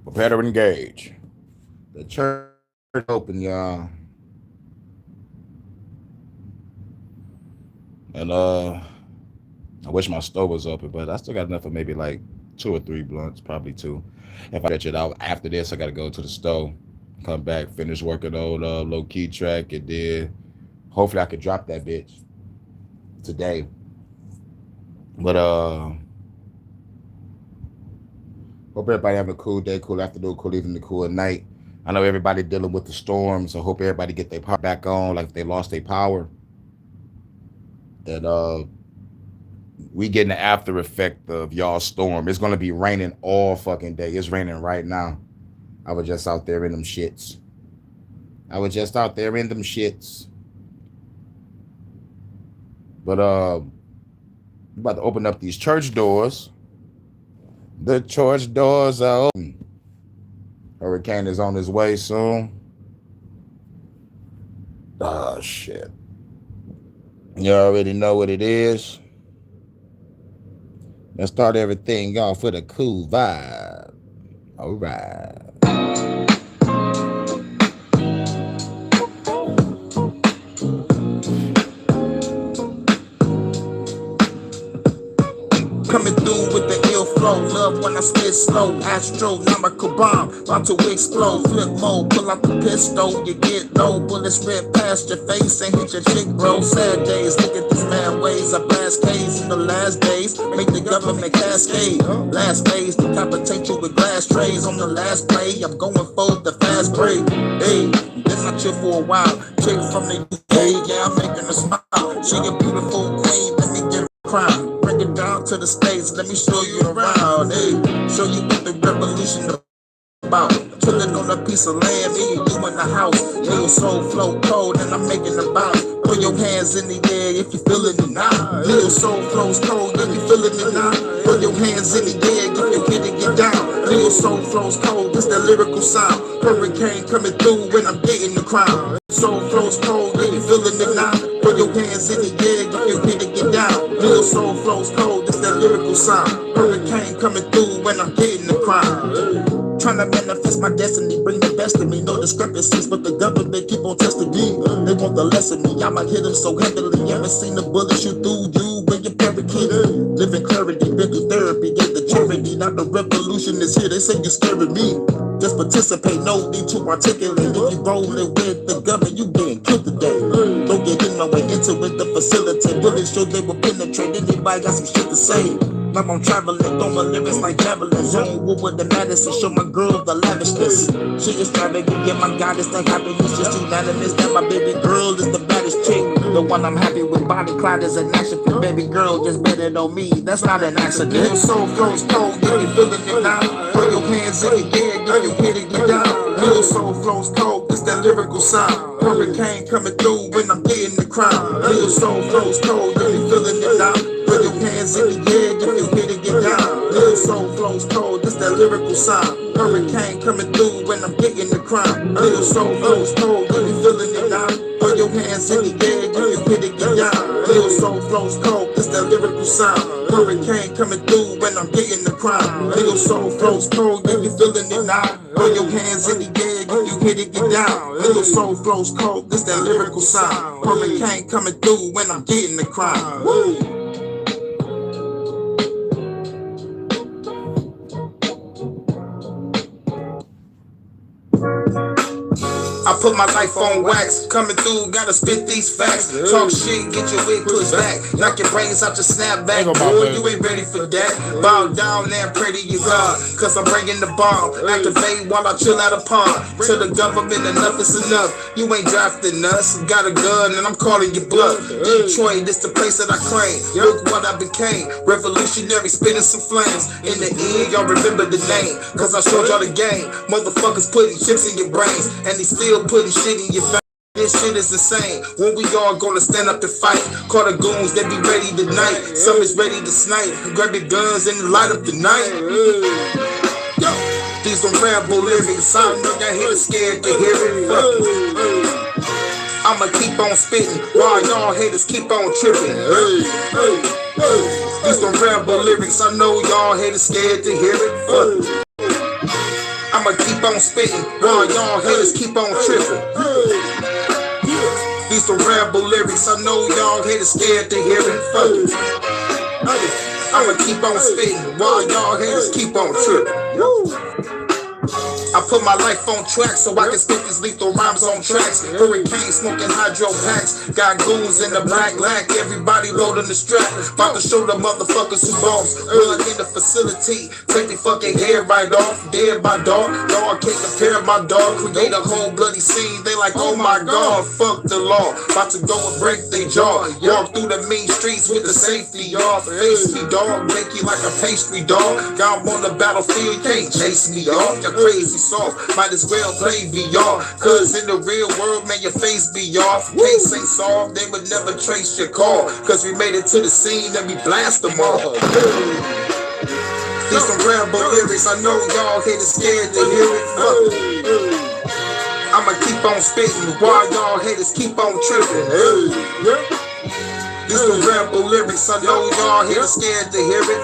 Prepare to engage. The church open, y'all. And I wish my store was open, but I still got enough for maybe like 2 or 3 blunts, probably two. If I stretch it out after this, I gotta go to the store, come back, finish working on low key track, and then hopefully I could drop that bitch today. But hope everybody having a cool day, cool afternoon, cool evening, cool night. I know everybody dealing with the storms, so hope everybody get their power back on, like if they lost their power. That we getting the after effect of y'all storm. It's gonna be raining all fucking day. It's raining right now. I was just out there in them shits. I was just out there in them shits. But I'm about to open up these church doors. The church doors are open. Hurykane is on his way soon. Oh shit. You already know what it is. Let's start everything off with a cool vibe. All right. Coming through with the ill flow, love when I spit slow. Astronomical bomb, about to explode. Flip mode, pull out the pistol, you get low. Bullets rip past your face and hit your chick, bro. Sad days, look at this man ways. I blast K's in the last days, make the government cascade. Last phase, decapitate you with glass trays. On the last play, I'm going for the fast break. Hey, then I chill for a while. Chick from the UK, yeah, I'm making a smile. She a beautiful queen, let me give her a crown. Bring it down to the States, let me show you around. Hey, show you what the revolution is about. Chilling on a piece of land, me and you in the house. Little soul flow cold, and I'm making a bounce. Put your hands in the air if you feeling it now. Little soul flows cold, if you feeling it now. Put your hands in the air if you hit it, get down. Little soul flows cold, this that lyrical sound. Hurykane coming through when I'm getting the crown. Soul flows cold, if you feeling it now. Put your hands in the air if you hit it, get down. Little soul flows cold, this that lyrical sound. Hurykane coming through when I'm getting the crown. Trying to manifest my destiny, bring the best of me. No discrepancies, but the government keep on testing me. They want the less of me, I'ma hit them so heavily. Haven't seen the bullet shoot through you when you're parakeet. Living clarity, been through therapy, get the charity. Now the revolution is here, they say you're scaring me. Just participate, no need to articulate. If you rolling with the government, you getting killed today. Don't get in my way, enter with the facility. Bullets show they will penetrate, anybody got some shit to say. I'm traveling, throwing lyrics like javelins. Zone war with the Madison, show my girl the lavishness. She is extravagant, yeah, my goddess, the happiness just unanimous. That my baby girl is the baddest chick. The one I'm happy with, body cloud is an action. Baby girl just betting on me, that's not an accident. Your soul flows cold, if you feeling it now. Put your hands in the air, if you hit it, get down. Little soul flows cold, it's that lyrical sound. Hurykane coming through when I'm getting the crown. Little soul flows cold, if you feeling it now. Put your hands in the air, if you hit it, get down. Little soul flows cold, this that lyrical sound. Hurykane coming through when I'm getting the crown. Little soul flows cold, if you feeling it now. Put your hands in the air, if you hit it, get down. Little soul flows cold, this that lyrical sound. Hurykane coming through when I'm getting the crown. Little soul flows cold, if you feeling it now. Put your hands in the air, if you hit it, get down. Little soul flows cold, this that lyrical sound. Hurykane coming through when I'm getting the crown. Woo! I put my life on wax, coming through, gotta spit these facts. Talk shit, get your wig pushed back. Knock your brains out your snapback. Boy, you ain't ready for that. Bow down and pray to your God, cause I'm bringing the bomb. Activate while I chill out a pond. To the government, enough is enough. You ain't drafting us. Got a gun and I'm calling you bluff. Detroit, this the place that I claim. Look what I became. Revolutionary, spitting some flames. In the end, y'all remember the name, cause I showed y'all the game. Motherfuckers putting chips in your brains, and they still putting shit in your face. This shit is insane. When we all gonna stand up to fight? Call the goons, they be ready tonight. Some is ready to snipe. Grab your guns and light up the night. Yo, these are ramble lyrics. I know y'all here scared to hear it. I'ma keep on spitting while y'all haters keep on tripping. These are ramble lyrics. I know y'all haters scared to hear it. I'ma keep on spitting while y'all haters keep on tripping. These some ramble lyrics, I know y'all haters scared to hear it. Fuck it. I'ma keep on spitting while y'all haters keep on tripping. I put my life on track so I can spit these lethal rhymes on tracks. Hurykane smoking hydro packs. Got goons in the black lack. Everybody loading the strap. About to show the motherfuckers who boss. Blood in the facility. Take their fucking hair right off. Dead by dog. Dog can't compare my dog. Create a whole bloody scene. They like, oh my god, fuck the law. About to go and break their jaw. Walk through the mean streets with the safety off. Face me, dog. Make you like a pastry dog. Got on the battlefield. Can't chase me off. You're crazy soft, might as well play VR. Cause in the real world, man, your face be off. Case ain't solved, they would never trace your call. Cause we made it to the scene and we blast them all. These some ramble lyrics, I know y'all haters scared to hear it. I'ma keep on spitting while y'all haters keep on tripping. These some ramble lyrics, I know y'all haters scared to hear it.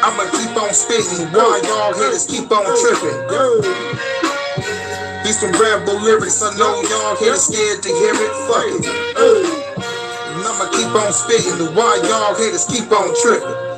I'ma keep on spitting while y'all haters keep on tripping. These some ramble lyrics, I know y'all haters scared to hear it. Fuck it. And I'ma keep on spitting while y'all haters keep on tripping.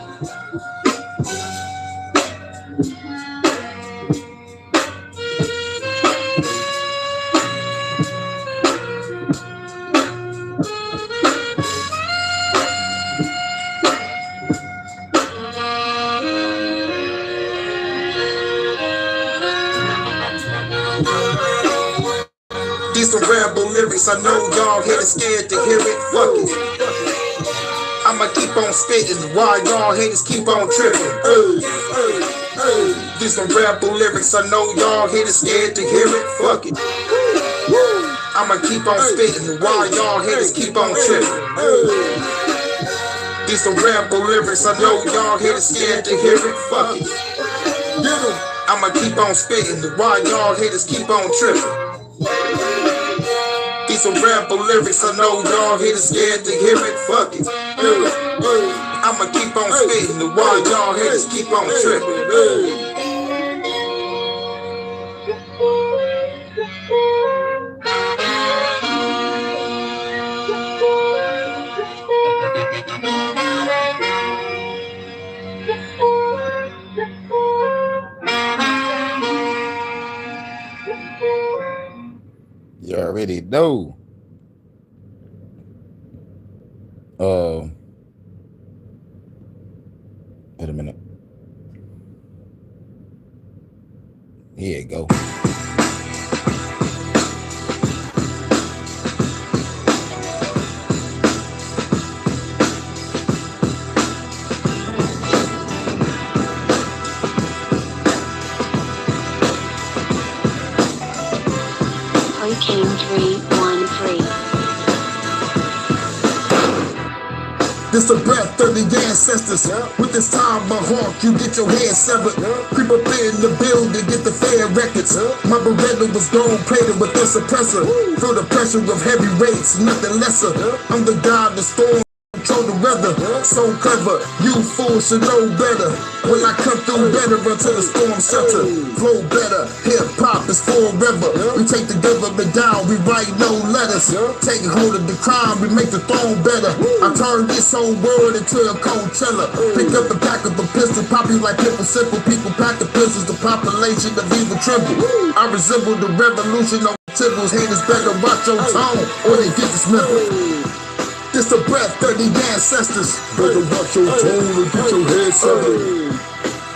These some ramble lyrics, I know y'all haters scared to hear it. Fuck it. I'ma keep on spitting while y'all haters keep on tripping. These some ramble lyrics, I know y'all haters scared to hear it. Fuck it. I'ma keep on spitting while y'all haters keep on tripping. These some ramble lyrics, I know y'all haters scared to hear it. Fuck it. I'ma keep on spitting while y'all haters keep on tripping. These some ramble lyrics, I know y'all haters scared to hear it. Fuck it. I'ma keep on spitting while y'all haters keep on tripping. You already know. Wait a minute. Here you go. Hurykane 313. This the breath of the ancestors. With this time, my hawk, you get your head severed. Creep up in the building, get the fair records. My Beretta was gold plated with the suppressor. Feel the pressure of heavy rates, nothing lesser. I'm the god, the storm. Control the weather, so clever, you fools should know better. When I come through better until the storm shelter. Flow better, hip-hop is forever. We take the government down, we write no letters. Take hold of the crime, we make the throne better. I turn this whole world into a Coachella. Pick up the pack of a pistol, pop you like pimple simple. People pack the pistols, the population of evil tremble. I resemble the revolution of Tibble's haters, better watch your tone or they get dismembered. This the breath of the ancestors. Better watch your tone or get your head severed.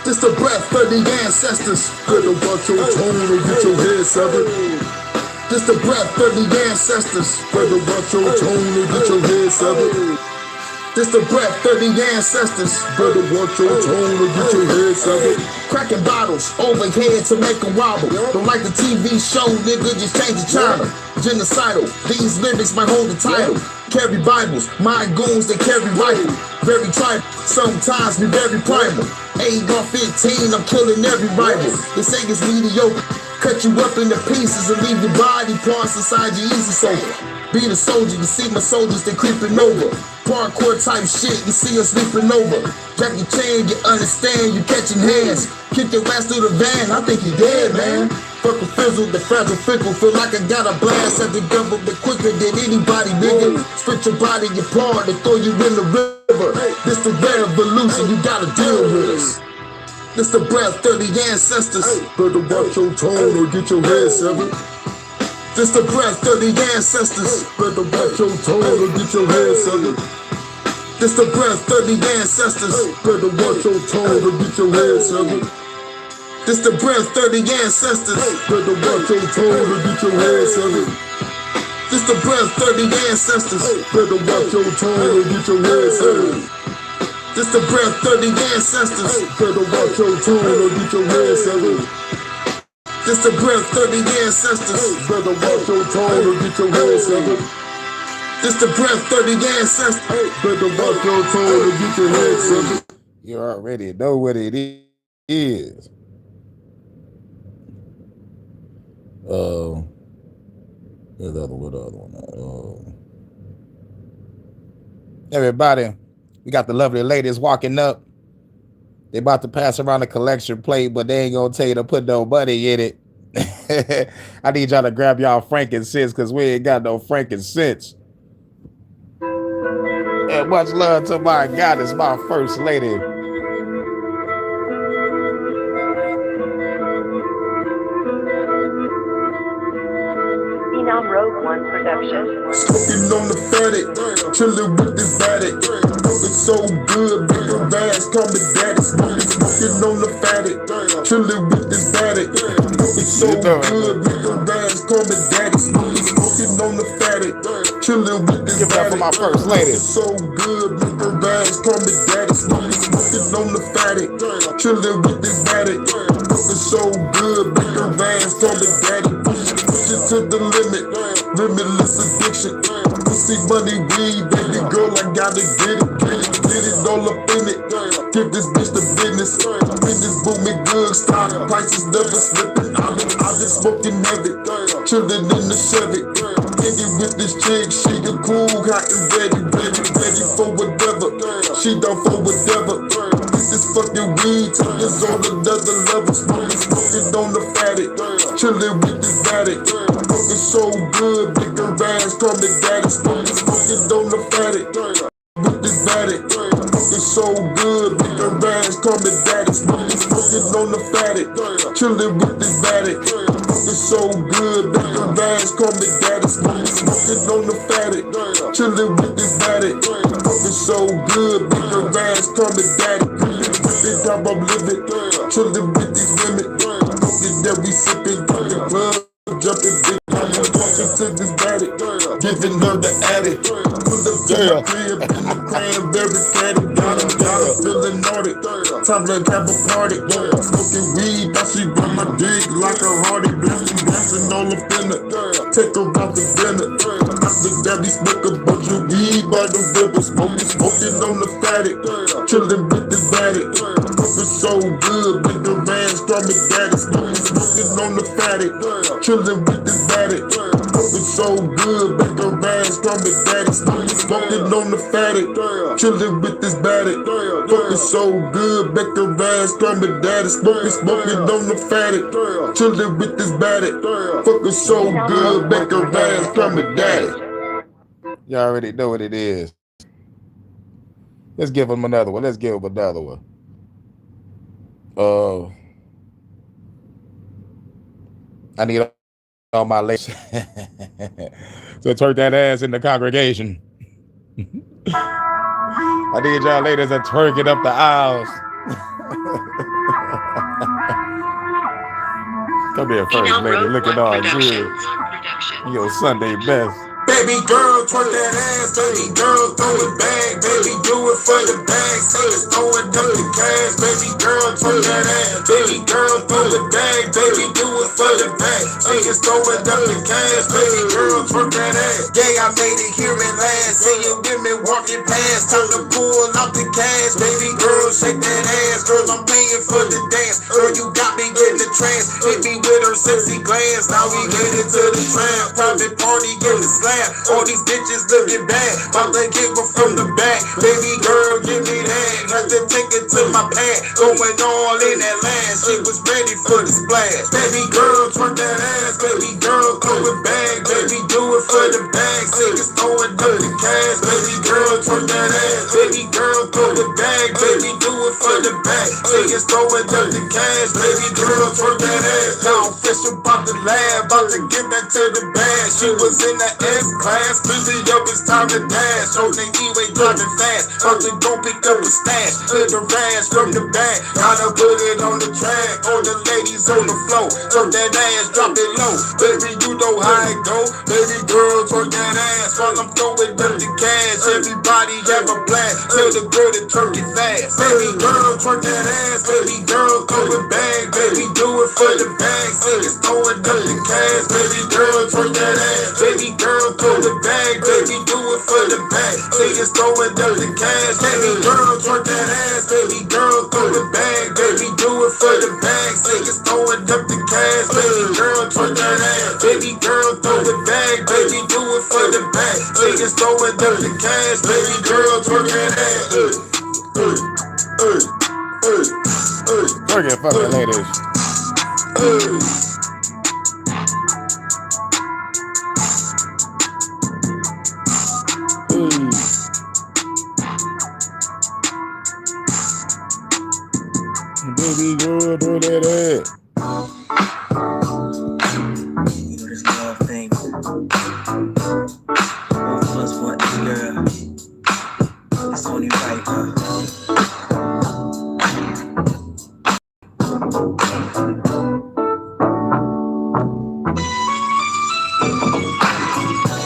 This the breath of the ancestors. Better watch your tone or get your head severed. This the breath of the ancestors. Better watch your tone or get your head severed. This the breath of the ancestors. Better watch your tone or get your head severed. Cracking bottles overhead to make them wobble. Don't like the TV show, nigga, just change the channel. Genocidal, these lyrics might hold the title. Carry Bibles, my goons, they carry rifle. Very tribal, sometimes be very primal. AR-15, I'm killing every rival. They say it's mediocre, cut you up into pieces and leave your body parts inside your easy sofa. Being a soldier, you see my soldiers, they creeping over. Parkour type shit, you see us sleeping over. Jackie Chan, you understand, you catching hands. Kick your ass through the van, I think you dead, man. Fuck a fizzle, the fragile fickle. Feel like I got a blast at the government quicker than anybody, nigga. Split your body apart and throw you in the river. This the revolution, you gotta deal with us. This the breath of the ancestors. Better watch your tone or get your head severed. This the breath of the ancestors. Better watch your tone or get your head severed. This the breath of the ancestors. Better watch your tone or get your head severed. This the breath of the ancestors. Better watch your tone or get your head severed. This the breath of the ancestors. Better watch your tone or get your head severed. This the breath of the ancestors. Better watch your tone or get your head severed. This the breath of the ancestors. Better watch your tone or get your head severed. This the breath of the ancestors. Better watch your tone or get your head severed. You already know what it is. There's the other one. Everybody, we got the lovely ladies walking up. They about to pass around the collection plate, but they ain't gonna tell you to put no money in it. I need y'all to grab y'all frankincense because we ain't got no frankincense. And much love to my goddess, my first lady. Rogue One production. Smoking on the fatty, chilling with this daddy. Looking so good, big ass, call me daddy. Smoking on the fatty, chilling with this daddy. Looking so good, big ass, call me daddy. Smoking on the fatty, chilling with this daddy. Give that for my first lady. So good, big ass, call me daddy. Smoking on the fatty, chilling with this daddy. Looking so good, big ass, call me daddy. Push it to the limit. Limitless addiction. Pussy, money, weed, baby girl, I gotta get it all up in it. Give this bitch the business. Business booming good, stock prices never slipping. I've been smoking heavy, chilling in the Chevy. Hanging with this chick, she a cool, hot and ready for whatever. She down for whatever. This fucking weed is on another level. Smoking on the fatty, chilling with this daddy. Looking so good, bigger ass, call me daddy. Smoking on the fatty, with this daddy. Looking so good, bigger ass, call me daddy. Smoking on the fatty, chilling with this daddy. Looking so good, bigger ass, call me daddy. Smoking on the fatty, chilling with this daddy. Looking so good, bigger ass, call me daddy. This how I'm living, chilling with these women. Looking that we sipping, the club. Jumping big, I'm walking to this daddy, giving her the addict. Pull up to my crib in the cranberry caddy, got her feeling naughty. Time to have a party, smoking weed, now she run my dick like a hardy. Bitch, she dancing all up in it, take her out to dinner. After that, we smoke a bunch of weed by the river, smoking on the fatty, chilling with this daddy. Looking so good, with the ranch, call me daddy. Smoking on the fatty, chilling with this daddy. Looking so good, with the ranch, call me daddy. Smoking on the fatty, chilling with this daddy. Looking so good, with the ranch, call me daddy. Smoking on the fatty, chilling with this daddy. Fucking so good, with the ranch, call me daddy. You already know what it is. Let's give him another one. I need all my ladies to twerk that ass in the congregation. I need y'all ladies to twerk it up the aisles. Come here, first lady, looking all good. Your Sunday best. Baby girl, twerk that ass, baby girl, throw it back, baby, do it for the bag, say it's throwing up the cash, baby girl, twerk that ass, baby girl, throw it back, baby, do it for the bag, say it's throwing up the cash, baby girl, twerk that ass. Yeah, I made it here at last, seeing women walking past, time to pull out the cash, baby girl, shake that ass, girl, I'm paying for the dance, girl, you got me in the trance. Hit me with her sexy glance. Now we get into the trap. Private party in the slab. All these bitches looking bad. About to get one from the back. Baby girl, give me that. Got to take it to my pad. Going all in that land. She was ready for the splash. Baby girl, twerk that ass. Baby girl, throw it back. Baby, do it for the bag. Niggas throwing up the cash. Baby girl, twerk that ass. Baby girl, throw it back. Baby, do it for the bag. Niggas throwing up the cash. Baby girl, twerk that ass. Now fish about the lab. About to get back to the bag. She was in the S class. Busy up, it's time to dash. On the E-way driving fast. About to go pick up a stash. Hit the rash from the back. Gotta put it on the track. All the ladies on the floor. Twerk that ass, drop it low. Baby, you know how it go. Baby girl, twerk that ass. While I'm throwing up the cash. Everybody have a blast. Tell the girl to twerk it fast. Baby girl, twerk that ass. Baby girl, throw it back. Baby, do it for the bag. Niggas throwing up the cash. Baby girl, twerk that ass. Baby girl, throw it back. Baby, do it for the bag. Niggas throwing up the cash. Baby girl, twerk that ass. Baby girl, throw it back. Baby, do it for the bag. Niggas throwing up the cash. Baby girl, twerk that ass. Baby girl, throw it back. Baby, do it for the bag. Niggas throwing up the cash. Baby girl, twerk that ass. Twerk it, fucking ladies. Baby girl, do that. You know this love thing. Both of us want this girl. It's only right, huh?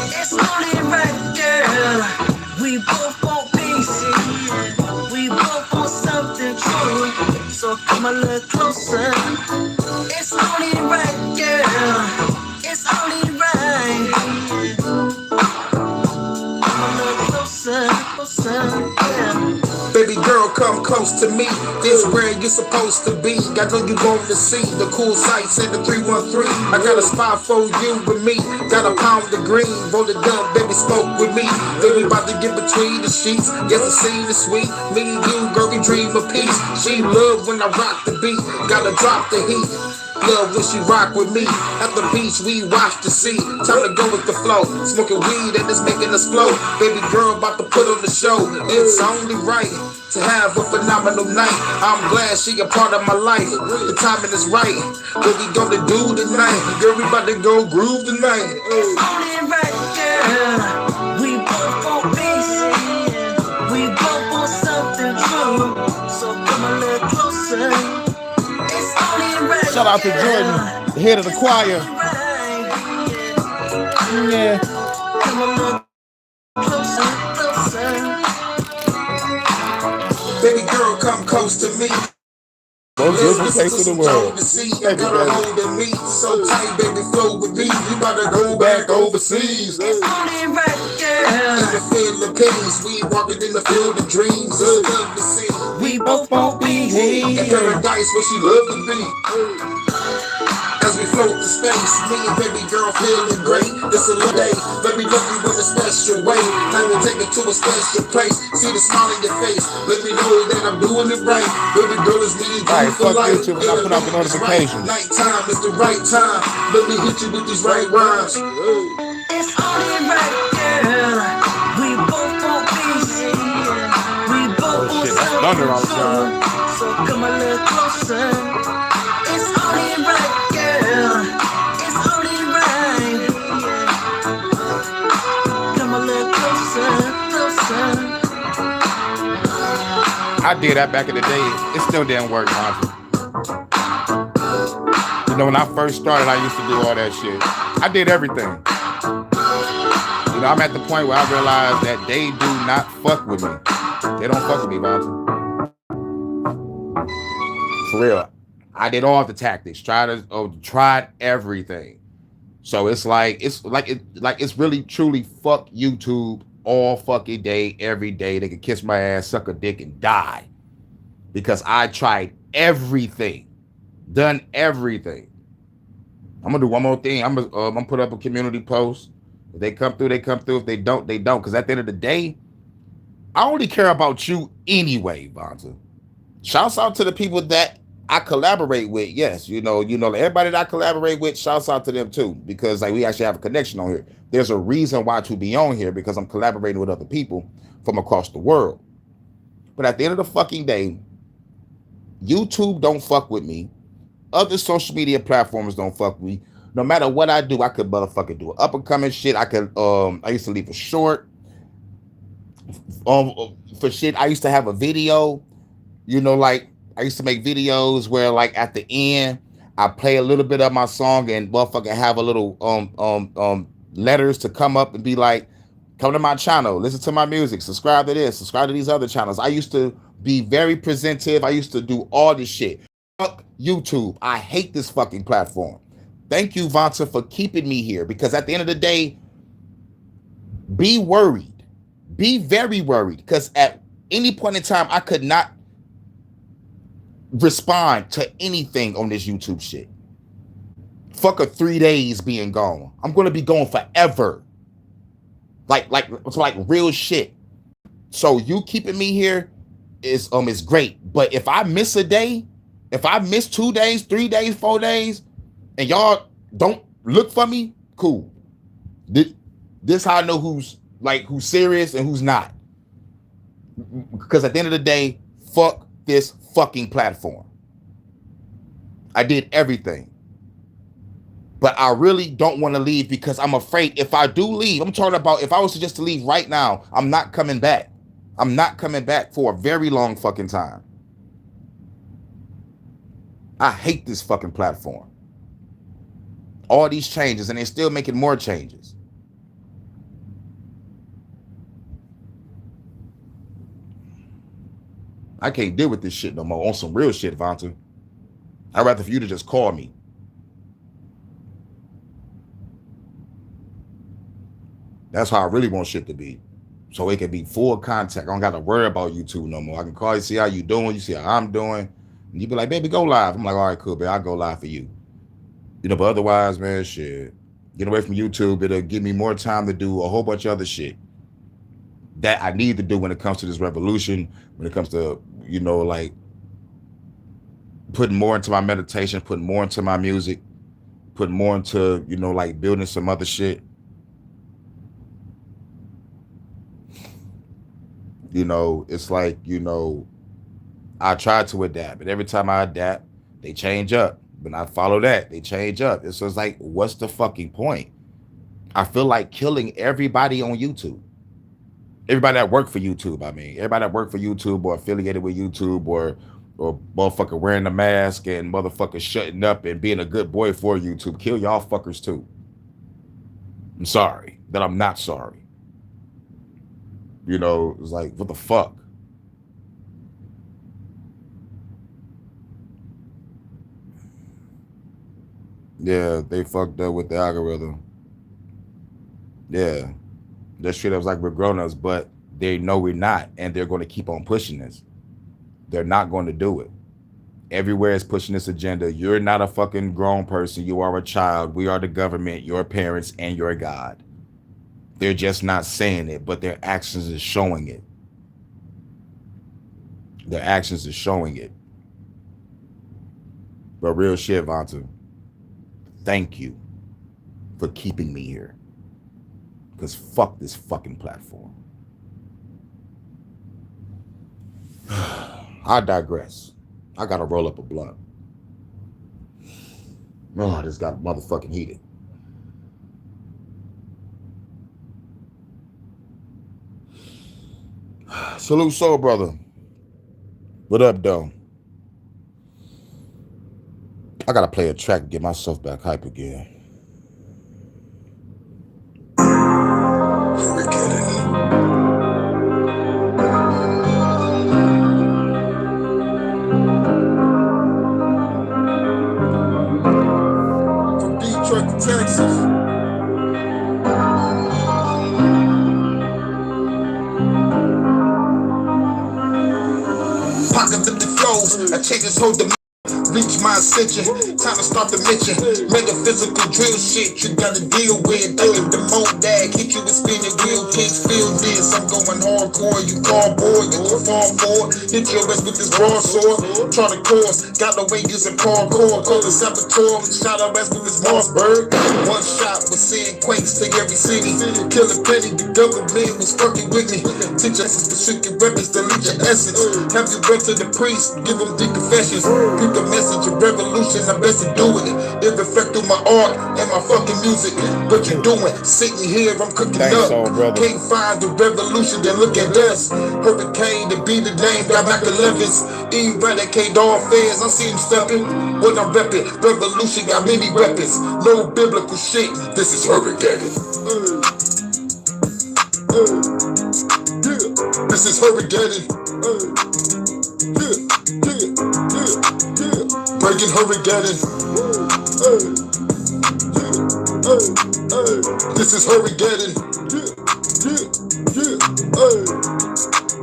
It's only right, girl. We both want peace. We both want something true. So come a little closer. It's only right, girl. It's only right. Come a little closer, yeah. Baby girl, come close to me. This where you supposed to be. I know you want to see the cool sights in the 313. I got a spot for you with me. Got a pound of green, roll it up, baby, smoke with me. Baby, about to get between the sheets. Yes, the scene is sweet. Me and you, girl, we dream of peace. She love when I rock the beat. Gotta drop the heat. Love when she rock with me. At the beach, we watch the sea. Time to go with the flow. Smoking weed and it's making us flow. Baby girl about to put on the show. It's only right to have a phenomenal night. I'm glad she a part of my life. The timing is right. What we gonna do tonight? Girl, we about to go groove tonight. It's only right, girl. We both want peace. We both want something true. So come a little closer. It's only right. Shout out to Jordan, the head of the choir. Yeah. Come a little closer, closer. Baby girl, come close to me. Go different place of the world. Got her holding me so tight, baby, flow with me. You gotta go back overseas. It's only right, girl. In the Philippines, we walking in the field of dreams. It's love to see. We both won't be In here. paradise where she love to be. As we float to space, me and baby girl feeling great. It's a little day, let me love you in a special way. Time to take it to a special place. See the smile in your face, let me know that I'm doing it right. Baby girl is me and you Alright, for fuck life. YouTube, I put out the notifications. Nighttime is the right time. Let me hit you with these right rhymes. It's only right, girl. We both want peace. We both want shit, that's thunder something outside. true. So come a little closer. It's only right, girl. It's only right. Come a little closer, closer. I did that back in the day. It still didn't work, Monty. You know, when I first started, I used to do all that shit. I did everything. You know, I'm at the point where I realize that they do not fuck with me. They don't fuck with me, Monty. For real. I did all the tactics. Tried everything. So it's really truly fuck YouTube all fucking day, every day. They can kiss my ass, suck a dick, and die. Because I tried everything. Done everything. I'm gonna do one more thing. I'm gonna put up a community post. If they come through, they come through. If they don't, they don't. Because at the end of the day, I only care about you anyway, Vonta. Shouts out to the people that I collaborate with. Yes, everybody that I collaborate with, shouts out to them too. Because like we actually have a connection on here. There's a reason why to be on here because I'm collaborating with other people from across the world. But at the end of the fucking day, YouTube don't fuck with me. Other social media platforms don't fuck with me. No matter what I do, I could motherfucking do up and coming shit. I used to leave a short. For shit, I used to have a video. Like I used to make videos where like at the end I play a little bit of my song and motherfucking have a little letters to come up and be like, come to my channel, listen to my music, subscribe to this, subscribe to these other channels. I used to be very presentive. I used to do all this shit. Fuck YouTube. I hate this fucking platform. Thank you, Vonta, for keeping me here because at the end of the day, be worried. Be very worried because at any point in time, I could not respond to anything on this YouTube shit. Fuck a 3 days being gone. I'm gonna be gone forever. Like real shit. So you keeping me here is great. But if I miss a day, if I miss 2 days, 3 days, 4 days, and y'all don't look for me, cool. This how I know who's serious and who's not. Because at the end of the day, fuck this fucking platform. I did everything. But I really don't want to leave because I'm afraid if I do leave, I'm talking about if I was to leave right now, I'm not coming back. I'm not coming back for a very long fucking time. I hate this fucking platform. All these changes, and they're still making more changes. I can't deal with this shit no more. On some real shit, Vonta. I'd rather for you to just call me. That's how I really want shit to be. So it can be full contact. I don't got to worry about YouTube no more. I can call you, see how you doing. You see how I'm doing. And you be like, baby, go live. I'm like, all right, cool, baby. I'll go live for you. But otherwise, man, shit. Get away from YouTube. It'll give me more time to do a whole bunch of other shit that I need to do when it comes to this revolution, when it comes to, like putting more into my meditation, putting more into my music, putting more into, like building some other shit. It's like, I try to adapt, and every time I adapt, they change up. When I follow that, they change up. It's just like, what's the fucking point? I feel like killing everybody on YouTube. Everybody that work for YouTube, everybody that work for YouTube or affiliated with YouTube or motherfucker wearing the mask and motherfucker shutting up and being a good boy for YouTube, kill y'all fuckers too. I'm sorry that I'm not sorry. It's like, what the fuck? Yeah, they fucked up with the algorithm. Yeah. That shit was like we're grown-ups, but they know we're not, and they're going to keep on pushing this. They're not going to do it. Everywhere is pushing this agenda. You're not a fucking grown person. You are a child. We are the government, your parents, and your God. They're just not saying it, but their actions is showing it. Their actions is showing it. But real shit, Vonta. Thank you for keeping me here. Because fuck this fucking platform. I digress. I gotta roll up a blunt. Oh, I just got motherfucking heated. Salute, soul brother. What up, though? I gotta play a track to get myself back hype again. From Detroit to Texas. Pockets of the flows, I change this whole dimension. Reach my ascension. Time to start the mission. Metaphysical drill shit you gotta deal with. I get the Modag, hit you with spinning wheel kicks. Feel this, I'm going hardcore. You cardboard, you can fall for it. Hit your ass with this broadsword. Try to course, got no way using parkour. Call the saboteur, shot our ass with this Mossberg. One shot was seeing quakes to every city. Killing plenty, the government was fucking with me. Teach us specific weapons, delete your essence. Have you run to the priest, give them the confessions. Keep the message of revolution, I'm best at doing it. It reflect through my art and my fucking music. What you doing? Sitting here, I'm cooking up. Can't find the revolution, then look at us. Hurykane to be the name, got back the levels. Eradicate all fears, I see him stepping. When I'm repping, revolution got many weapons. No biblical shit, this is Hurykane. This is Hurykane. Breaking Hurykane. This is Hurykane.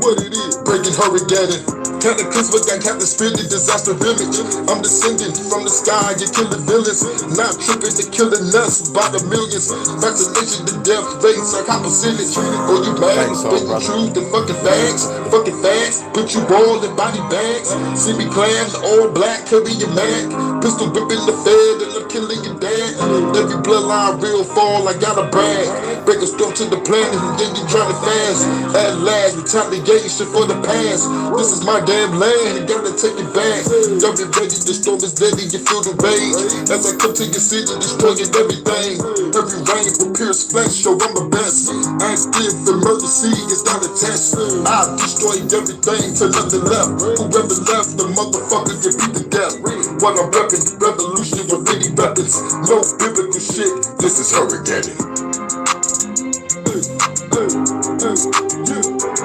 What it is? Breaking Hurykane. Cataclysmic, I have the spirit disaster village. I'm descending from the sky, you kill the villains. Not tripping to killing us by the millions. Vaccination to death rates, like high percentage. Oh, you mad? Spitting truth and fucking facts. Fucking facts, put you all in body bags. See me clam, the all black, carry your mag. Pistol whipping the fed and I'm killing your dad. Every bloodline real fall, I gotta brag. Break a storm to the planet and then you trying to fast. At last, retaliation for the past. This is my damn land, gotta take it back. Y'all be ready, the storm is deadly, you feel the rage. As I come to your city, destroying everything. Every rain will pierce flesh, show I'm the best. Active emergency is not a test. I destroyed everything till nothing left. Whoever left, the motherfucker get beat to death. What I'm repping, revolution with many weapons. No biblical shit, this is Hurykane.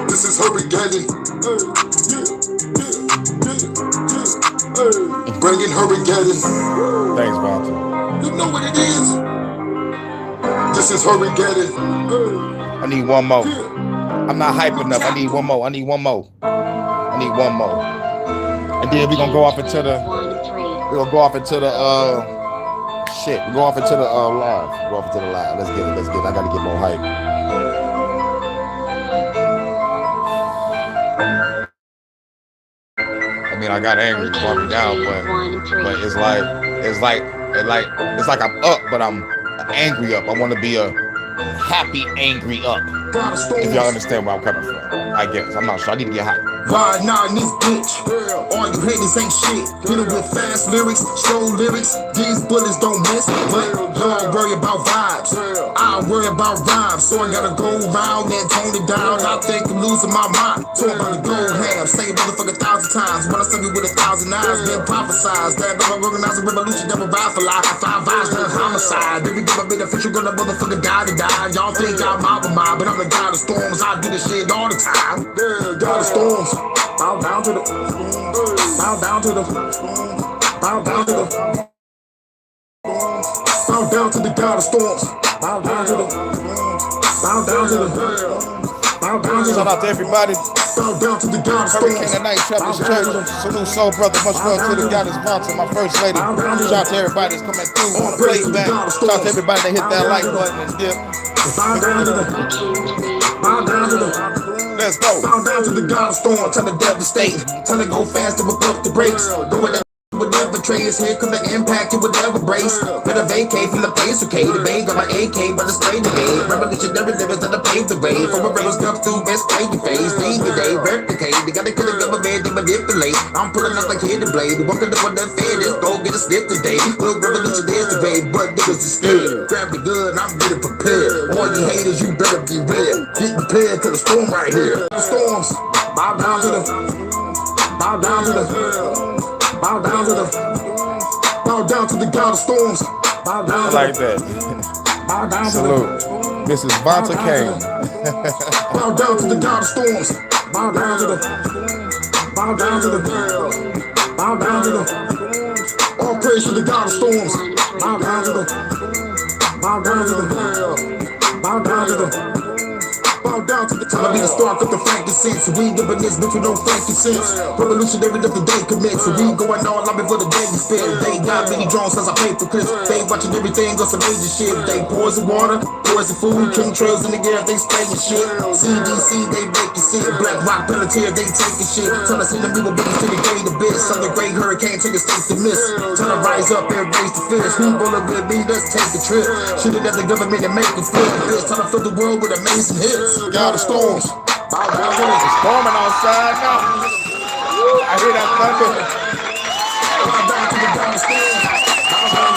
This is Hurykane. Bringing Hurykane. Thanks, Bounty. You know what it is. This is Hurykane. I need one more. I'm not hype enough. I need one more. I need one more. I need one more. And then we're gonna go off into the. We're gonna go off into the shit. We go off into the live. Go off into the live. Let's get it. Let's get it. I gotta get more hype. I mean, I got angry, brought me down, but it's like I'm up, but I'm angry up. I want to be a happy, angry up. If y'all understand where I'm coming from, I guess. I'm not sure. I need to get hot. Ride now in this bitch. All you haters ain't shit. Hit it with fast lyrics, slow lyrics. These bullets don't miss. But don't worry about vibes. I worry about rhymes. So I gotta go round and tone it down. I think I'm losing my mind. Talk about the gold ham. Say it motherfucker 1,000 times. When I send you with 1,000 eyes, been prophesized. That I'm organize a revolution, never ride for life. 5 vibes, done homicide. Every give a beneficial, gonna motherfucker die to die. Y'all think I'm out of mind, but I'm the god of storms. I do this shit all the time. God of storms. Bow down to the, bow down to the, bow down to the, bow down to the god of storms. Bow down to the, bow down to the, bow down to the. Shout out to everybody. Bow down to the god of storms. Hurykane Night Trappers Church. Salute Soul Brother. Much love to the goddess Bounty, my first lady. Shout out to everybody that's coming through on the playback. Shout out to everybody that hit that like button and dip. Bow down to the, bow down to the. Let's go. Bow down to the god of storm, tell the devastate. Tell it go faster, but up the brakes. Going that whatever trace, here come the impact, you would never brace. Better vacate from the place, okay? The bang got my AK, but it's straight away. Revolutionary lyrics that I paved the way. From a rebels come through, best play the face. Being the day, replicate. They gotta kill the government, they manipulate. I'm pulling up like hidden blade. Walking up on that fair, this go get a slip today. Little revolutionaries today, but niggas is scared. Grab the gun, I'm getting prepared. All you haters, you better be real. Get prepared to the storm right here. The storms, bow down to the, bow down to the, bow down to the, bow down to the god of storms. Bow down to I like that. Bow down to Salute. This is Hurykane. Bow down to the god of storms. Bow down to the, bow down to the, bow down to the. All praise to the god of storms. Bow down to the, bow down to the, bow down to the. Bow down to the time. I be the spark of the frankincense. We ain't whipping this bitch with no frankincense. Revolutionary of the day commit. So we going all out before the day we spit. They got many drones since I paid for clips. They watching everything on some major shit. They poison water, poison food, chemtrails in the air, they spraying shit. CDC, they making shit. Black Rock Pelletier, they taking shit. Trying to see the people big to the gate a bit. Some the great hurricane take a state to miss. Trying to rise up and raise the fish. Who gonna with me? Let's take a trip. Shoot it at the government and make it flip. Bitch, trying to fill the world with amazing hits. God, the storms. It's storming outside now. I hear that thunder. Bow down to the God storm. Bow down to the.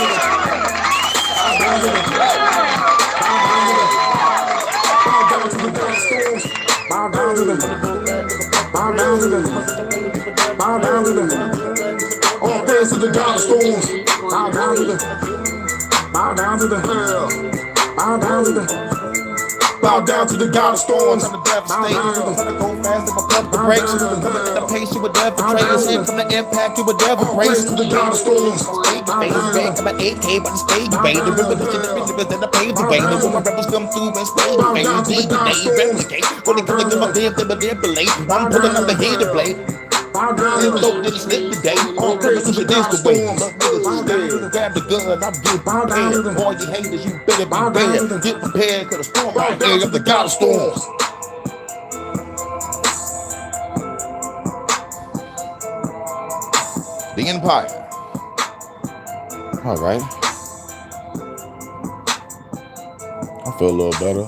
Bow down to the. Bow down to the God storms. Bow down to the. Bow down to the. Bow down to the. All praise to the God storms. Bow down to the. Bow down to the. Bow down to the. Bow down to the God of storms. I'm the devastator. I'm gonna go fast if I pump the brakes. Coming in the pace, you would never trace. Here from the impact, you would never brace. To the God of storms. Back, I'm an AK by the stage, baby. The revolution, and the page, baby. When my rebels come through and spray, baby. Deep, they replicate. When they come to my damn, they manipulate. I'm pulling up the heater blade. Don't let it slip today. All revolution is the way. Grab the gun, I'm getting prepared. All you haters, you better be prepared. Get prepared, cause the storm out there, I'm the God of storms. The Empire. All right. I feel a little better.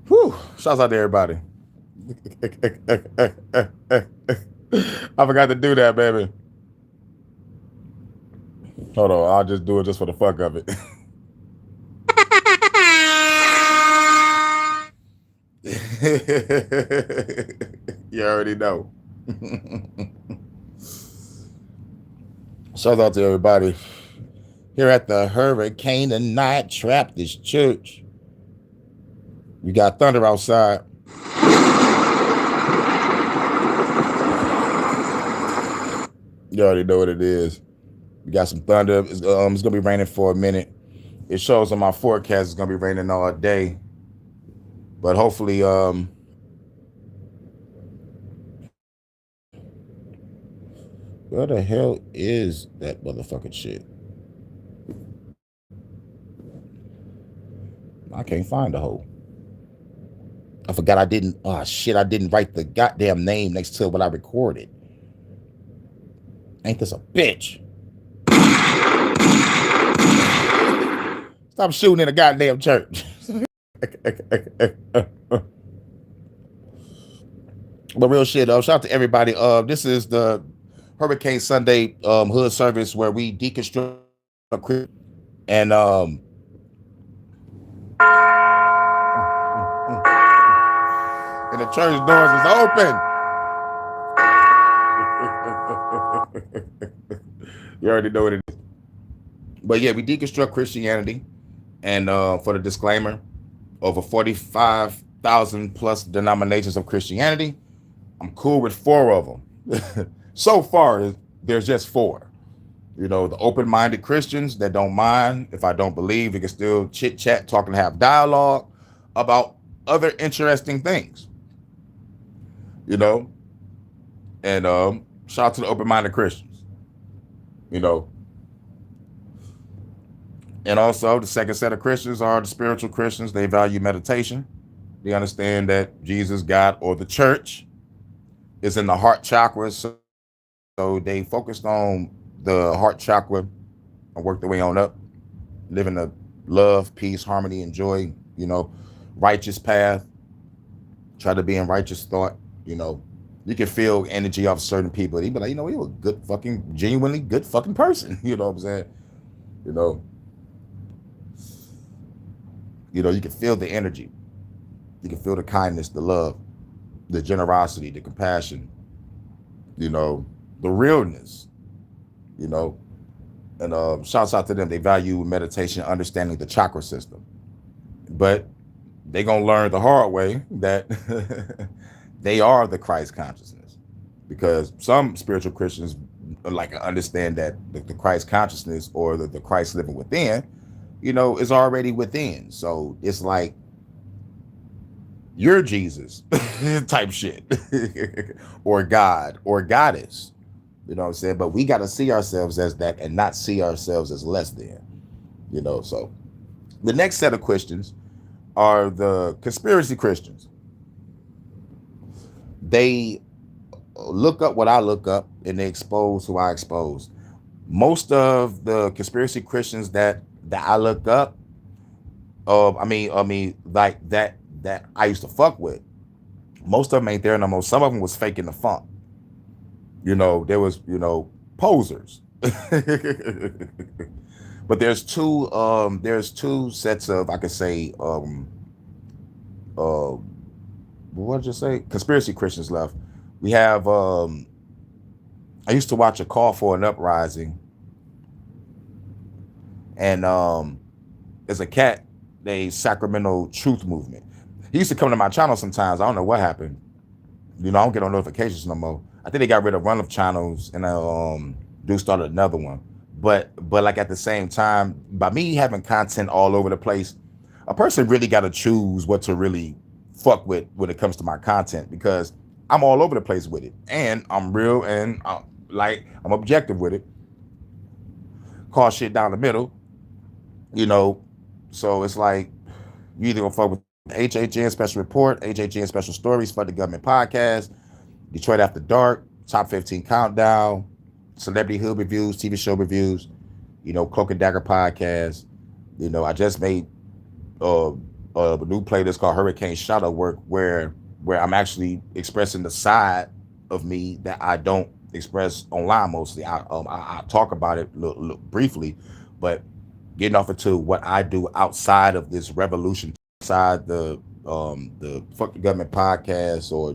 Whew. Shouts out to everybody. I forgot to do that, baby. Hold on, I'll just do it just for the fuck of it. You already know. Shout out to everybody here at the Hurykane Night Baptist Church. We got thunder outside. You already know what it is. We got some thunder. It's gonna be raining for a minute. It shows on my forecast it's gonna be raining all day. But hopefully, where the hell is that motherfucking shit? I can't find the hole. I forgot I didn't, I didn't write the goddamn name next to what I recorded. Ain't this a bitch? Stop shooting in a goddamn church. But real shit, shout out to everybody. This is the Hurykane Sunday hood service where we deconstruct and the church doors is open. You already know what it is. But yeah, we deconstruct Christianity. And for the disclaimer, over 45,000 plus denominations of Christianity. I'm cool with 4 of them. So far, there's just 4. You know, the open-minded Christians that don't mind. If I don't believe, we can still chit-chat, talk, and have dialogue about other interesting things. You know? And shout out to the open-minded Christians. You know? And also, the second set of Christians are the spiritual Christians. They value meditation. They understand that Jesus, God, or the church is in the heart chakra. So they focused on the heart chakra and work their way on up, living a love, peace, harmony, and joy, you know, righteous path. Try to be in righteous thought, you know. You can feel energy off certain people. They be like, you know, you're a good fucking, genuinely good fucking person. You know what I'm saying? You know, you can feel the energy. You can feel the kindness, the love, the generosity, the compassion, you know, the realness, you know. And shouts out to them. They value meditation, understanding the chakra system. But they're going to learn the hard way that they are the Christ consciousness. Because some spiritual Christians like understand that the Christ consciousness or the Christ living within, is already within. So it's like you're Jesus type shit, or God or goddess. You know what I'm saying? But we got to see ourselves as that and not see ourselves as less than. So the next set of questions are the conspiracy Christians. They look up what I look up and they expose who I expose. Most of the conspiracy Christians that I look up, like that I used to fuck with. Most of them ain't there no more. Some of them was faking the funk. There was posers. But there's two sets of, I could say, uh what did you say, conspiracy Christians left. We have I used to watch A Call for an Uprising, and there's a cat named Sacramento Truth Movement. He used to come to my channel sometimes. I don't know what happened. I don't get no notifications no more. I think they got rid of one of channels and do started another one. But like at the same time, by me having content all over the place, a person really got to choose what to really fuck with when it comes to my content, because I'm all over the place with it, and I'm real, and I'm objective with it. Call shit down the middle, you know. So it's like you either gonna fuck with HHN Special Report, HHN Special Stories, Fuck the Government Podcast, Detroit After Dark, Top 15 Countdown, Celebrity Hood Reviews, TV show reviews, Cloak and Dagger Podcast. I just made a new playlist called Hurykane Shadow Work, where I'm actually expressing the side of me that I don't express online mostly. I talk about it briefly, but getting off into what I do outside of this revolution, outside the Fuck the Government Podcast, or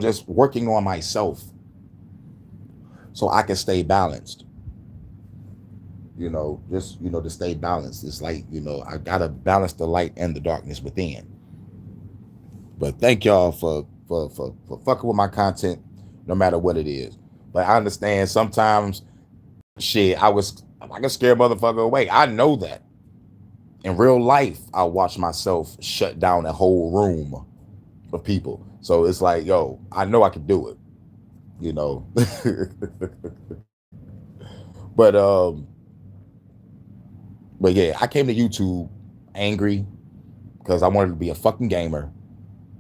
just working on myself so I can stay balanced. To stay balanced. It's like, I gotta balance the light and the darkness within. But thank y'all for fucking with my content, no matter what it is. But I understand sometimes shit, I can scare a motherfucker away. I know that. In real life, I watch myself shut down a whole room of people. So it's like, yo, I know I can do it. But yeah, I came to YouTube angry because I wanted to be a fucking gamer.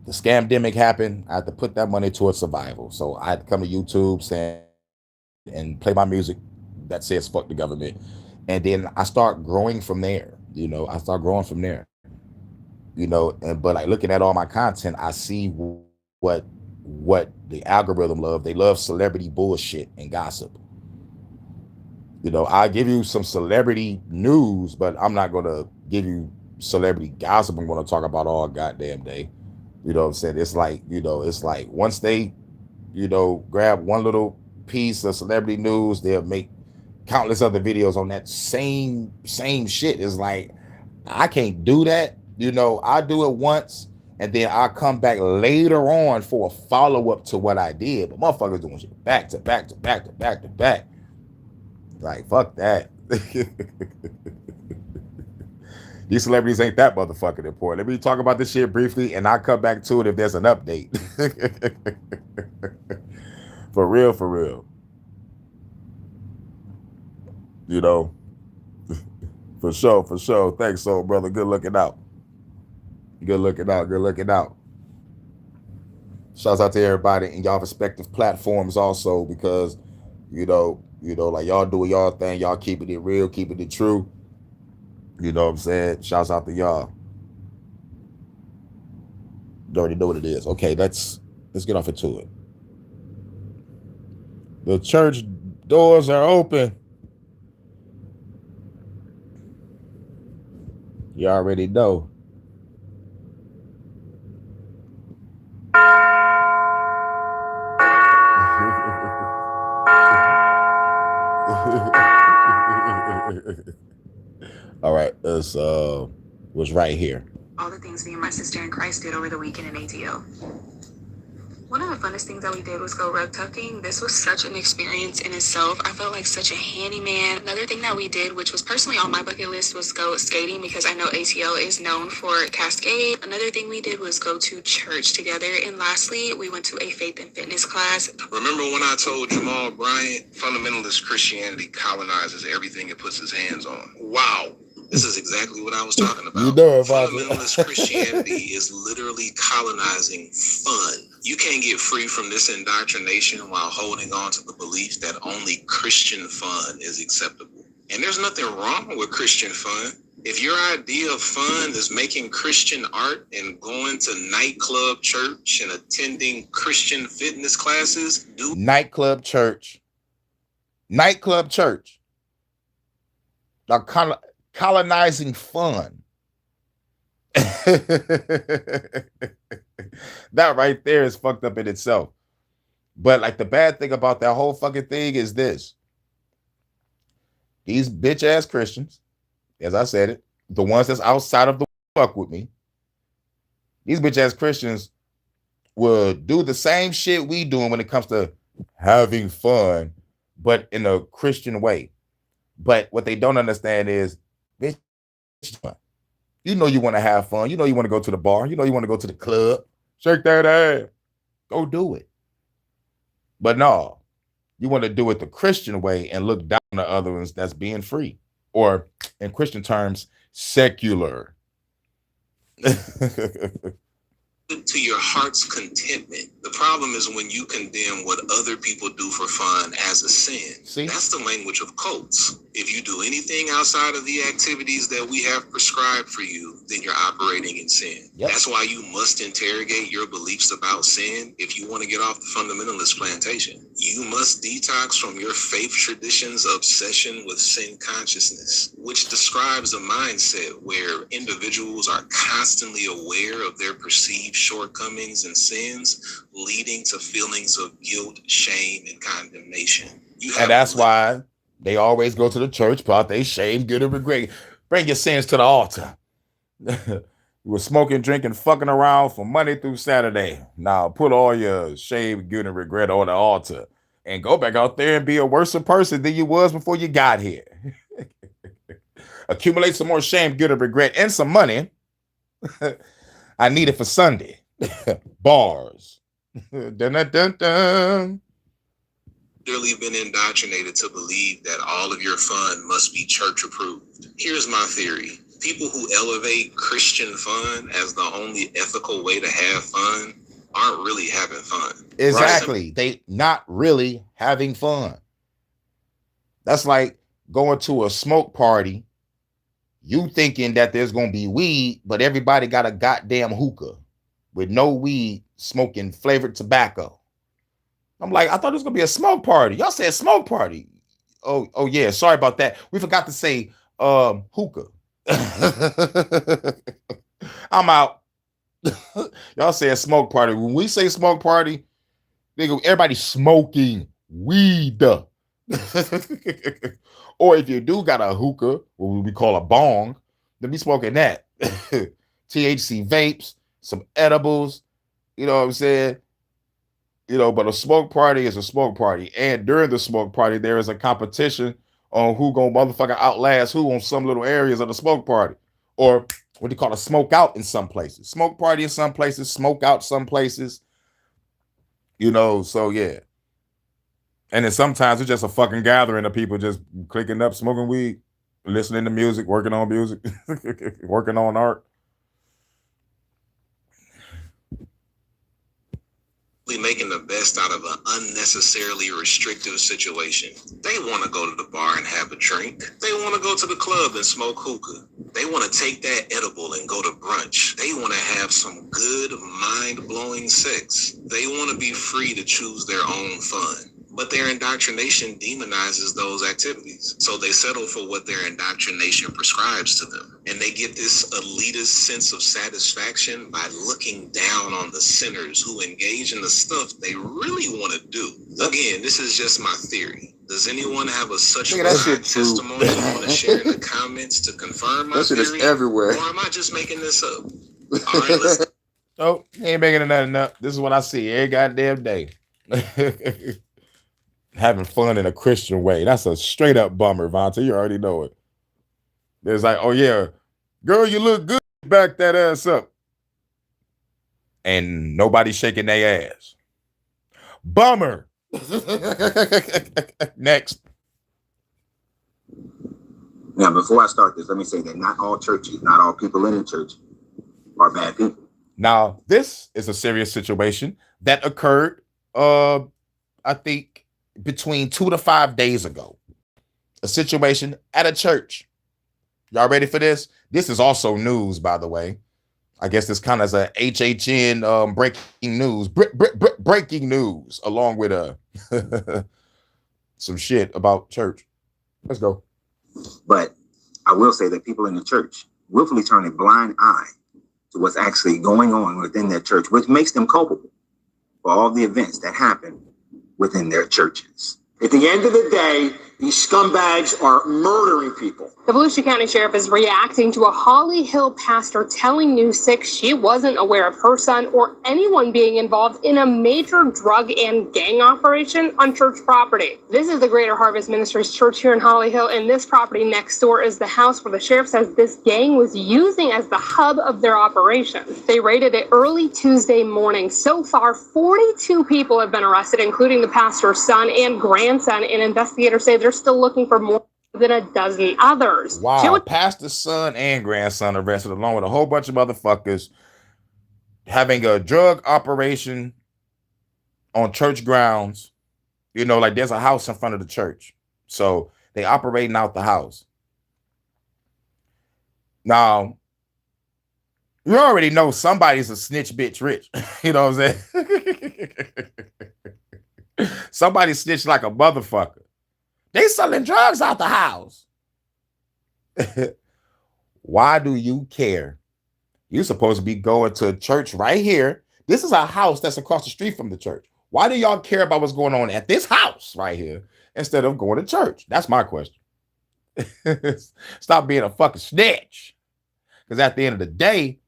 The scamdemic happened. I had to put that money towards survival. So I had to come to YouTube saying and play my music that says fuck the government. And then I start growing from there. I start growing from there. But like looking at all my content, I see what the algorithm love. They love celebrity bullshit and gossip. I'll give you some celebrity news, but I'm not going to give you celebrity gossip. I'm going to talk about all goddamn day. You know what I'm saying? It's like, it's like once they, grab one little piece of celebrity news, they'll make countless other videos on that same shit. It's like, I can't do that. I do it once and then I'll come back later on for a follow-up to what I did. But motherfuckers doing shit back to back to back to back to back. Like, fuck that. These celebrities ain't that motherfucking important. Let me talk about this shit briefly, and I'll come back to it if there's an update. For real, for real. For sure, for sure. Thanks, soul brother. Good looking out. Good looking out, good looking out. Shouts out to everybody in y'all respective platforms also, because, like y'all doing y'all thing, y'all keeping it real, keeping it true. You know what I'm saying? Shouts out to y'all. You already know what it is. Okay, let's get off into it. The church doors are open. You already know. All right, this was right here. All the things me and my sister in Christ did over the weekend in ATL. One of the funnest things that we did was go rug tucking. This was such an experience in itself. I felt like such a handyman. Another thing that we did, which was personally on my bucket list, was go skating because I know ATL is known for Cascade. Another thing we did was go to church together. And lastly, we went to a faith and fitness class. Remember when I told Jamal Bryant, fundamentalist Christianity colonizes everything it puts its hands on? Wow. This is exactly what I was talking about. You know, fundamentalist Christianity is literally colonizing fun. You can't get free from this indoctrination while holding on to the belief that only Christian fun is acceptable. And there's nothing wrong with Christian fun. If your idea of fun is making Christian art and going to nightclub church and attending Christian fitness classes, do nightclub church. Nightclub church. Now, colonizing fun. That right there is fucked up in itself. But like the bad thing about that whole fucking thing is this. These bitch ass Christians, as I said it, the ones that's outside of the fuck with me, these bitch ass Christians will do the same shit we doing when it comes to having fun, but in a Christian way. But what they don't understand is, bitch, you know you want to have fun. You know you want to go to the bar. You know you want to go to the club. Shake that ass. Go do it. But no, you want to do it the Christian way and look down on the other ones that's being free. Or in Christian terms, secular. to your heart's contentment. The problem is when you condemn what other people do for fun as a sin. See? That's the language of cults. If you do anything outside of the activities that we have prescribed for you, then you're operating in sin. Yep. That's why you must interrogate your beliefs about sin if you want to get off the fundamentalist plantation. You must detox from your faith tradition's obsession with sin consciousness, which describes a mindset where individuals are constantly aware of their perceived shortcomings and sins, leading to feelings of guilt, shame, and condemnation. And that's why they always go to the church, part they shame, guilt, and regret. Bring your sins to the altar. You were smoking, drinking, fucking around from Monday through Saturday. Now put all your shame, guilt, and regret on the altar and go back out there and be a worse person than you was before you got here. Accumulate some more shame, guilt, and regret, and some money. I need it for Sunday. Bars. Dun, dun, dun, dun. Clearly been indoctrinated to believe that all of your fun must be church approved. Here's my theory. People who elevate Christian fun as the only ethical way to have fun aren't really having fun. Exactly. They not really having fun. That's like going to a smoke party. You thinking that there's going to be weed, but everybody got a goddamn hookah with no weed, smoking flavored tobacco. I'm like, I thought it was going to be a smoke party. Y'all said smoke party. Oh yeah. Sorry about that. We forgot to say hookah. I'm out. Y'all said smoke party. When we say smoke party, everybody smoking weed. Or if you do got a hookah, what we call a bong, then be smoking that. THC vapes, some edibles, you know what I'm saying? You know, but a smoke party is a smoke party. And during the smoke party, there is a competition on who gonna motherfucker outlast who on some little areas of the smoke party. Or what they call a smoke out in some places. Smoke party in some places, smoke out some places. You know, so yeah. And then sometimes it's just a fucking gathering of people just clicking up, smoking weed, listening to music, working on music, working on art. Making the best out of an unnecessarily restrictive situation. They want to go to the bar and have a drink. They want to go to the club and smoke hookah. They want to take that edible and go to brunch. They want to have some good, mind-blowing sex. They want to be free to choose their own fun. But their indoctrination demonizes those activities. So they settle for what their indoctrination prescribes to them. And they get this elitist sense of satisfaction by looking down on the sinners who engage in the stuff they really want to do. Again, this is just my theory. Does anyone have a such testimony you want to share in the comments to confirm my theory? That shit is everywhere. Or am I just making this up? All right, let's Oh, he ain't making nothing up. This is what I see every goddamn day. Having fun in a Christian way. That's a straight up bummer, Vontae. You already know it. There's like, oh yeah, girl, you look good. Back that ass up. And nobody shaking their ass. Bummer. Next. Now, before I start this, let me say that not all churches, not all people in the church are bad people. Now, this is a serious situation that occurred, I think, between 2 to 5 days ago. A situation at a church. Y'all ready for this? This is also news, by the way. I guess this kind of is a HHN breaking news. Breaking news, along with some shit about church. Let's go. But I will say that people in the church willfully turn a blind eye to what's actually going on within their church, which makes them culpable for all the events that happen within their churches. At the end of the day, these scumbags are murdering people. The Volusia County Sheriff is reacting to a Holly Hill pastor telling News 6 she wasn't aware of her son or anyone being involved in a major drug and gang operation on church property. This is the Greater Harvest Ministries Church here in Holly Hill, and this property next door is the house where the sheriff says this gang was using as the hub of their operation. They raided it early Tuesday morning. So far, 42 people have been arrested, including the pastor's son and grandson, and investigators say they're still looking for more than a dozen others. Wow, pastor's son and grandson arrested along with a whole bunch of motherfuckers having a drug operation on church grounds. You know, like there's a house in front of the church. So they operating out the house. Now, you already know somebody's a snitch bitch rich. You know what I'm saying? Somebody snitched like a motherfucker. They selling drugs out the house. Why do you care? You're supposed to be going to church right here. This is a house that's across the street from the church. Why do y'all care about what's going on at this house right here instead of going to church? That's my question. Stop being a fucking snitch. Because at the end of the day,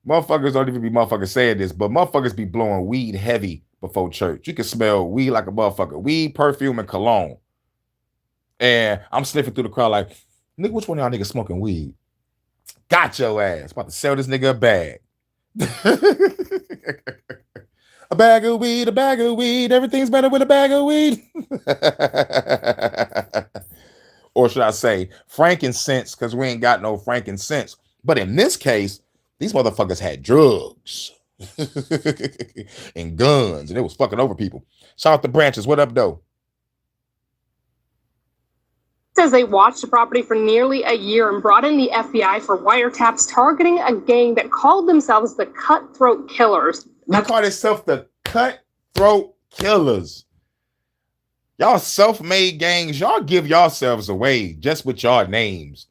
motherfuckers don't even be motherfuckers saying this, but motherfuckers be blowing weed heavy before church. You can smell weed like a motherfucker. Weed, perfume, and cologne. And I'm sniffing through the crowd like, nigga, which one of y'all niggas smoking weed? Got your ass. About to sell this nigga a bag. A bag of weed, a bag of weed. Everything's better with a bag of weed. Or should I say frankincense, because we ain't got no frankincense. But in this case, these motherfuckers had drugs and guns, and it was fucking over people. Shout out to Branches. What up, though? Says they watched the property for nearly a year and brought in the FBI for wiretaps targeting a gang that called themselves the Cutthroat Killers. They call themselves the Cutthroat Killers. Y'all self-made gangs, y'all give yourselves away just with y'all names.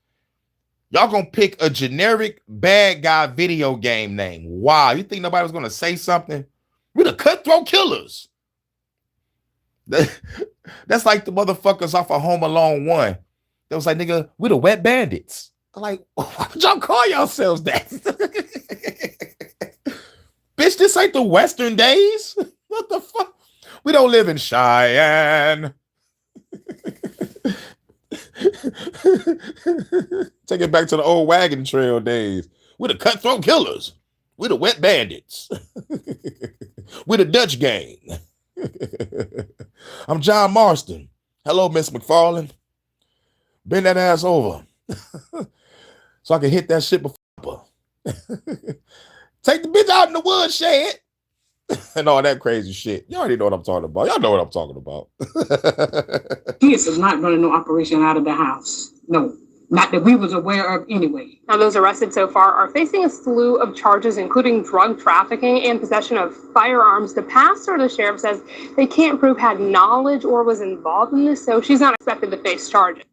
Y'all gonna pick a generic bad guy video game name. Wow, you think nobody was gonna say something? We're the Cutthroat Killers. That's like the motherfuckers off of Home Alone 1. That was like, nigga, we the Wet Bandits. I'm like, why would y'all call yourselves that? Bitch, this ain't the Western days. What the fuck? We don't live in Cheyenne. Take it back to the old wagon trail days. We're the Cutthroat Killers. We're the Wet Bandits. We're the Dutch Gang. I'm John Marston. Hello, Miss McFarland. Bend that ass over so I can hit that shit before. Take the bitch out in the woodshed and all that crazy shit. You already know what I'm talking about. Y'all know what I'm talking about. Kids is not running no operation out of the house. No, not that we was aware of anyway. Now, those arrested so far are facing a slew of charges, including drug trafficking and possession of firearms. The pastor, the sheriff, says they can't prove had knowledge or was involved in this, so she's not expected to face charges.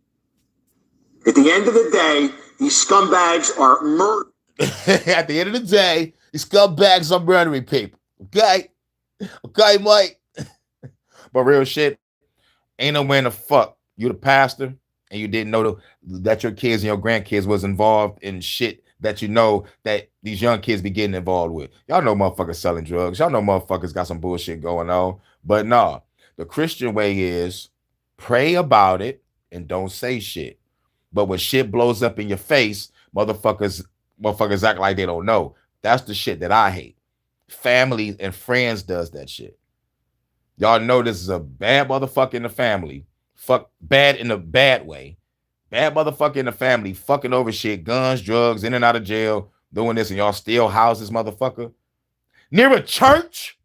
At the end of the day, these scumbags are murdering. At the end of the day, these scumbags are murdering people. Okay? Okay, Mike? But real shit, ain't no way in the fuck you the pastor and you didn't know that your kids and your grandkids was involved in shit that you know that these young kids be getting involved with. Y'all know motherfuckers selling drugs. Y'all know motherfuckers got some bullshit going on. But nah, the Christian way is pray about it and don't say shit. But when shit blows up in your face, motherfuckers act like they don't know. That's the shit that I hate. Family and friends does that shit. Y'all know this is a bad motherfucker in the family. Fuck bad in a bad way. Bad motherfucker in the family, fucking over shit, guns, drugs, in and out of jail, doing this, and y'all still house this motherfucker near a church.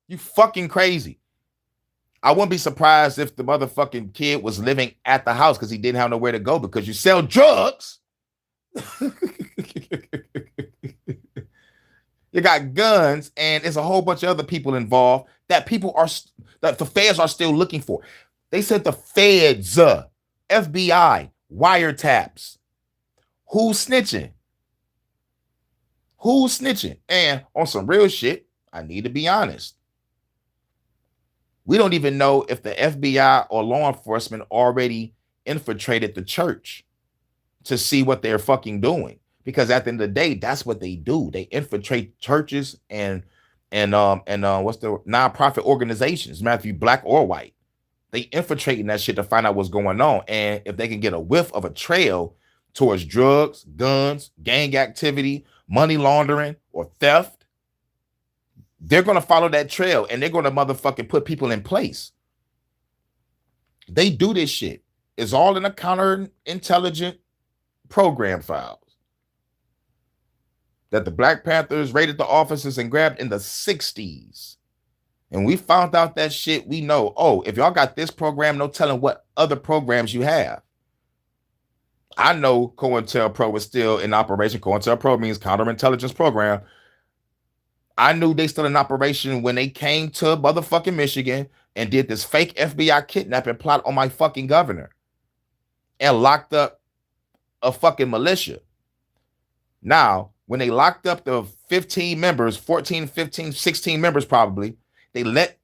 You fucking crazy. I wouldn't be surprised if the motherfucking kid was living at the house because he didn't have nowhere to go because you sell drugs. You got guns, and there's a whole bunch of other people involved that the feds are still looking for. They said the feds, FBI, wiretaps. Who's snitching? Who's snitching? And on some real shit, I need to be honest. We don't even know if the FBI or law enforcement already infiltrated the church to see what they're fucking doing. Because at the end of the day, that's what they do. They infiltrate churches and what's the nonprofit organizations, matter if you black or white. They infiltrating that shit to find out what's going on. And if they can get a whiff of a trail towards drugs, guns, gang activity, money laundering, or theft, they're going to follow that trail and they're going to motherfucking put people in place. They do this shit. It's all in a counterintelligent program files that the Black Panthers raided the offices and grabbed in the 60s. And we found out that shit. We know, oh, if y'all got this program, no telling what other programs you have. I know COINTELPRO was still in operation. COINTELPRO means counterintelligence program. I knew they still in operation when they came to motherfucking Michigan and did this fake FBI kidnapping plot on my fucking governor and locked up a fucking militia. Now, when they locked up the 15 members, 14, 15, 16 members probably, they let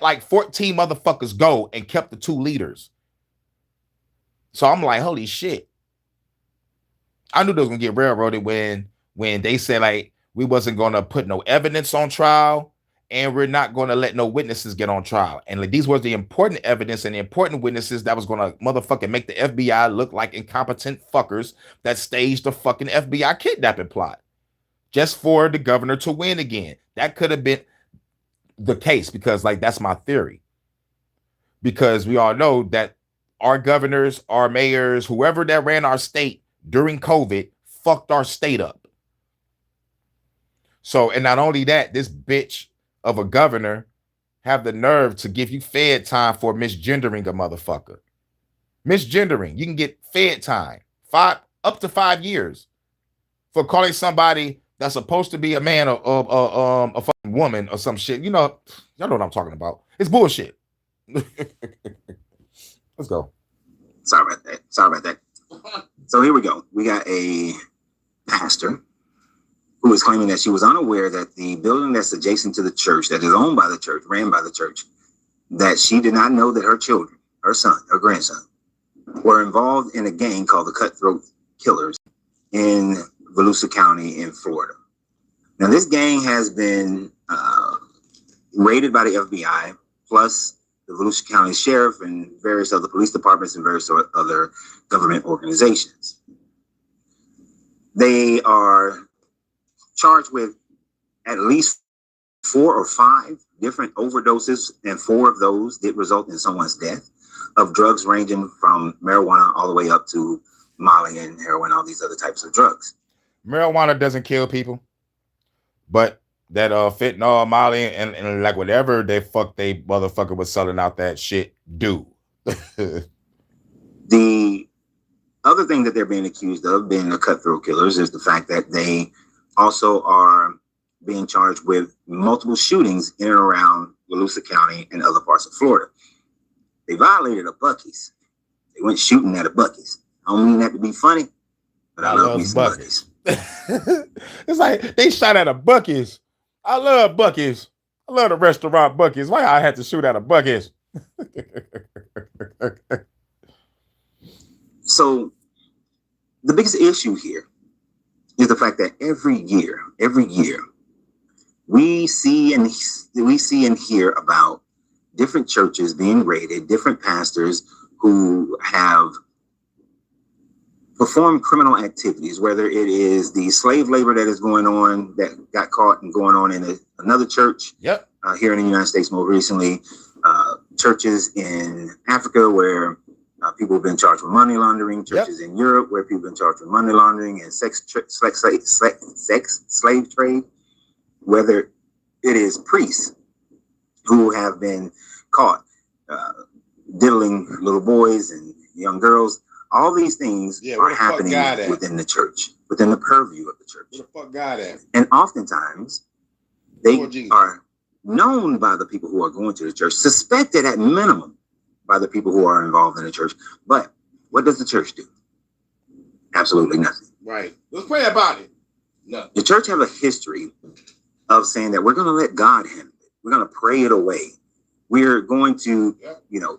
like 14 motherfuckers go and kept the 2 leaders. So I'm like, holy shit. I knew they was gonna get railroaded when they said like we wasn't gonna put no evidence on trial and we're not gonna let no witnesses get on trial. And like, these were the important evidence and the important witnesses that was gonna motherfucking make the FBI look like incompetent fuckers that staged the fucking FBI kidnapping plot just for the governor to win again. That could have been the case because like that's my theory. Because we all know that our governors, our mayors, whoever that ran our state during COVID fucked our state up. So, and not only that, this bitch of a governor have the nerve to give you fed time for misgendering a motherfucker. Misgendering, you can get fed time, up to 5 years for calling somebody that's supposed to be a man or a fucking woman or some shit. You know, y'all know what I'm talking about. It's bullshit. Let's go. Sorry about that. So here we go. We got a pastor who is claiming that she was unaware that the building that's adjacent to the church, that is owned by the church, ran by the church, that she did not know that her children, her son, her grandson, were involved in a gang called the Cutthroat Killers in Volusia County in Florida. Now, this gang has been raided by the FBI, plus the Volusia County Sheriff and various other police departments and various other government organizations. They are charged with at least 4 or 5 different overdoses, and 4 of those did result in someone's death, of drugs ranging from marijuana all the way up to Molly and heroin, all these other types of drugs. Marijuana doesn't kill people, but that fentanyl, Molly, and like whatever they motherfucker was selling out that shit do. The other thing that they're being accused of, being the Cutthroat Killers, is the fact that they also are being charged with multiple shootings in and around Volusia County and other parts of Florida. They violated a Buc-ee's. They went shooting at a Buc-ee's. I don't mean that to be funny, but I love me some Buc-ee's. It's like they shot at a Buc-ee's. I love Buc-ee's. I love the restaurant Buc-ee's. Why I had to shoot at a Buc-ee's? So the biggest issue here is the fact that every year, we see and hear about different churches being raided, different pastors who have performed criminal activities, whether it is the slave labor that is going on, that got caught and going on in another church here in the United States more recently, churches in Africa where people have been charged with money laundering, churches in Europe where people have been charged with money laundering and sex slave trade, whether it is priests who have been caught diddling little boys and young girls. All these things are happening within the church, within the purview of the church. Where the fuck God at? And oftentimes, they are known by the people who are going to the church, suspected at minimum by the people who are involved in the church. But what does the church do? Absolutely nothing. Right. Let's pray about it. No. The church have a history of saying that we're going to let God handle it. We're going to pray it away. We're going to,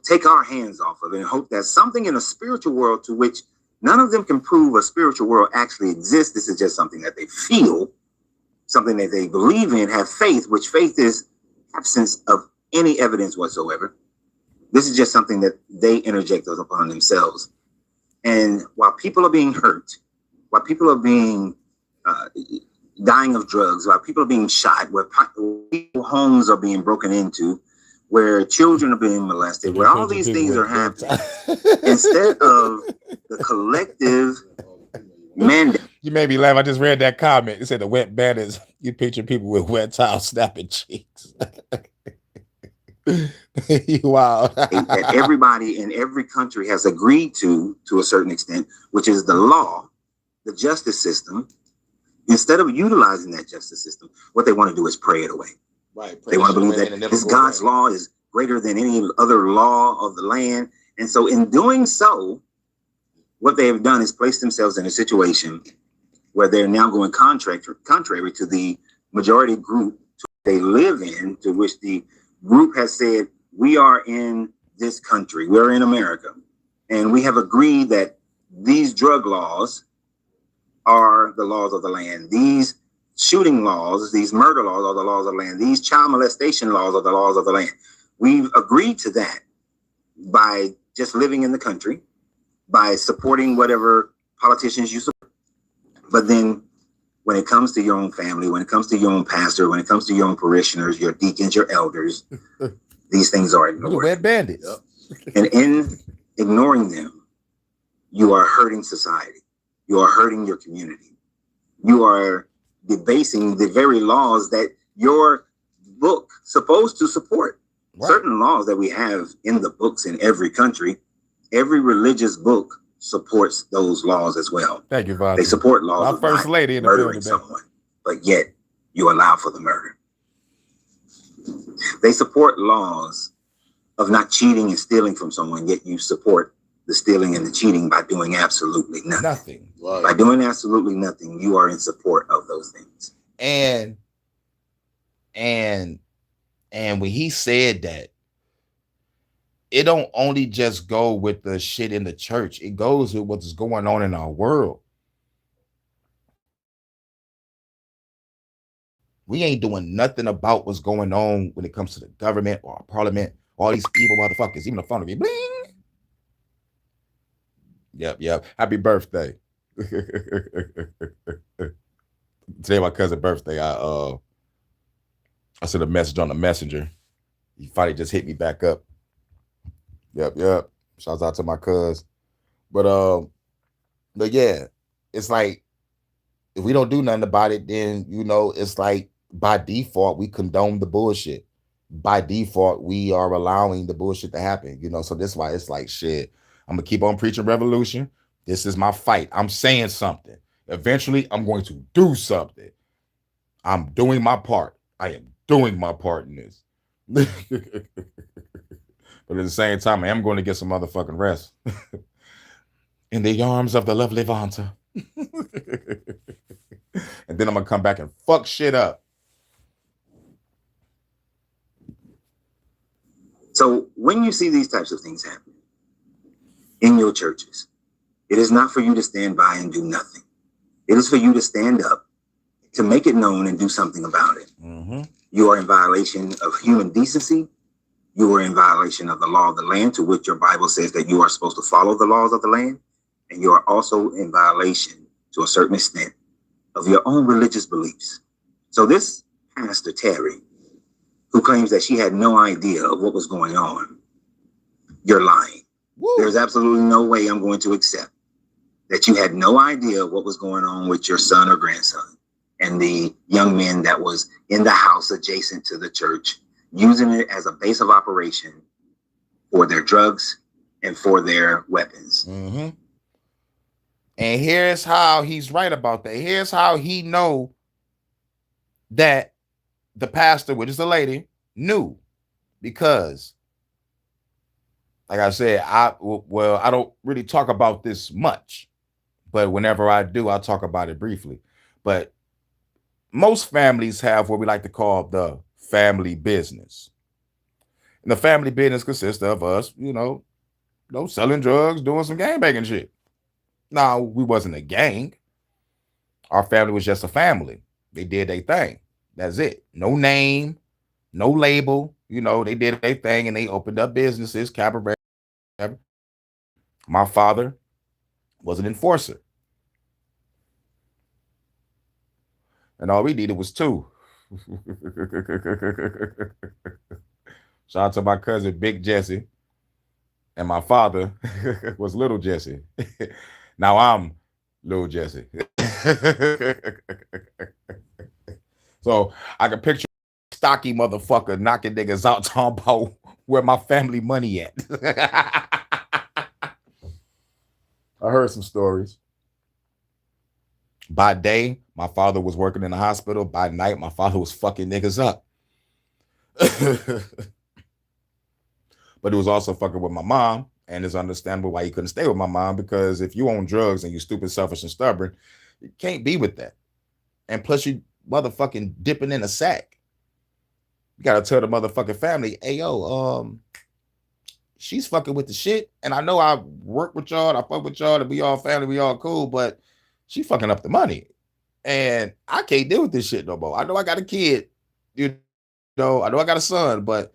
take our hands off of it and hope that something in a spiritual world to which none of them can prove a spiritual world actually exists. This is just something that they feel, something that they believe in, have faith, which faith is absence of any evidence whatsoever. This is just something that they interject upon themselves. And while people are being hurt, while people are being dying of drugs, while people are being shot, where people's homes are being broken into, where children are being molested, where all these things are happening, instead of the collective mandate. You made me laugh. I just read that comment. It said the wet bandits, you picture people with wet towels snapping cheeks. Wow. That everybody in every country has agreed to a certain extent, which is the law, the justice system. Instead of utilizing that justice system, what they want to do is pray it away. Right. They want to believe that this God's law is greater than any other law of the land. And so in doing so, what they have done is place themselves in a situation where they're now going contrary to the majority group they live in, to which the group has said, we are in this country, we're in America, and we have agreed that these drug laws are the laws of the land. These shooting laws, these murder laws are the laws of the land. These child molestation laws are the laws of the land. We've agreed to that by just living in the country, by supporting whatever politicians you support. But then when it comes to your own family, when it comes to your own pastor, when it comes to your own parishioners, your deacons, your elders, these things are ignored. Red bandits. And in ignoring them, you are hurting society. You are hurting your community. You are debasing the very laws that your book supposed to support. Right. Certain laws that we have in the books in every country, every religious book supports those laws as well. Thank you, Vaughn. They support laws of first lady in the murdering someone, but yet you allow for the murder. They support laws of not cheating and stealing from someone, yet you support the stealing and the cheating by doing absolutely nothing. Right. By doing absolutely nothing, you are in support of those things. And when he said that, it don't only just go with the shit in the church. It goes with what's going on in our world. We ain't doing nothing about what's going on when it comes to the government or our parliament, all these evil motherfuckers, even the phone of me. Bling. Yep. Happy birthday. Today my cousin's birthday. I sent a message on the messenger. He finally just hit me back up. Yep. Shouts out to my cuz. But yeah, it's like if we don't do nothing about it, then it's like by default we condone the bullshit. By default, we are allowing the bullshit to happen. So this is why it's like shit. I'm gonna keep on preaching revolution. This is my fight. I'm saying something. Eventually, I'm going to do something. I'm doing my part. I am doing my part in this. But at the same time, I am going to get some motherfucking rest. In the arms of the lovely Vanta. And then I'm going to come back and fuck shit up. So when you see these types of things happen in your churches, It is not for you to stand by and do nothing. It is for you to stand up, to make it known and do something about it. Mm-hmm. You are in violation of human decency. You are in violation of the law of the land, to which your Bible says that you are supposed to follow the laws of the land. And you are also in violation, to a certain extent, of your own religious beliefs. So this Pastor Terry, who claims that she had no idea of what was going on, you're lying. Woo. There's absolutely no way I'm going to accept that you had no idea what was going on with your son or grandson and the young men that was in the house adjacent to the church, using it as a base of operation for their drugs and for their weapons. Mm-hmm. And here's how he's right about that. Here's how he know that the pastor, which is the lady, knew. Because, like I said, I don't really talk about this much, but whenever I do, I'll talk about it briefly. But most families have what we like to call the family business. And the family business consists of us, selling drugs, doing some gangbanging shit. Now, we wasn't a gang. Our family was just a family. They did their thing. That's it. No name, no label. They did their thing and they opened up businesses, cabaret. My father was an enforcer. And all we needed was two. Shout out to my cousin, Big Jesse. And my father was Little Jesse. Now I'm Little Jesse. So I can picture a stocky motherfucker knocking niggas out talking about where my family money at. I heard some stories. By day, my father was working in the hospital. By night, my father was fucking niggas up. But it was also fucking with my mom. And it's understandable why he couldn't stay with my mom, because if you own drugs and you're stupid, selfish, and stubborn, you can't be with that. And plus you motherfucking dipping in a sack. You gotta tell the motherfucking family, hey, yo, she's fucking with the shit. And I know I work with y'all, I fuck with y'all, and we all family, we all cool, but she fucking up the money. And I can't deal with this shit no more. I know I got a kid, I know I got a son, but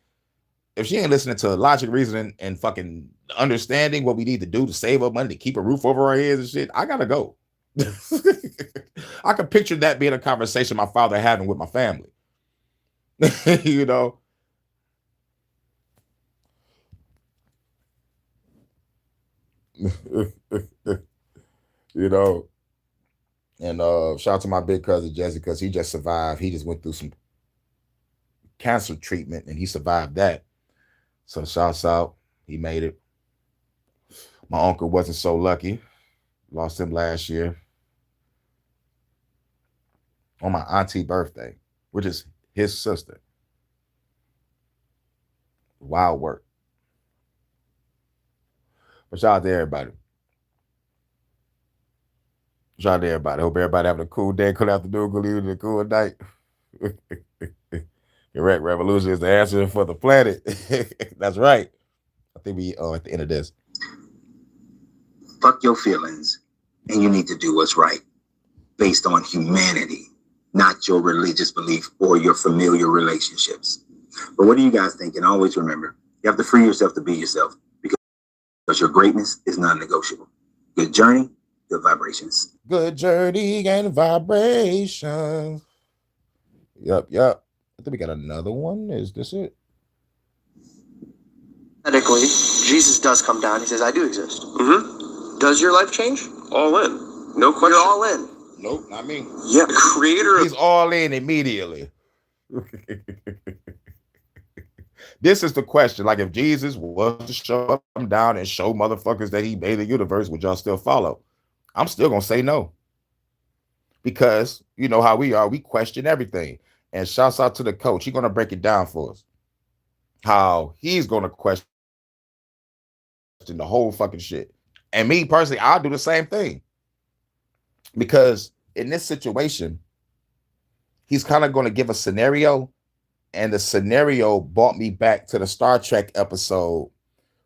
if she ain't listening to logic, reasoning, and fucking understanding what we need to do to save up money, to keep a roof over our heads and shit, I gotta go. I can picture that being a conversation my father having with my family. And shout out to my big cousin Jesse, because he just survived. He just went through some cancer treatment and he survived that. So shouts out, he made it. My uncle wasn't so lucky. Lost him last year on my auntie's birthday, which is his sister. Wild work. But shout out to everybody. Shout out to everybody. Hope everybody having a cool day, cool afternoon, cool evening, cool night. Correct. Revolution is the answer for the planet. That's right. I think we are at the end of this. Fuck your feelings, and you need to do what's right based on humanity, not your religious belief or your familiar relationships. But what do you guys think? And always remember, you have to free yourself to be yourself, because your greatness is non-negotiable. Good journey, good vibrations. Good journey and vibrations. Yep. I think we got another one. Is this it? Medically, Jesus does come down. He says, I do exist. Mm-hmm. Does your life change? All in. No question. You're all in. Nope, not me. Yeah, the creator. He's all in immediately. This is the question. Like, if Jesus was to show up down and show motherfuckers that he made the universe, would y'all still follow? I'm still going to say no. Because you know how we are. We question everything. And shouts out to the coach. He's going to break it down for us. How he's going to question the whole fucking shit. And me personally, I'll do the same thing. Because in this situation, he's kind of going to give a scenario. And the scenario brought me back to the Star Trek episode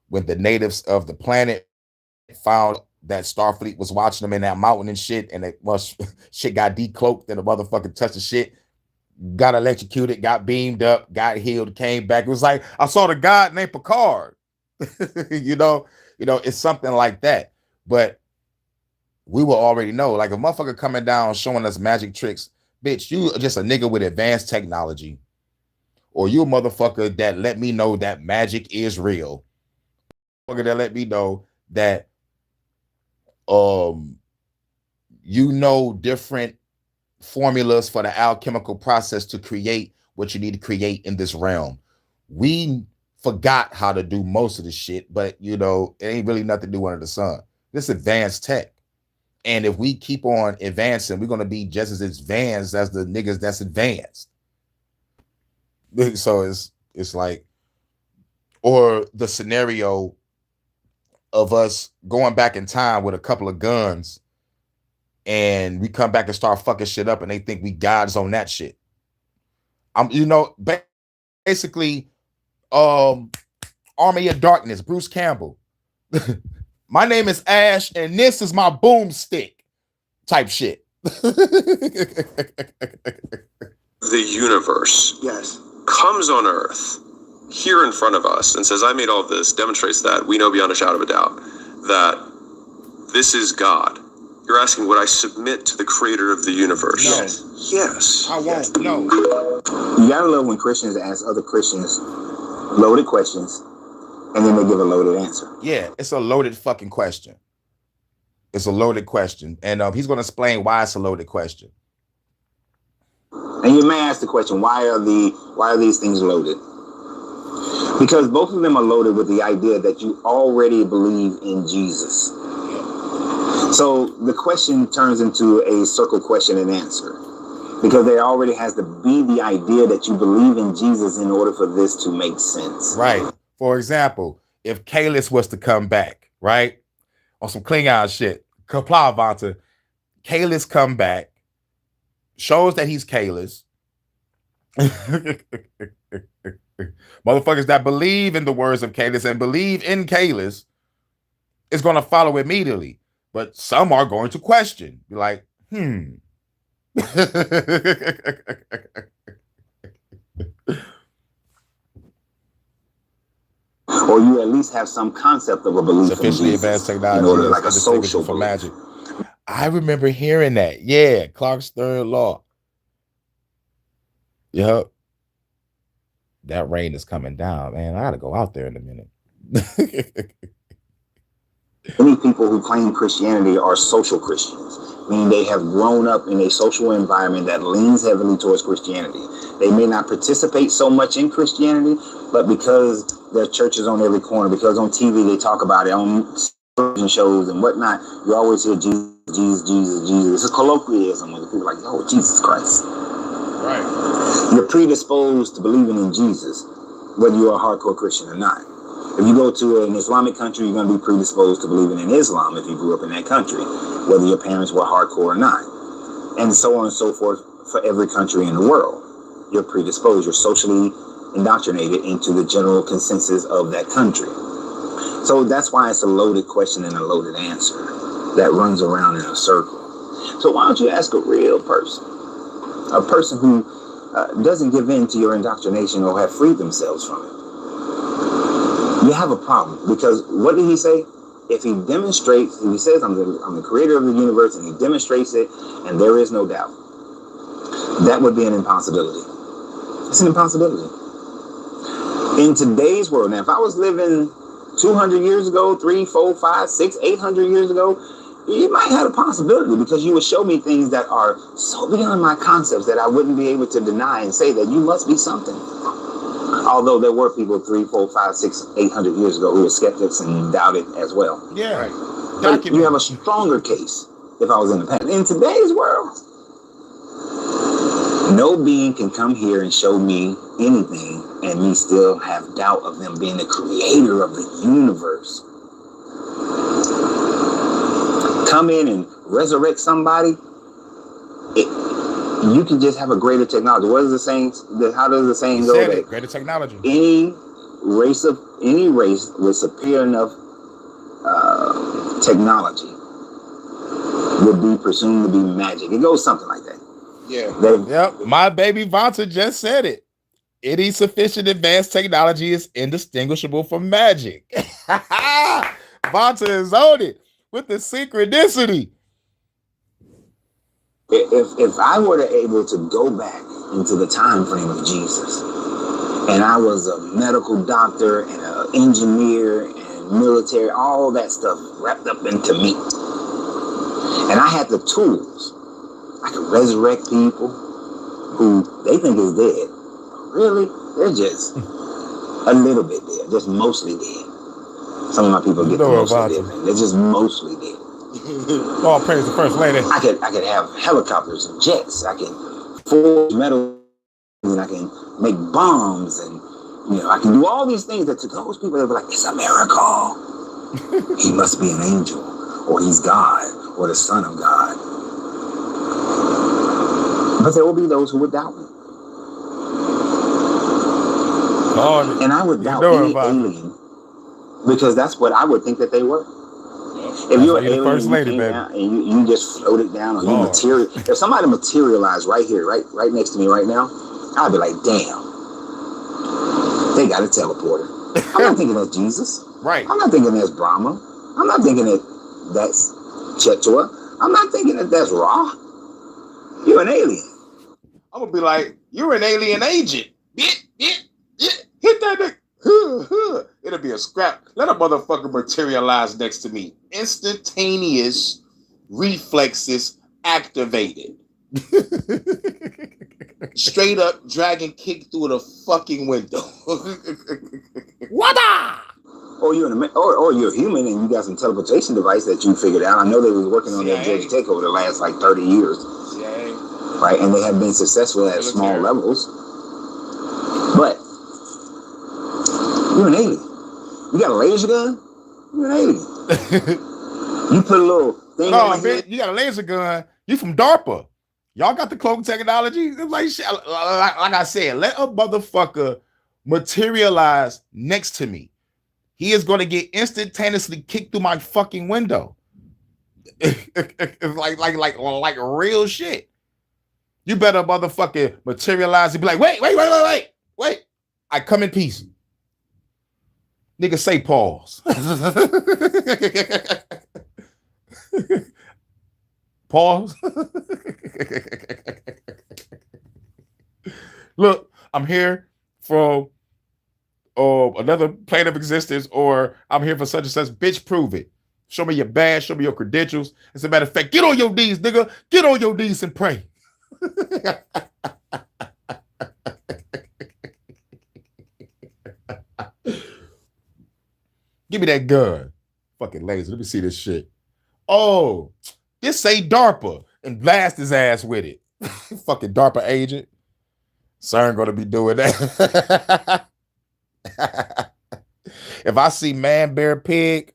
when the natives of the planet found that Starfleet was watching them in that mountain and shit, and it must shit got decloaked and the motherfucker touched the shit, got electrocuted, got beamed up, got healed, came back. It was like, I saw the god named Picard. you know, it's something like that. But we will already know, like a motherfucker coming down showing us magic tricks, bitch, you just a nigga with advanced technology, or you a motherfucker that let me know that magic is real. Motherfucker that let me know that you know different formulas for the alchemical process to create what you need to create in this realm. We forgot how to do most of the shit, but you know, it ain't really nothing to do under the sun. This advanced tech. And if we keep on advancing, we're gonna be just as advanced as the niggas that's advanced. So it's like, or the scenario of us going back in time with a couple of guns and we come back and start fucking shit up and they think we gods on that shit. You know, basically, Army of Darkness, Bruce Campbell. My name is Ash and this is my boomstick type shit. The universe, Yes. comes on Earth here in front of us and says, I made all of this, demonstrates that we know beyond a shadow of a doubt that this is God. You're asking, would I submit to the creator of the universe? Yes. Yes. I won't. No. You gotta love when Christians ask other Christians loaded questions and then they give a loaded answer. Yeah, it's a loaded fucking question. It's a loaded question. And he's going to explain why it's a loaded question. And you may ask the question, why are these things loaded? Because both of them are loaded with the idea that you already believe in Jesus. So the question turns into a circle question and answer. Because there already has to be the idea that you believe in Jesus in order for this to make sense. Right. For example, if Kalis was to come back, right, on some Klingon shit, Kaplavanta, Kalis come back, shows that he's Kalis. Motherfuckers that believe in the words of Kalis and believe in Kalis is going to follow immediately. But some are going to question. Be like, Or you at least have some concept of a belief in Sufficiently Jesus advanced technology in order, that's like a social for belief. magic. I remember hearing that. Yeah, Clark's third law. Yep. That rain is coming down, man. I gotta go out there in a minute. Many people who claim Christianity are social Christians, meaning they have grown up in a social environment that leans heavily towards Christianity. They may not participate so much in Christianity, but because their church is on every corner, because on TV they talk about it, on television shows and whatnot, you always hear Jesus, Jesus, Jesus, Jesus. It's a colloquialism when people are like, oh, Jesus Christ. Right. You're predisposed to believing in Jesus, whether you're a hardcore Christian or not. If you go to an Islamic country, you're going to be predisposed to believing in Islam if you grew up in that country, whether your parents were hardcore or not. And so on and so forth for every country in the world. You're predisposed, you're socially indoctrinated into the general consensus of that country. So that's why it's a loaded question and a loaded answer that runs around in a circle. So why don't you ask a real person, a person who doesn't give in to your indoctrination or have freed themselves from it? You have a problem, because what did he say? If he demonstrates, if he says I'm the creator of the universe and he demonstrates it and there is no doubt, that would be an impossibility. It's an impossibility. In today's world, now if I was living 200 years ago, 3, 4, 5, 6, 800 years ago, you might have a possibility, because you would show me things that are so beyond my concepts that I wouldn't be able to deny and say that you must be something. Although there were people 3, 4, 5, 6, 800 years ago who were skeptics and doubted as well. Yeah. Right. But you have a stronger case if I was in the past. In today's world, no being can come here and show me anything and me still have doubt of them being the creator of the universe. Come in and resurrect somebody. You can just have a greater technology. What is the saying? How does the saying go? That greater technology. Any race with superior enough technology would be presumed to be magic. It goes something like that. Yeah. Yep. My baby Vonta just said it. Any sufficient advanced technology is indistinguishable from magic. Vonta is on it with the synchronicity. If I were to able to go back into the time frame of Jesus, and I was a medical doctor and an engineer and military, all that stuff wrapped up into me, and I had the tools, I could resurrect people who they think is dead. Really, they're just a little bit dead, just mostly dead. Some of my people get the mostly dead thing. They're just mostly dead. Oh, praise the first lady. I could have helicopters and jets. I can forge metal, and I can make bombs, and I can do all these things that to those people they'll be like, it's a miracle. He must be an angel, or he's God, or the Son of God. But there will be those who would doubt me. Oh, and I would doubt any alien, because that's what I would think that they were. If you're an alien, first lady, baby, and you just floated down, or you material. If somebody materialized right here, right next to me right now, I'd be like, damn, they got a teleporter. I'm not thinking that's Jesus. Right. I'm not thinking that's Brahma. I'm not thinking that that's Chetua. I'm not thinking that that's Ra. You're an alien. I'm gonna be like, you're an alien agent. Hit that nigga. It'll be a scrap. Let a motherfucker materialize next to me. Instantaneous reflexes activated. Straight up dragon kick through the fucking window. Wada! Or you're a human and you got some teleportation device that you figured out. I know they was working on that Georgia Tech over the last like 30 years. Right, and they have been successful at small levels. But you're an alien. You got a laser gun? You're an alien. You put a little thing on your head. You got a laser gun. You from DARPA. Y'all got the cloak technology. It's like shit. Like I said, let a motherfucker materialize next to me. He is going to get instantaneously kicked through my fucking window. like real shit. You better motherfucking materialize and be like, wait. I come in peace. Nigga, say pause. Pause. Look, I'm here from another plane of existence, or I'm here for such and such. Bitch, prove it. Show me your badge. Show me your credentials. As a matter of fact, get on your knees, nigga. Get on your knees and pray. Give me that gun. Fucking laser. Let me see this shit. Oh, this say DARPA, and blast his ass with it. Fucking DARPA agent. CERN gonna be doing that. If I see man, bear, pig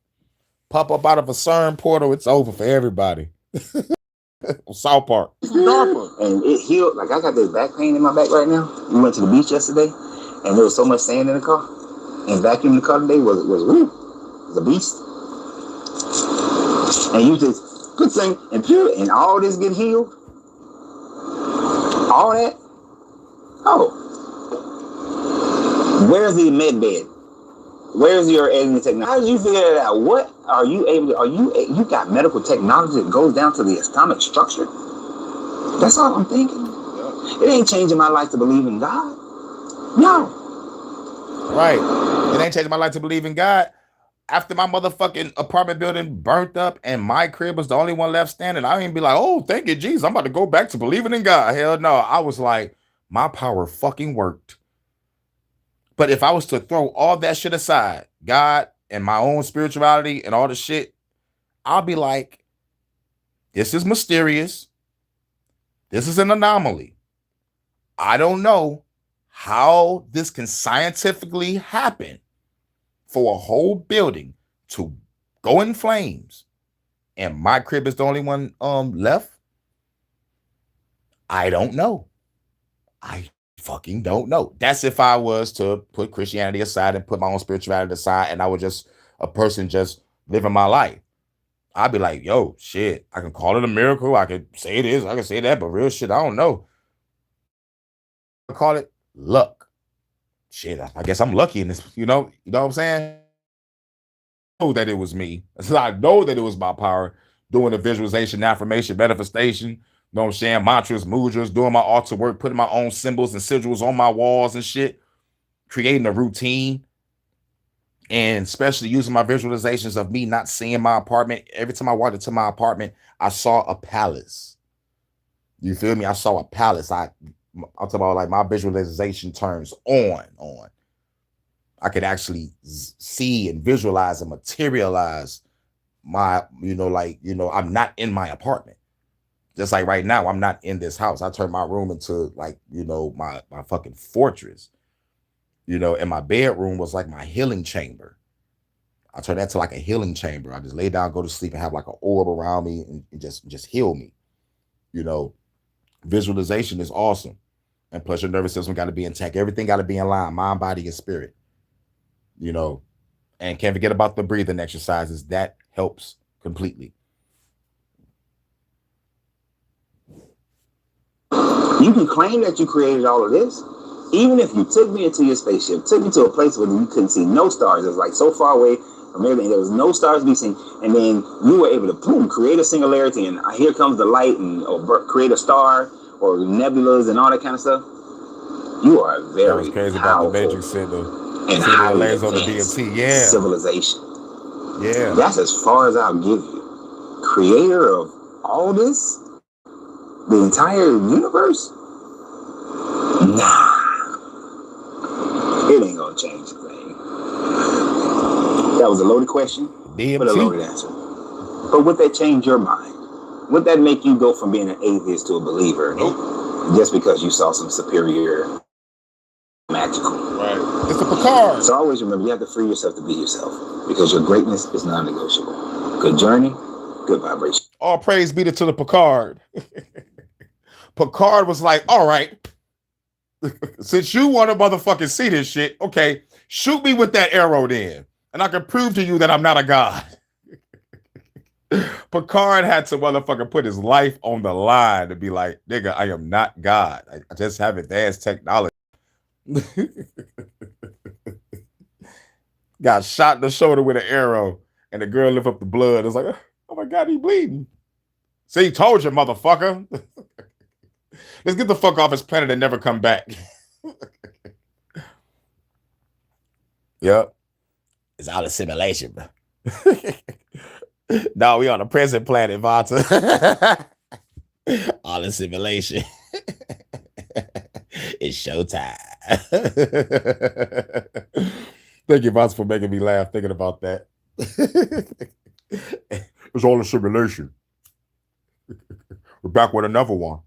pop up out of a CERN portal, it's over for everybody. South Park. DARPA. And it healed. Like, I got this back pain in my back right now. We went to the beach yesterday, and there was so much sand in the car. And vacuuming the car today was a beast. And you just good thing and pure, and all this get healed. All that. Oh, where's the med bed? Where's your alien technology? How did you figure that out? What are you able to? You got medical technology that goes down to the atomic structure? That's all I'm thinking. It ain't changing my life to believe in God. No. Right. It ain't changing my life to believe in God. After my motherfucking apartment building burnt up and my crib was the only one left standing, I ain't be like, oh, thank you, Jesus, I'm about to go back to believing in God. Hell no. I was like, my power fucking worked. But if I was to throw all that shit aside, God and my own spirituality and all the shit, I'll be like, this is mysterious. This is an anomaly. I don't know how this can scientifically happen for a whole building to go in flames and my crib is the only one left. I don't know. I fucking don't know. That's if I was to put Christianity aside and put my own spirituality aside, and I was just a person just living my life. I'd be like, yo, shit, I can call it a miracle. I could say this, I can say that, but real shit, I don't know. I call it luck. Shit, I guess I'm lucky in this, you know what I'm saying? I know that it was me. So I know that it was my power doing the visualization, affirmation, manifestation, you know what I'm saying? Mantras, mudras, doing my altar work, putting my own symbols and sigils on my walls and shit, creating a routine. And especially using my visualizations of me not seeing my apartment. Every time I walked into my apartment, I saw a palace. You feel me? I saw a palace. I'm talking about like my visualization turns on. I could actually see and visualize and materialize my, I'm not in my apartment. Just like right now, I'm not in this house. I turned my room into like, my fucking fortress. And my bedroom was like my healing chamber. I turned that to like a healing chamber. I just lay down, go to sleep, and have like an orb around me and just heal me. Visualization is awesome. And plus your nervous system got to be intact. Everything got to be in line, mind, body, and spirit. And can't forget about the breathing exercises. That helps completely. You can claim that you created all of this. Even if you took me into your spaceship, took me to a place where you couldn't see no stars, it was like so far away from everything, there was no stars to be seen, and then you were able to, boom, create a singularity, and here comes the light, and or create a star, or nebulas, and all that kind of stuff. You are a very that was crazy about the Matrix Center and highly layers on the advanced DMT. Yeah. civilization. Yeah. That's as far as I'll give you. Creator of all this, the entire universe? Nah. It ain't gonna change a thing. That was a loaded question, but a loaded answer. But would that change your mind? Would that make you go from being an atheist to a believer? Nope. Just because you saw some superior magical. Right. It's a Picard. So always remember, you have to free yourself to be yourself, because your greatness is non-negotiable. Good journey, good vibration. All praise be to the Picard. Picard was like, all right, since you want to motherfucking see this shit, okay, shoot me with that arrow then, and I can prove to you that I'm not a god. Picard had to motherfucking put his life on the line to be like, nigga, I am not God. I just have advanced technology. Got shot in the shoulder with an arrow, and the girl lift up the blood. It's like, oh my God, he bleeding. See, told you, motherfucker. Let's get the fuck off this planet and never come back. Yep. It's all a simulation, bro. No, we on a present planet, Vata. All a simulation. It's showtime. Thank you, Vata, for making me laugh thinking about that. It's all a simulation. We're back with another one.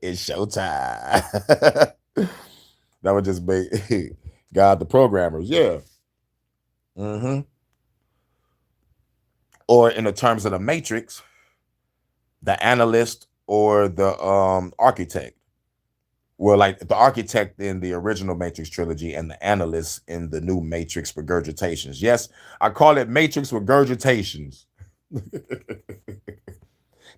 It's showtime. That would just make God the programmers, yeah. Mm-hmm. Or in the terms of the Matrix, the analyst or the architect. Well, like the architect in the original Matrix trilogy and the analyst in the new Matrix regurgitations. Yes, I call it Matrix regurgitations.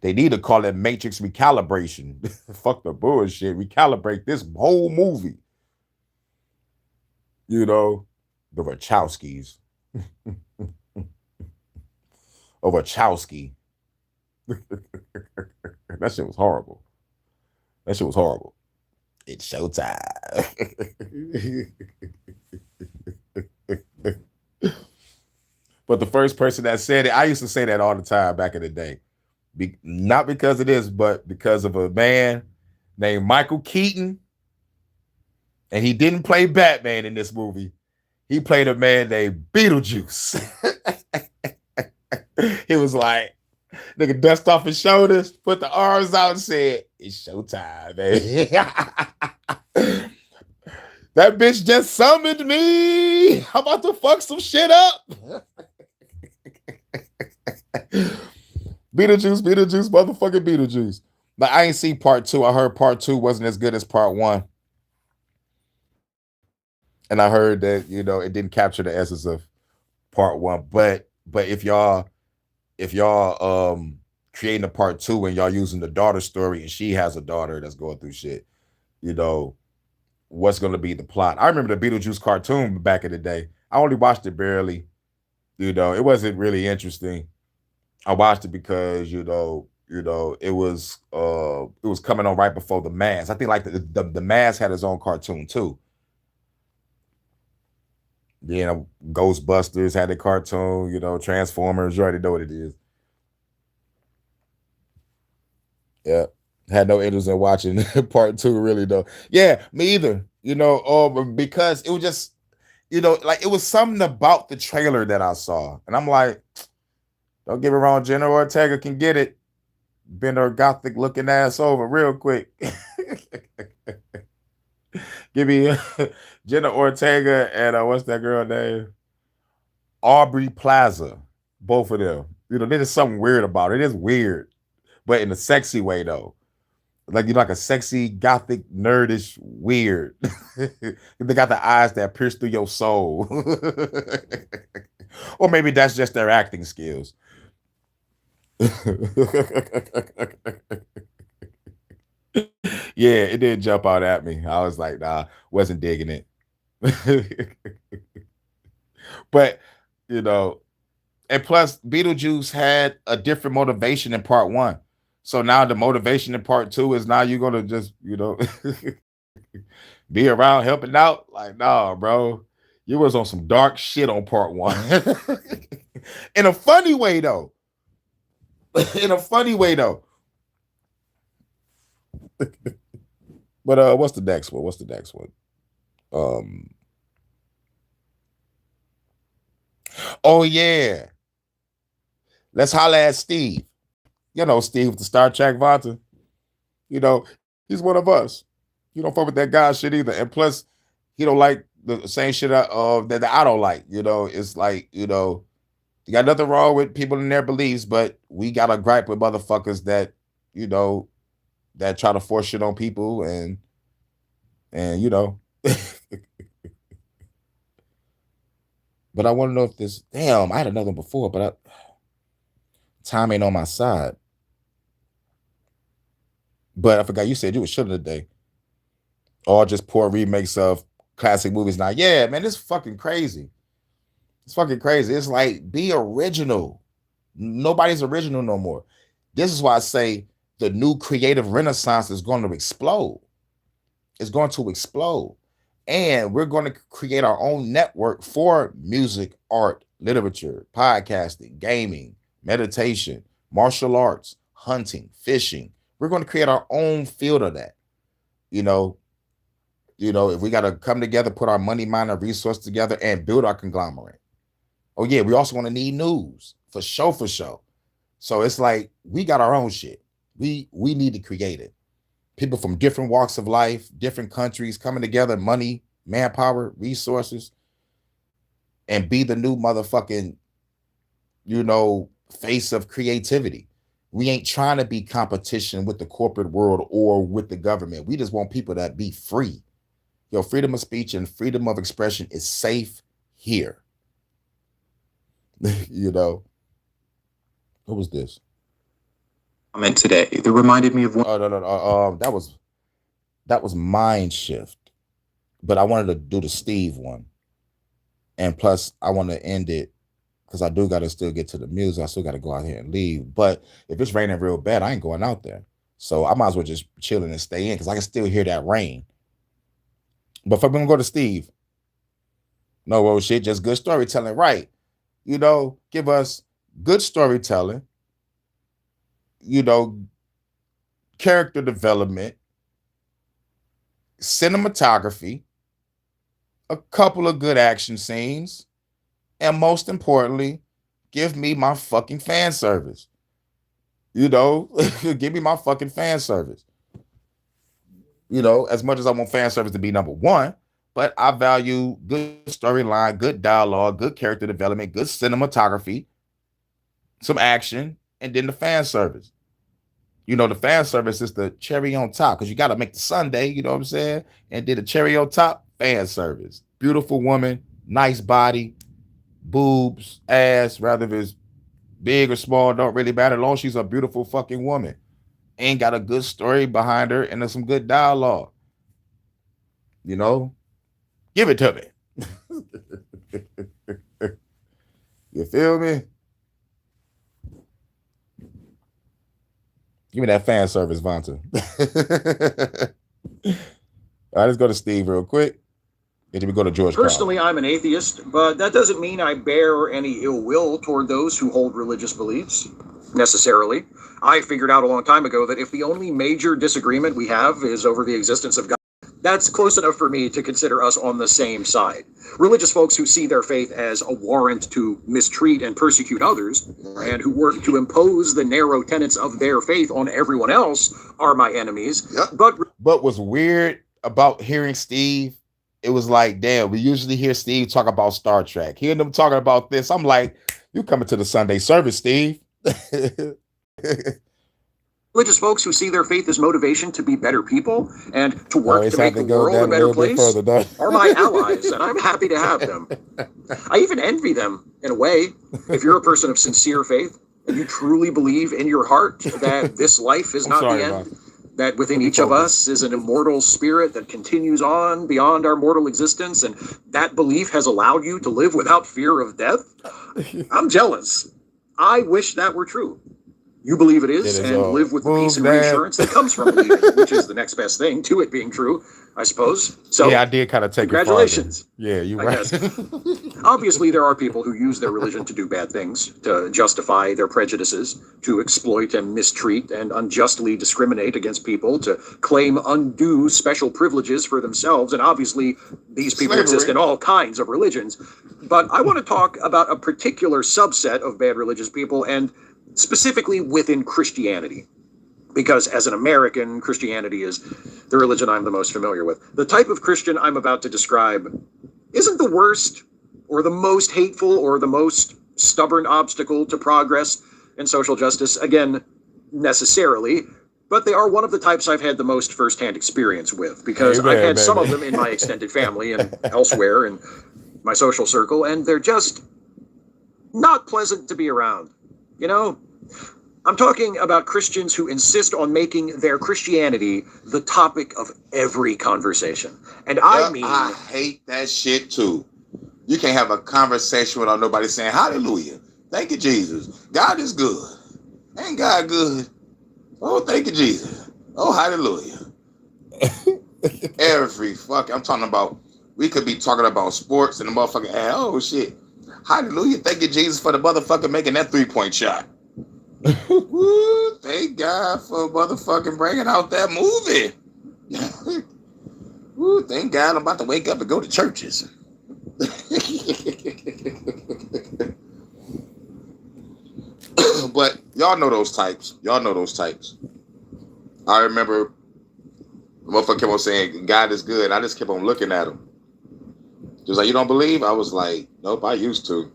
They need to call it Matrix recalibration. Fuck the bullshit. Recalibrate this whole movie. The Wachowskis. A Wachowski. That shit was horrible. It's showtime. But the first person that said it, I used to say that all the time back in the day. Not because of this, but because of a man named Michael Keaton. And he didn't play Batman in this movie. He played a man named Beetlejuice. He was like, nigga, dust off his shoulders, put the arms out and said, it's showtime, baby. That bitch just summoned me. I'm about to fuck some shit up. Beetlejuice, motherfucking Beetlejuice. But I ain't see part 2. I heard part 2 wasn't as good as part 1. And I heard that, it didn't capture the essence of part one. But if y'all creating a part two and y'all using the daughter story and she has a daughter that's going through shit, you know, what's gonna be the plot? I remember the Beetlejuice cartoon back in the day. I only watched it barely. It wasn't really interesting. I watched it because it was coming on right before the Mask. I think like the Mask had his own cartoon too. Ghostbusters had a cartoon. Transformers. You already know what it is. Yeah, had no interest in watching part two. Really though. Yeah, me either. Because it was just like it was something about the trailer that I saw, and I'm like, don't get me wrong, Jenna Ortega can get it. Bend her gothic looking ass over real quick. Give me Jenna Ortega and what's that girl name? Aubrey Plaza. Both of them. There's something weird about it. It is weird, but in a sexy way though. Like a sexy gothic nerdish weird. They got the eyes that pierce through your soul. Or maybe that's just their acting skills. Yeah, it did jump out at me. I was like, nah, wasn't digging it. But, you know, and plus Beetlejuice had a different motivation in part one. So now the motivation in part two is now you're gonna just, be around helping out. Like, nah, bro. You was on some dark shit on part one. In a funny way, though. In a funny way, though. But what's the next one? What's the next one? Oh yeah. Let's holla at Steve. Steve with the Star Trek Vanta. He's one of us. You don't fuck with that guy shit either. And plus, he don't like the same shit that I don't like. It's like, you got nothing wrong with people in their beliefs, but we got a gripe with motherfuckers that, that try to force shit on people and but I want to know if this damn, I had another one before, but time ain't on my side. But I forgot you said you was shit of the day. Or just poor remakes of classic movies now. Yeah, man, it's fucking crazy. It's fucking crazy. It's like, be original. Nobody's original no more. This is why I say the new creative renaissance is going to explode. It's going to explode. And we're going to create our own network for music, art, literature, podcasting, gaming, meditation, martial arts, hunting, fishing. We're going to create our own field of that. If we got to come together, put our money, mind, and resources together and build our conglomerate. Oh yeah, we also want to need news for sure. So it's like we got our own shit. We need to create it. People from different walks of life, different countries coming together, money, manpower, resources, and be the new motherfucking, face of creativity. We ain't trying to be competition with the corporate world or with the government. We just want people that be free. Freedom of speech and freedom of expression is safe here. What was this? Comment today that reminded me of one. Oh no. That was Mind Shift, but I wanted to do the Steve one, and plus I want to end it because I do got to still get to the music. I still got to go out here and leave. But if it's raining real bad, I ain't going out there, so I might as well just chill and stay in because I can still hear that rain. But if I'm gonna go to Steve, no old shit, just good storytelling, right? Give us good storytelling. Character development, cinematography, a couple of good action scenes, and most importantly, give me my fucking fan service. Give me my fucking fan service. As much as I want fan service to be number one, but I value good storyline, good dialogue, good character development, good cinematography, some action, and then the fan service. The fan service is the cherry on top because you got to make the sundae, you know what I'm saying? And then the cherry on top, fan service. Beautiful woman, nice body, boobs, ass, rather if it's big or small, don't really matter. As long as she's a beautiful fucking woman. Ain't got a good story behind her and there's some good dialogue. You know? Give it to me. You feel me? Give me that fan service, Vonta. All right, let's go to Steve real quick. And then we go to George. Personally, I'm an atheist, but that doesn't mean I bear any ill will toward those who hold religious beliefs, necessarily. I figured out a long time ago that if the only major disagreement we have is over the existence of God, that's close enough for me to consider us on the same side. Religious folks who see their faith as a warrant to mistreat and persecute others, and who work to impose the narrow tenets of their faith on everyone else, are my enemies. Yep. But what's weird about hearing Steve, it was like, damn, we usually hear Steve talk about Star Trek. Hearing them talking about this, I'm like, you coming to the Sunday service, Steve. Religious folks who see their faith as motivation to be better people and to work to make the world a better place are my allies, and I'm happy to have them. I even envy them, in a way. If you're a person of sincere faith and you truly believe in your heart that this life is not the end, that within each of us is an immortal spirit that continues on beyond our mortal existence, and that belief has allowed you to live without fear of death, I'm jealous. I wish that were true. You believe it is and live with the peace and reassurance that comes from believing, which is the next best thing to it being true, I suppose. So yeah, I did kind of take congratulations. Yeah, you're right. Obviously, there are people who use their religion to do bad things, to justify their prejudices, to exploit and mistreat and unjustly discriminate against people, to claim undue special privileges for themselves. And obviously, these people exist in all kinds of religions. But I want to talk about a particular subset of bad religious people, and specifically within Christianity, because as an American, Christianity is the religion I'm the most familiar with. The type of Christian I'm about to describe isn't the worst or the most hateful or the most stubborn obstacle to progress and social justice, again, necessarily, but they are one of the types I've had the most firsthand experience with, because I've had some of them in my extended family and elsewhere in my social circle, and they're just not pleasant to be around. You know, I'm talking about Christians who insist on making their Christianity the topic of every conversation. And I hate that shit too. You can't have a conversation without nobody saying, hallelujah. Thank you, Jesus. God is good. Ain't God good? Oh, thank you, Jesus. Oh, hallelujah. I'm talking about, we could be talking about sports and the motherfucker, oh shit. Hallelujah. Thank you, Jesus, for the motherfucker making that 3-point shot. Woo, thank God for motherfucking bringing out that movie. Woo, thank God I'm about to wake up and go to churches. But y'all know those types. I remember the motherfucker kept on saying, God is good. I just kept on looking at him. He was like, you don't believe? I was like, nope, I used to.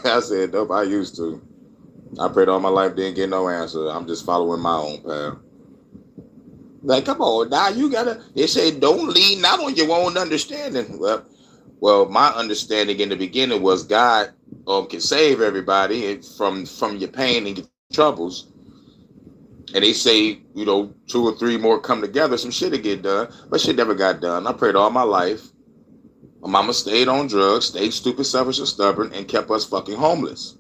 I said, nope, I used to. I prayed all my life, didn't get no answer. I'm just following my own path. Like, come on, now you gotta, they say, don't lean not on your own understanding. Well, my understanding in the beginning was God can save everybody from your pain and your troubles. And they say, 2 or 3 more come together, some shit will get done. But shit never got done. I prayed all my life. My mama stayed on drugs, stayed stupid, selfish, and stubborn, and kept us fucking homeless.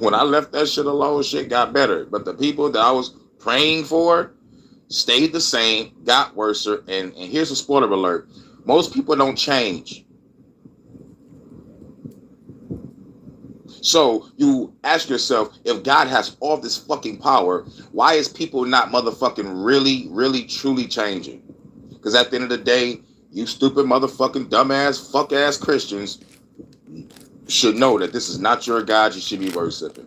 When I left that shit alone, shit got better. But the people that I was praying for stayed the same, got worse. And here's a spoiler alert. Most people don't change. So you ask yourself, if God has all this fucking power, why is people not motherfucking really, really, truly changing? Because at the end of the day, you stupid motherfucking dumbass, fuck-ass Christians should know that this is not your God you should be worshiping.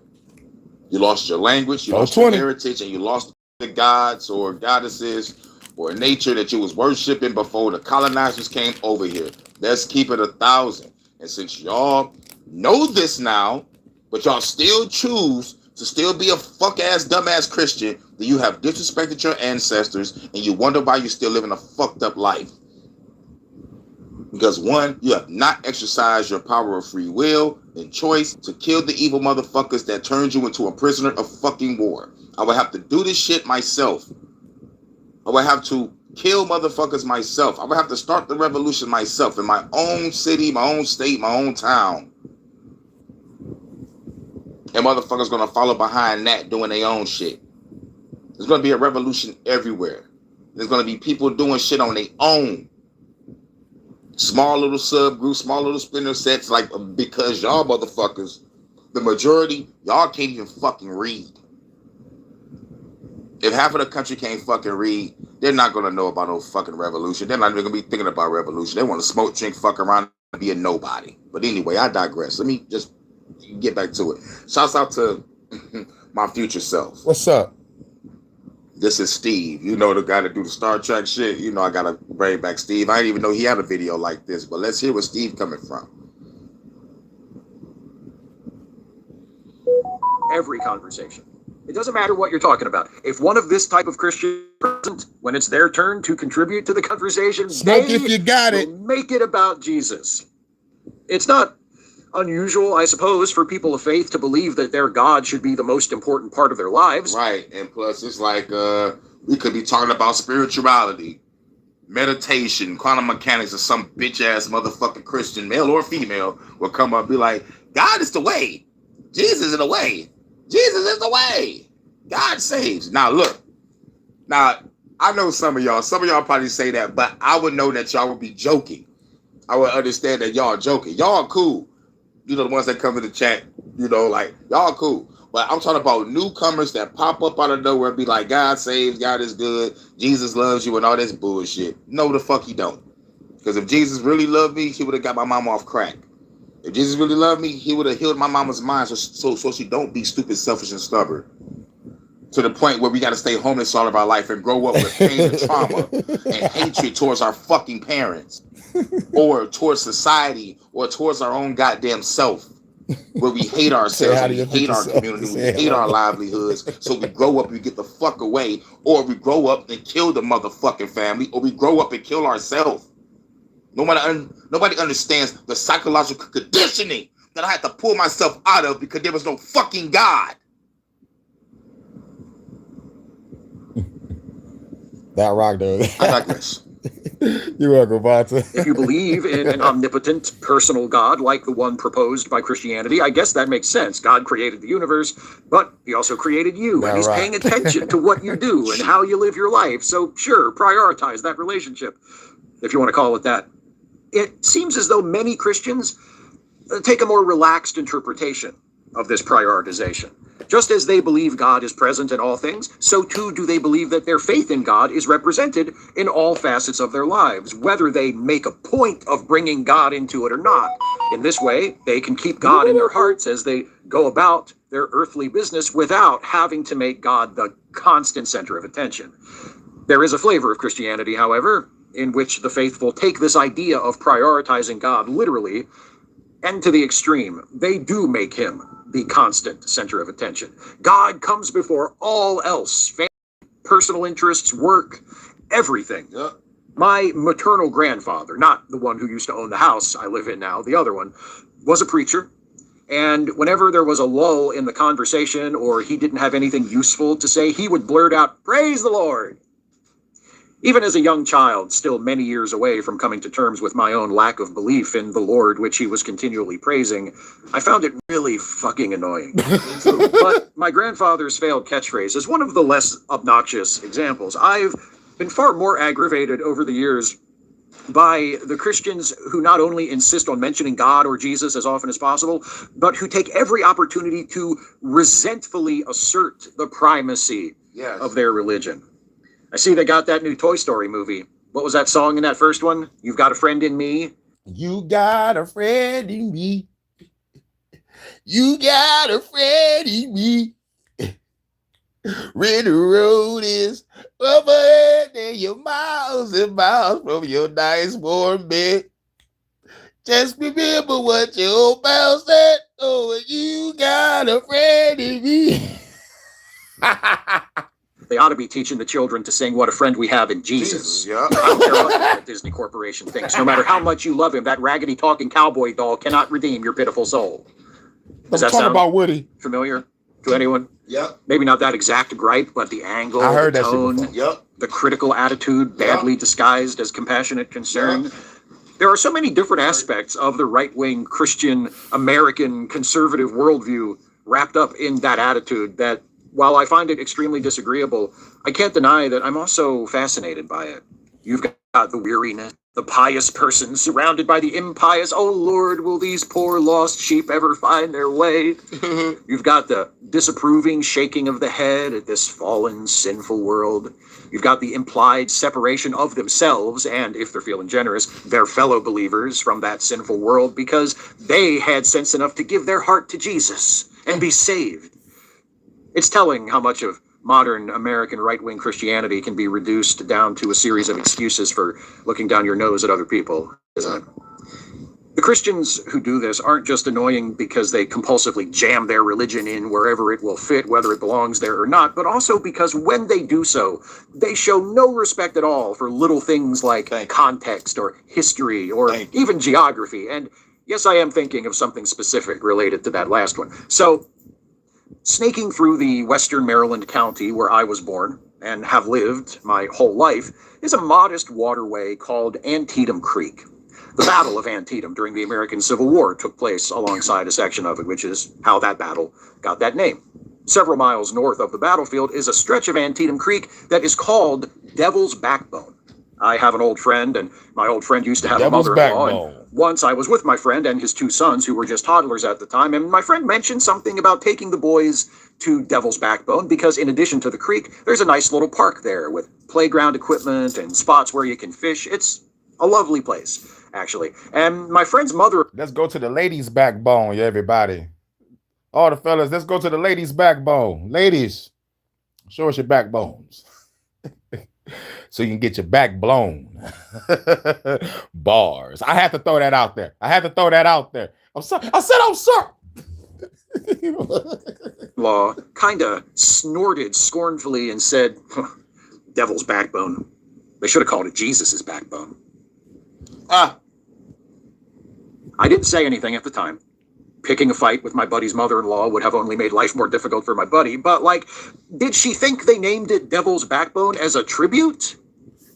You lost your language, you lost your heritage, and you lost the gods or goddesses or nature that you was worshiping before the colonizers came over here. Let's keep it 1,000. And since y'all know this now, but y'all still choose to still be a fuck-ass, dumbass Christian, then you have disrespected your ancestors, and you wonder why you're still living a fucked up life. Because one, you have not exercised your power of free will and choice to kill the evil motherfuckers that turned you into a prisoner of fucking war. I would have to do this shit myself. I would have to kill motherfuckers myself. I would have to start the revolution myself in my own city, my own state, my own town. And motherfuckers gonna follow behind that doing their own shit. There's gonna be a revolution everywhere. There's gonna be people doing shit on their own. Small little subgroups, small little splinter sets, like, because y'all motherfuckers, the majority, y'all can't even fucking read. If half of the country can't fucking read, they're not gonna know about no fucking revolution. They're not even gonna be thinking about revolution. They want to smoke, drink, fuck around, and be a nobody. But anyway, I digress. Let me just get back to it. Shouts out to my future self. What's up? This is Steve. You know, the guy that do the Star Trek shit. You know, I gotta bring back Steve. I didn't even know he had a video like this, but let's hear where Steve coming from. Every conversation. It doesn't matter what you're talking about. If one of this type of Christian present, when it's their turn to contribute to the conversation, smoke if you got it. Make it about Jesus. It's not unusual, I suppose, for people of faith to believe that their God should be the most important part of their lives. Right, and plus it's like we could be talking about spirituality, meditation, quantum mechanics, or some bitch-ass motherfucking Christian, male or female, will come up and be like, God is the way. Jesus is the way. Jesus is the way. God saves. Now, look. Now, I know some of y'all probably say that, but I would know that y'all would be joking. I would understand that y'all are joking. Y'all are cool. You know, the ones that come to the chat, you know, like, y'all cool. But I'm talking about newcomers that pop up out of nowhere and be like, God saves, God is good, Jesus loves you, and all this bullshit. No, the fuck he don't. Because if Jesus really loved me, he would have got my mom off crack. If Jesus really loved me, he would have healed my mama's mind so she don't be stupid, selfish, and stubborn. To the point where we got to stay homeless all of our life and grow up with pain and trauma and hatred towards our fucking parents or towards society or towards our own goddamn self, where we hate ourselves and we hate our community, we hate our livelihoods. So we grow up and we get the fuck away, or we grow up and kill the motherfucking family, or we grow up and kill ourselves. Nobody understands the psychological conditioning that I had to pull myself out of because there was no fucking God. That rock, though. I digress. You're welcome, Vata. If you believe in an omnipotent, personal God like the one proposed by Christianity, I guess that makes sense. God created the universe, but he also created you, and he's paying attention to what you do and how you live your life. So sure, prioritize that relationship, if you want to call it that. It seems as though many Christians take a more relaxed interpretation of this prioritization. Just as they believe God is present in all things, so too do they believe that their faith in God is represented in all facets of their lives, whether they make a point of bringing God into it or not. In this way, they can keep God in their hearts as they go about their earthly business without having to make God the constant center of attention. There is a flavor of Christianity, however, in which the faithful take this idea of prioritizing God literally and to the extreme. They do make him the constant center of attention. God comes before all else, family, personal interests, work, everything. My maternal grandfather, not the one who used to own the house I live in now, the other one, was a preacher. And whenever there was a lull in the conversation or he didn't have anything useful to say, he would blurt out, "Praise the Lord." Even as a young child, still many years away from coming to terms with my own lack of belief in the Lord, which he was continually praising, I found it really fucking annoying. But my grandfather's failed catchphrase is one of the less obnoxious examples. I've been far more aggravated over the years by the Christians who not only insist on mentioning God or Jesus as often as possible, but who take every opportunity to resentfully assert the primacy of their religion. I see they got that new Toy Story movie. What was that song in that first one? You've got a friend in me. You got a friend in me. You got a friend in me. When the road is over and you're miles and miles from your nice warm bed, just remember what your old pal said. Oh, you got a friend in me. They ought to be teaching the children to sing What a Friend We Have in Jesus. Yeah. I don't care what the Disney Corporation thinks. No matter how much you love him, that raggedy talking cowboy doll cannot redeem your pitiful soul. Does that sound about Woody. familiar to anyone? Yep. Maybe not that exact gripe, but the angle, I heard the that shit tone, before. Yep. the critical attitude, badly disguised as compassionate concern. There are so many different aspects of the right-wing Christian American conservative worldview wrapped up in that attitude that, while I find it extremely disagreeable, I can't deny that I'm also fascinated by it. You've got the weariness, the pious person surrounded by the impious. Oh Lord, will these poor lost sheep ever find their way? You've got the disapproving shaking of the head at this fallen, sinful world. You've got the implied separation of themselves and, if they're feeling generous, their fellow believers from that sinful world because they had sense enough to give their heart to Jesus and be saved. It's telling how much of modern American right-wing Christianity can be reduced down to a series of excuses for looking down your nose at other people, isn't it? The Christians who do this aren't just annoying because they compulsively jam their religion in wherever it will fit, whether it belongs there or not, but also because when they do so, they show no respect at all for little things like context or history or even geography. And yes, I am thinking of something specific related to that last one. So, snaking through the western Maryland county where I was born and have lived my whole life is a modest waterway called Antietam Creek. The Battle of Antietam during the American Civil War took place alongside a section of it, which is how that battle got that name. Several miles north of the battlefield is a stretch of Antietam Creek that is called Devil's Backbone. I have an old friend, and my old friend used to have Devil's a mother-in-law. Backbone. And once I was with my friend and his two sons, who were just toddlers at the time, and my friend mentioned something about taking the boys to Devil's Backbone because in addition to the creek, there's a nice little park there with playground equipment and spots where you can fish. It's a lovely place, actually. And my friend's mother... Let's go to the ladies' backbone, yeah, everybody. All the fellas, let's go to the ladies' backbone. Ladies, show us your backbones. So you can get your back blown. Bars. I had to throw that out there. I'm sorry. I said I'm sorry. Law kinda snorted scornfully and said, Devil's Backbone. They should have called it Jesus's backbone. I didn't say anything at the time. Picking a fight with my buddy's mother-in-law would have only made life more difficult for my buddy, but, like, did she think they named it Devil's Backbone as a tribute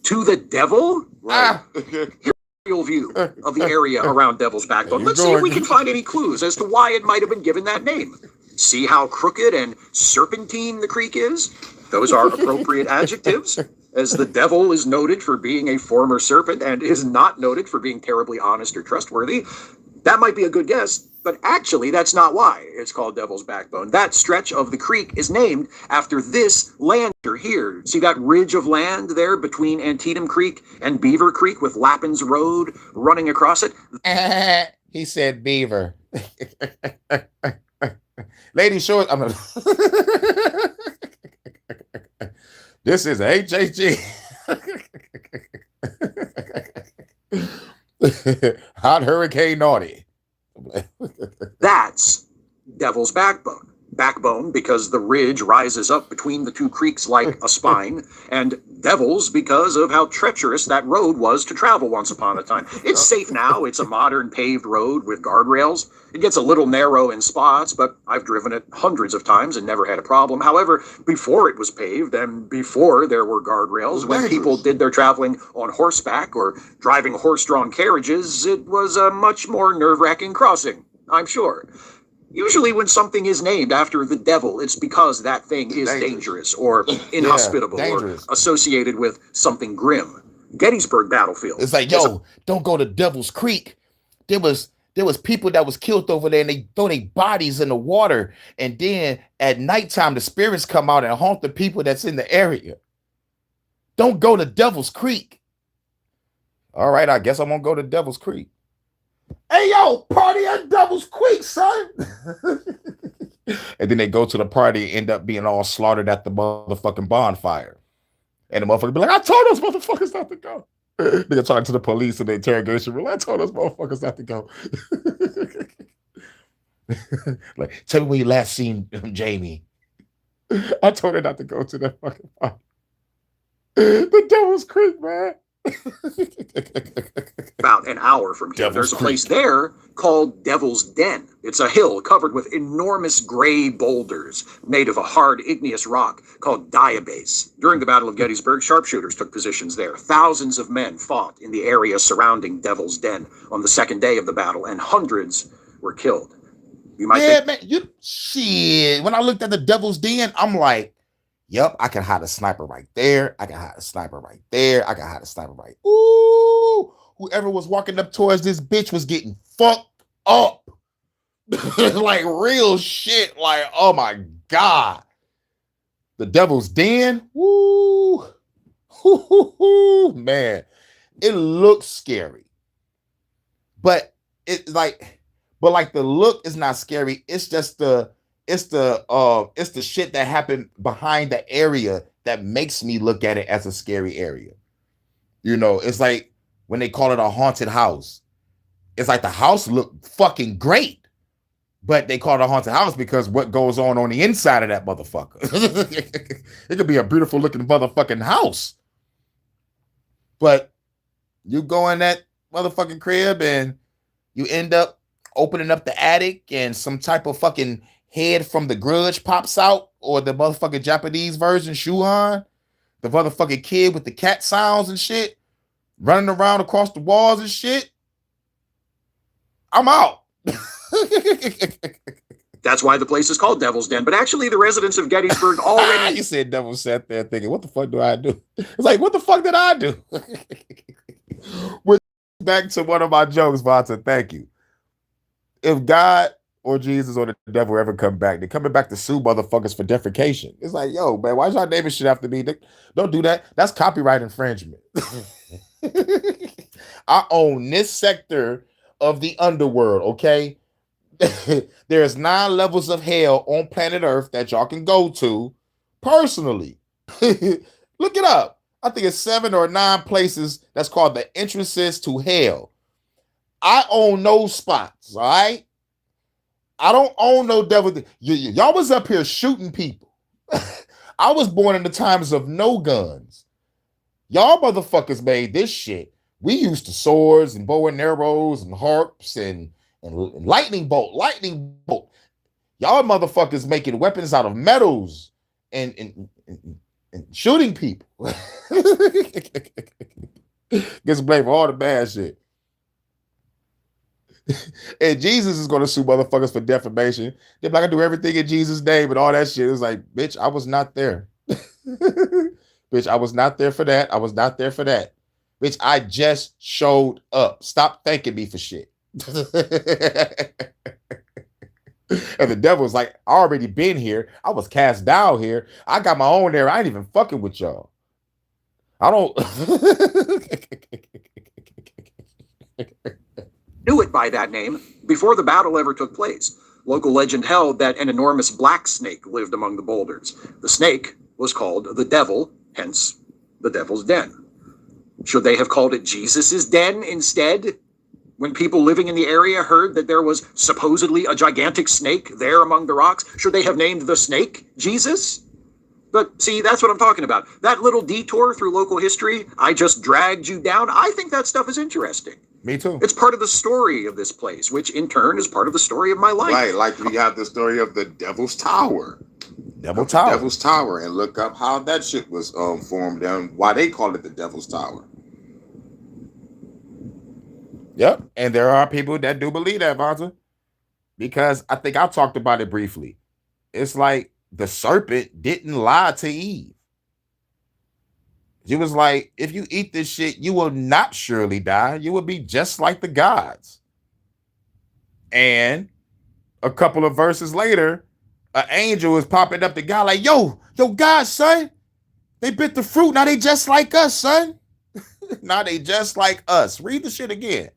to the devil? Right. Here's a real view of the area around Devil's Backbone. Let's see if we can find any clues as to why it might have been given that name. See how crooked and serpentine the creek is? Those are appropriate adjectives, as the devil is noted for being a former serpent and is not noted for being terribly honest or trustworthy. That might be a good guess, but actually that's not why it's called Devil's Backbone. That stretch of the creek is named after this land here. See that ridge of land there between Antietam Creek and Beaver Creek with Lappin's Road running across it? He said beaver. Lady short. I'm This is HHG. Hot Hurricane Naughty. That's Devil's Backbone. Backbone because the ridge rises up between the two creeks like a spine, and Devil's because of how treacherous that road was to travel once upon a time. It's safe now. It's a modern paved road with guardrails. It gets a little narrow in spots, but I've driven it hundreds of times and never had a problem. However, before it was paved and before there were guardrails, when people did their traveling on horseback or driving horse-drawn carriages, it was a much more nerve-wracking crossing, I'm sure. Usually when something is named after the devil, it's because that thing is dangerous or inhospitable or associated with something grim. Gettysburg Battlefield. It's like, yo, don't go to Devil's Creek. There was people that was killed over there and they throw their bodies in the water. And then at nighttime, the spirits come out and haunt the people that's in the area. Don't go to Devil's Creek. All right, I guess I'm going to go to Devil's Creek. Hey, yo, party at Devil's Creek, son. And then they go to the party, end up being all slaughtered at the motherfucking bonfire. And the motherfucker be like, I told those motherfuckers not to go. They're talking to the police in the interrogation room. I told those motherfuckers not to go. Like, tell me when you last seen Jamie. I told her not to go to that fucking party. The Devil's Creek, man. About an hour from here, there's a place there called Devil's Den. It's a hill covered with enormous gray boulders made of a hard igneous rock called diabase. During the Battle of Gettysburg, sharpshooters took positions there. Thousands of men fought in the area surrounding Devil's Den on the second day of the battle, and hundreds were killed. You might think, man, shit. When I looked at the Devil's Den, I'm like, yep, I can hide a sniper right there. I can hide a sniper right there. I can hide a sniper right. Ooh, whoever was walking up towards this bitch was getting fucked up. Like real shit. Like, oh my God. The Devil's Den. Woo. Man, it looks scary. But the look is not scary. It's just the shit that happened behind the area that makes me look at it as a scary area. You know, it's like when they call it a haunted house. It's like the house looked fucking great, but they call it a haunted house because what goes on the inside of that motherfucker. It could be a beautiful looking motherfucking house, but you go in that motherfucking crib and you end up opening up the attic and some type of fucking head from The Grudge pops out, or the motherfucking Japanese version, Shuhan, the motherfucking kid with the cat sounds and shit, running around across the walls and shit. I'm out. That's why the place is called Devil's Den. But actually, the residents of Gettysburg already... You said Devil sat there thinking, what the fuck do I do? It's like, what the fuck did I do? We're back to one of my jokes, Vata. Thank you. If God or Jesus or the devil ever come back, they're coming back to sue motherfuckers for defecation. It's like, yo, man, why y'all naming shit after me? Don't do that. That's copyright infringement. I own this sector of the underworld, okay? There's 9 levels of hell on planet Earth that y'all can go to personally. Look it up. I think it's 7 or 9 places that's called the entrances to hell. I own those spots, all right? I don't own no devil. Y'all was up here shooting people. I was born in the times of no guns. Y'all motherfuckers made this shit. We used to swords and bow and arrows and harps and lightning bolt. Y'all motherfuckers making weapons out of metals and shooting people. Gets blamed for all the bad shit. And Jesus is going to sue motherfuckers for defamation. They're like, I do everything in Jesus' name and all that shit. It's like, bitch, I was not there. Bitch, I was not there for that. I was not there for that. Bitch, I just showed up. Stop thanking me for shit. And the devil's like, I already been here. I was cast down here. I got my own there. I ain't even fucking with y'all. I don't... knew it by that name before the battle ever took place. Local legend held that an enormous black snake lived among the boulders. The snake was called the devil, hence the Devil's Den. Should they have called it Jesus's Den instead? When people living in the area heard that there was supposedly a gigantic snake there among the rocks, should they have named the snake Jesus? But see, that's what I'm talking about. That little detour through local history, I just dragged you down. I think that stuff is interesting. Me too. It's part of the story of this place, which in turn is part of the story of my life. Right, like we have the story of the Devil's Tower. Devil's Tower, and look up how that shit was formed and why they call it the Devil's Tower. Yep, and there are people that do believe that, Vonta, because I think I talked about it briefly. It's like the serpent didn't lie to Eve. He was like, if you eat this shit, you will not surely die. You will be just like the gods. And a couple of verses later, an angel is popping up to God like, yo, God, son, they bit the fruit. Now they just like us, son. Now they just like us. Read the shit again.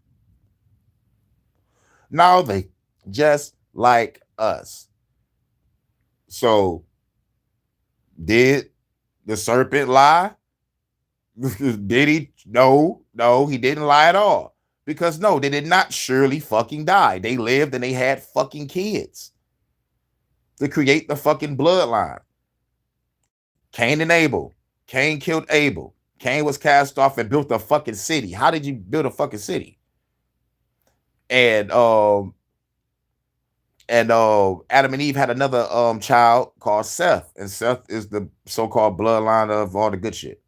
Now they just like us. So did the serpent lie? Did he? No, he didn't lie at all. Because no, they did not surely fucking die. They lived and they had fucking kids to create the fucking bloodline. Cain and Abel. Cain killed Abel. Cain was cast off and built a fucking city. How did you build a fucking city? And Adam and Eve had another child called Seth, and Seth is the so-called bloodline of all the good shit.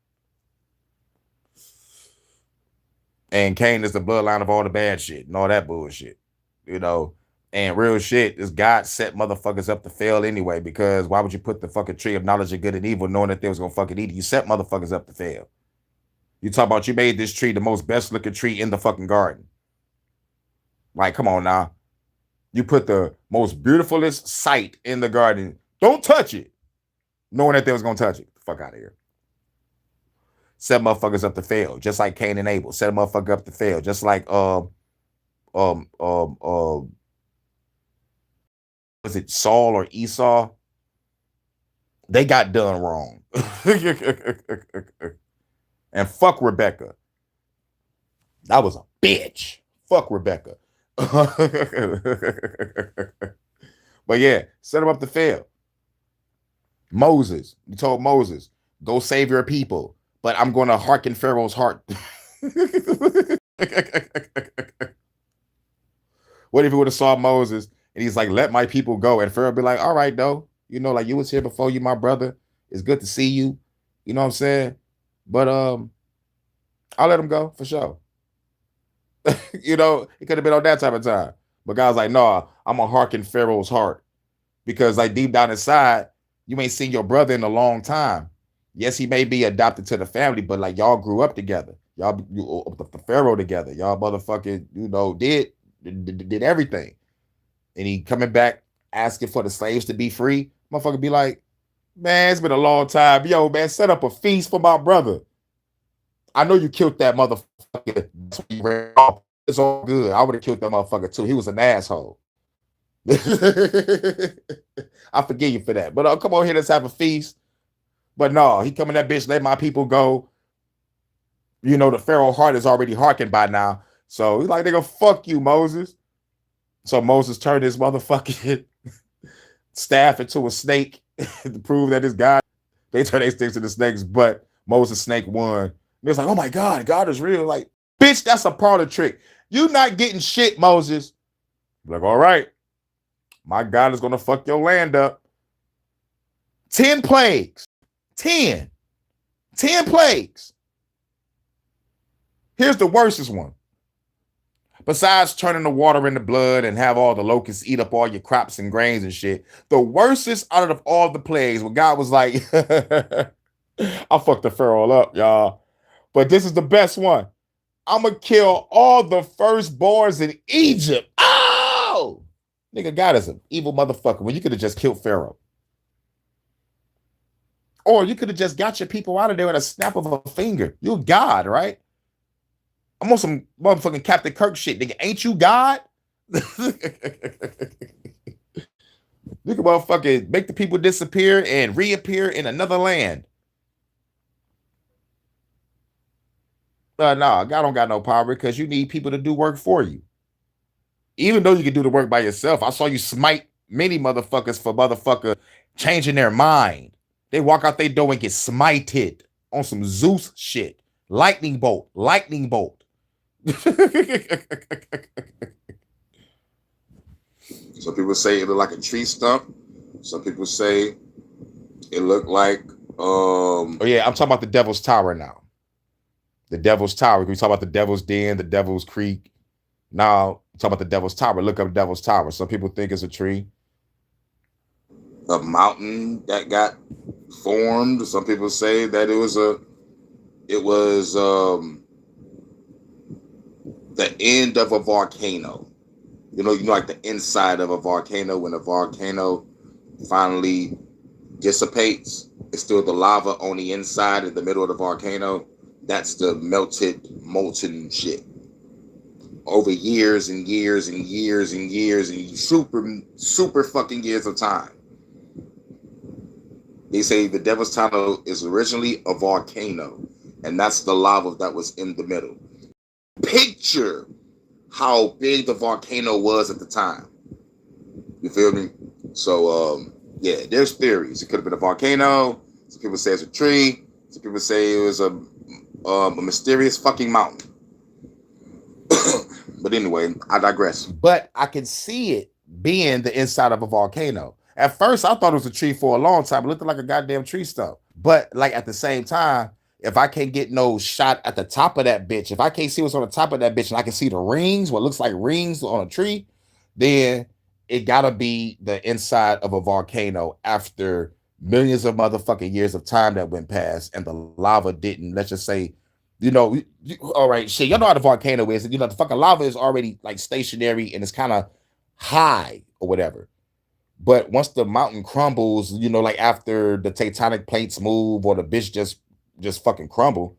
And Cain is the bloodline of all the bad shit and all that bullshit, you know. And real shit is God set motherfuckers up to fail anyway, because why would you put the fucking tree of knowledge of good and evil knowing that they was gonna fucking eat it? You set motherfuckers up to fail. You talk about you made this tree the most best looking tree in the fucking garden. Like, come on now. You put the most beautifulest sight in the garden. Don't touch it. Knowing that they was gonna touch it. Fuck out of here. Set motherfuckers up to fail. Just like Cain and Abel. Set a motherfucker up to fail. Just like was it Saul or Esau? They got done wrong. And fuck Rebecca. That was a bitch. Fuck Rebecca. But yeah, set them up to fail. Moses, you told Moses, go save your people, but I'm going to hearken Pharaoh's heart. What if he would have saw Moses and he's like, let my people go, and Pharaoh be like, all right, though, you know, like, you was here before, you my brother, it's good to see you, you know what I'm saying, but I'll let him go for sure. You know, it could have been on that type of time. But God's like, no, I'm gonna hearken Pharaoh's heart. Because like deep down inside, you ain't seen your brother in a long time. Yes, he may be adopted to the family, but like y'all grew up together. Y'all the Pharaoh together. Y'all motherfucking, you know, did everything. And he coming back asking for the slaves to be free. Motherfucker be like, man, it's been a long time. Yo, man, set up a feast for my brother. I know you killed that motherfucker. It's all good. I would have killed that motherfucker too. He was an asshole. I forgive you for that. But come on here, let's have a feast. But no, he coming that bitch, let my people go. You know, the Pharaoh heart is already hearkened by now. So he's like, nigga, fuck you, Moses. So Moses turned his motherfucking staff into a snake to prove that his God. They turn their sticks into snakes, but Moses' snake won. It's like, oh my God, God is real. Like, bitch, that's a part of the trick. You not getting shit, Moses. Like, all right, my God is going to fuck your land up. 10 plagues. 10 plagues. Here's the worstest one. Besides turning the water into blood and have all the locusts eat up all your crops and grains and shit, the worstest out of all the plagues, when God was like, I fucked the Pharaoh up, y'all. But this is the best one. I'm going to kill all the firstborns in Egypt. Oh! Nigga, God is an evil motherfucker. Well, you could have just killed Pharaoh. Or you could have just got your people out of there with a snap of a finger. You're God, right? I'm on some motherfucking Captain Kirk shit, nigga. Ain't you God? You can motherfucking make the people disappear and reappear in another land. No, God don't got no power because you need people to do work for you. Even though you can do the work by yourself, I saw you smite many motherfuckers for motherfucker changing their mind. They walk out their door and get smited on some Zeus shit. Lightning bolt. Some people say it looked like a tree stump. Some people say it looked like oh yeah, I'm talking about the Devil's Tower now. The Devil's Tower. We talk about the Devil's Den, the Devil's Creek. Now talk about the Devil's Tower. Look up Devil's Tower. Some people think it's a tree, a mountain that got formed. Some people say that it was the end of a volcano. You know, like the inside of a volcano. When a volcano finally dissipates, it's still the lava on the inside in the middle of the volcano. That's the melted, molten shit. Over years and years and years and years and super fucking years of time. They say the Devil's Tower is originally a volcano, and that's the lava that was in the middle. Picture how big the volcano was at the time. You feel me? So, yeah, there's theories. It could have been a volcano. Some Some people say it's a tree. Some people say it was a mysterious fucking mountain. But anyway, I digress. But I can see it being the inside of a volcano. At first, I thought it was a tree for a long time. It looked like a goddamn tree stump. But like at the same time, if I can't get no shot at the top of that bitch, if I can't see what's on the top of that bitch and I can see the rings, what looks like rings on a tree, then it gotta be the inside of a volcano after millions of motherfucking years of time that went past and the lava didn't, let's just say, all right, shit, y'all know how the volcano is. The fucking lava is already like stationary and it's kind of high or whatever. But once the mountain crumbles, like after the tectonic plates move or the bitch just fucking crumble,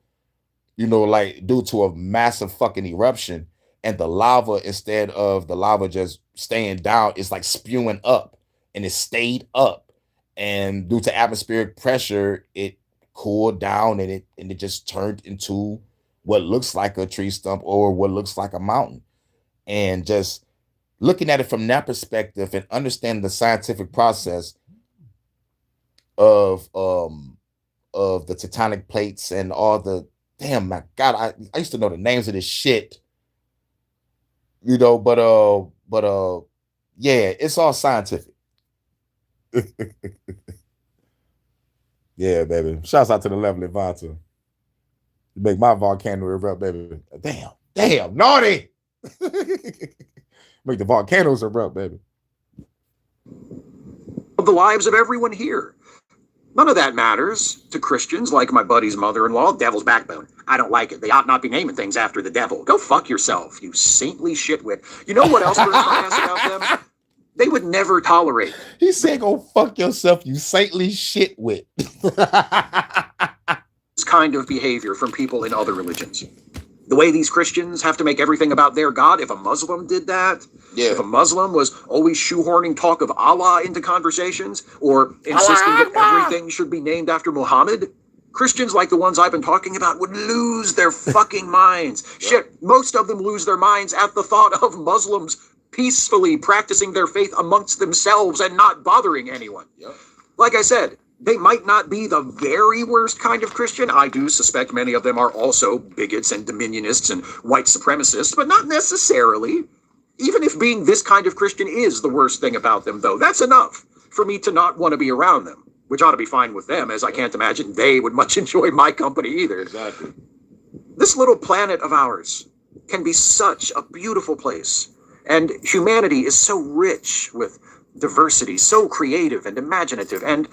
like due to a massive fucking eruption, and the lava, instead of the lava just staying down, it's like spewing up, and it stayed up. And due to atmospheric pressure, it cooled down and it just turned into what looks like a tree stump or what looks like a mountain. And just looking at it from that perspective and understanding the scientific process of the tectonic plates and all the damn, my God, I used to know the names of this shit, but yeah, it's all scientific. Yeah, baby. Shouts out to the Level Advisor. You make my volcano erupt, baby. Damn, naughty. Make the volcanoes erupt, baby. Of the lives of everyone here. None of that matters to Christians like my buddy's mother-in-law, devil's backbone. I don't like it. They ought not be naming things after the devil. Go fuck yourself, you saintly shitwit. You know what else burns my ass about them? They would never tolerate. He said, go fuck yourself, you saintly shitwit. This kind of behavior from people in other religions. The way these Christians have to make everything about their God. If a Muslim did that, if a Muslim was always shoehorning talk of Allah into conversations, or insisting that everything should be named after Muhammad, Christians like the ones I've been talking about would lose their fucking minds. Shit, most of them lose their minds at the thought of Muslims peacefully practicing their faith amongst themselves and not bothering anyone. Like I said, they might not be the very worst kind of Christian. I do suspect many of them are also bigots and dominionists and white supremacists, but not necessarily. Even if being this kind of Christian is the worst thing about them, though, that's enough for me to not want to be around them, which ought to be fine with them, as I can't imagine they would much enjoy my company either. Exactly. This little planet of ours can be such a beautiful place, and humanity is so rich with diversity, so creative and imaginative, and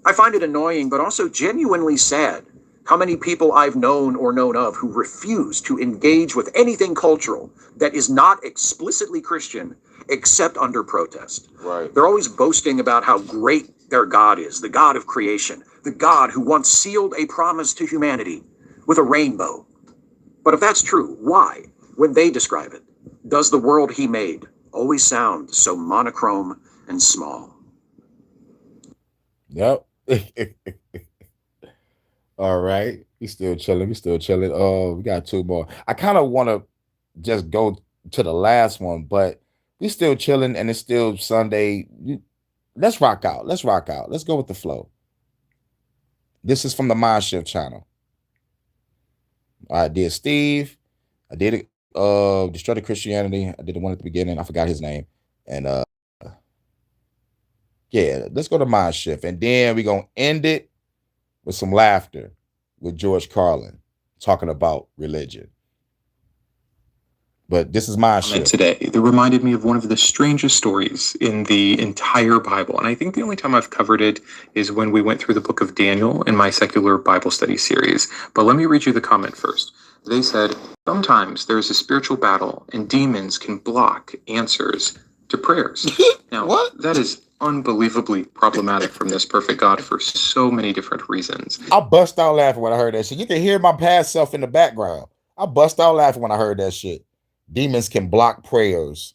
I find it annoying, but also genuinely sad, how many people I've known or known of who refuse to engage with anything cultural that is not explicitly Christian, except under protest. Right. They're always boasting about how great their God is, the God of creation, the God who once sealed a promise to humanity with a rainbow. But if that's true, why, when they describe it, does the world he made always sound so monochrome and small? Yep. All right. We still chilling. We got two more. I kind of want to just go to the last one, but we still chilling and it's still Sunday. Let's rock out. Let's go with the flow. This is from the Mind Shift channel. I did Steve. I did it. Destroy the Christianity. I did the one at the beginning. I forgot his name. And yeah, let's go to Mind Shift. And then we're going to end it with some laughter with George Carlin talking about religion. But this is Mind Shift. Today that reminded me of one of the strangest stories in the entire Bible. And I think the only time I've covered it is when we went through the book of Daniel in my secular Bible study series. But let me read you the comment first. They said, sometimes there's a spiritual battle and demons can block answers to prayers. Now, what? That is unbelievably problematic from this perfect God for so many different reasons. I bust out laughing when I heard that shit. You can hear my past self in the background. I bust out laughing when I heard that shit. Demons can block prayers.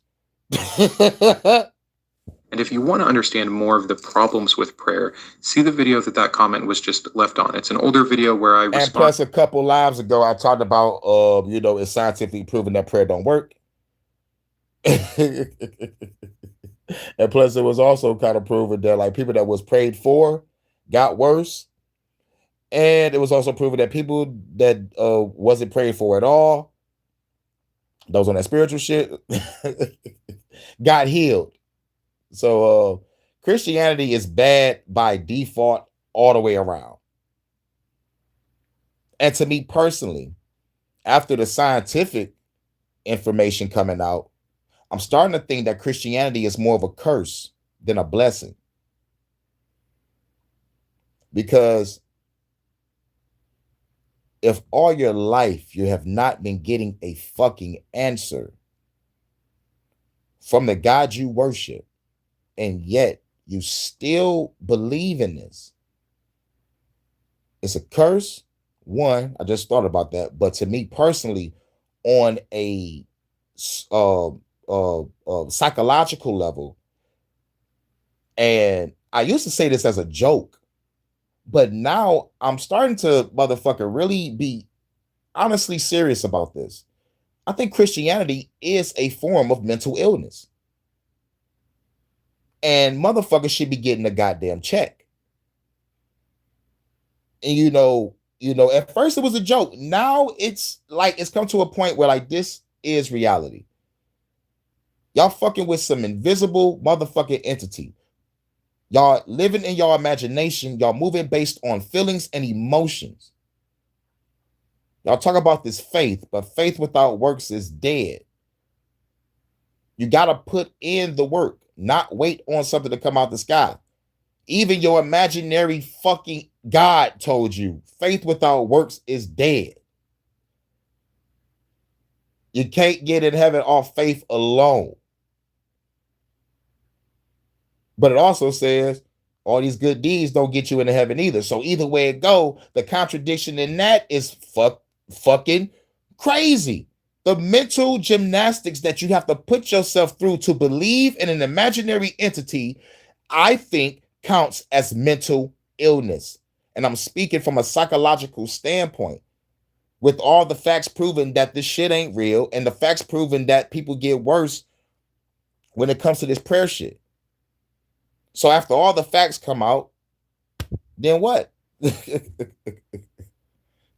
And if you want to understand more of the problems with prayer, see the video that comment was just left on. It's an older video where I And plus a couple lives ago, I talked about, it's scientifically proven that prayer don't work. And plus it was also kind of proven that like people that was prayed for got worse. And it was also proven that people that wasn't prayed for at all, those on that spiritual shit, got healed. So Christianity is bad by default all the way around. And to me personally, after the scientific information coming out, I'm starting to think that Christianity is more of a curse than a blessing. Because if all your life you have not been getting a fucking answer from the God you worship, and yet you still believe in this, it's a curse. One, I just thought about that. But to me personally, on a psychological level, and I used to say this as a joke, but now I'm starting to motherfucker really be honestly serious about this. I think Christianity is a form of mental illness. And motherfuckers should be getting a goddamn check. And at first it was a joke. Now it's like it's come to a point where like this is reality. Y'all fucking with some invisible motherfucking entity. Y'all living in your imagination. Y'all moving based on feelings and emotions. Y'all talk about this faith, but faith without works is dead. You got to put in the work, not wait on something to come out the sky. Even your imaginary fucking God told you faith without works is dead. You can't get in heaven off faith alone. But it also says all these good deeds don't get you into heaven either. So either way it go, the contradiction in that is fucking crazy. The mental gymnastics that you have to put yourself through to believe in an imaginary entity, I think counts as mental illness. And I'm speaking from a psychological standpoint, with all the facts proving that this shit ain't real and the facts proving that people get worse when it comes to this prayer shit. So after all the facts come out, then what?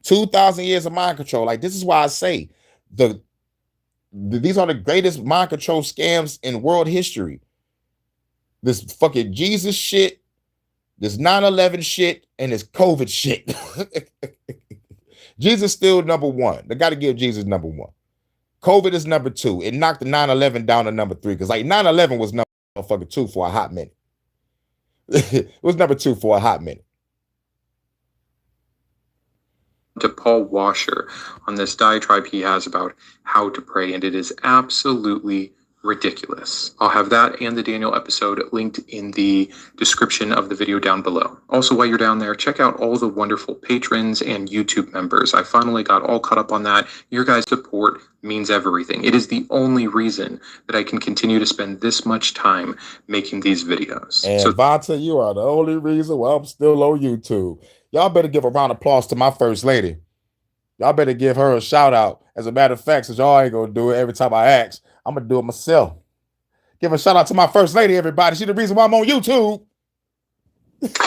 2,000 years of mind control. Like, this is why I say these are the greatest mind control scams in world history. This fucking Jesus shit, this 9/11 shit, and this COVID shit. Jesus still number one. They got to give Jesus number one. COVID is number two. It knocked the 9/11 down to number three, because like 9/11 was number fucking two for a hot minute. It was number two for a hot minute. To Paul Washer on this diatribe he has about how to pray, and it is absolutely ridiculous. I'll have that and the Daniel episode linked in the description of the video down below. Also, while you're down there, check out all the wonderful patrons and YouTube members. I finally got all caught up on that. Your guys' support means everything. It is the only reason that I can continue to spend this much time making these videos. And so, Vanta, you are the only reason why I'm still on YouTube. Y'all better give a round of applause to my first lady. Y'all better give her a shout out. As a matter of fact, since y'all ain't gonna do it every time I ask, I'm gonna do it myself. Give a shout out to my first lady, everybody. She's the reason why I'm on YouTube. That's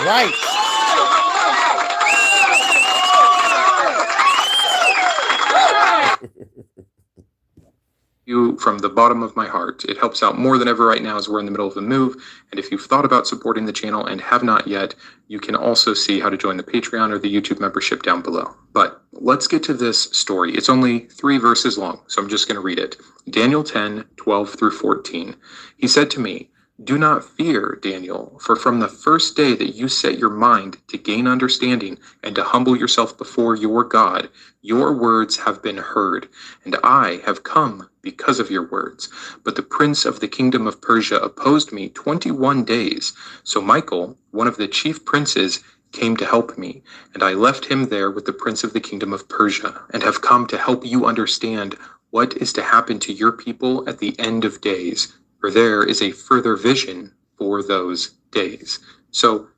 right. You from the bottom of my heart. It helps out more than ever right now as we're in the middle of the move. And if you've thought about supporting the channel and have not yet, you can also see how to join the Patreon or the YouTube membership down below. But let's get to this story. It's only 3 verses long, so I'm just going to read it. Daniel 10:12-14. He said to me, "Do not fear, Daniel, for from the first day that you set your mind to gain understanding and to humble yourself before your God, your words have been heard, and I have come because of your words. But the prince of the kingdom of Persia opposed me 21 days. So Michael, one of the chief princes, came to help me, and I left him there with the prince of the kingdom of Persia, and have come to help you understand what is to happen to your people at the end of days. For there is a further vision for those days." So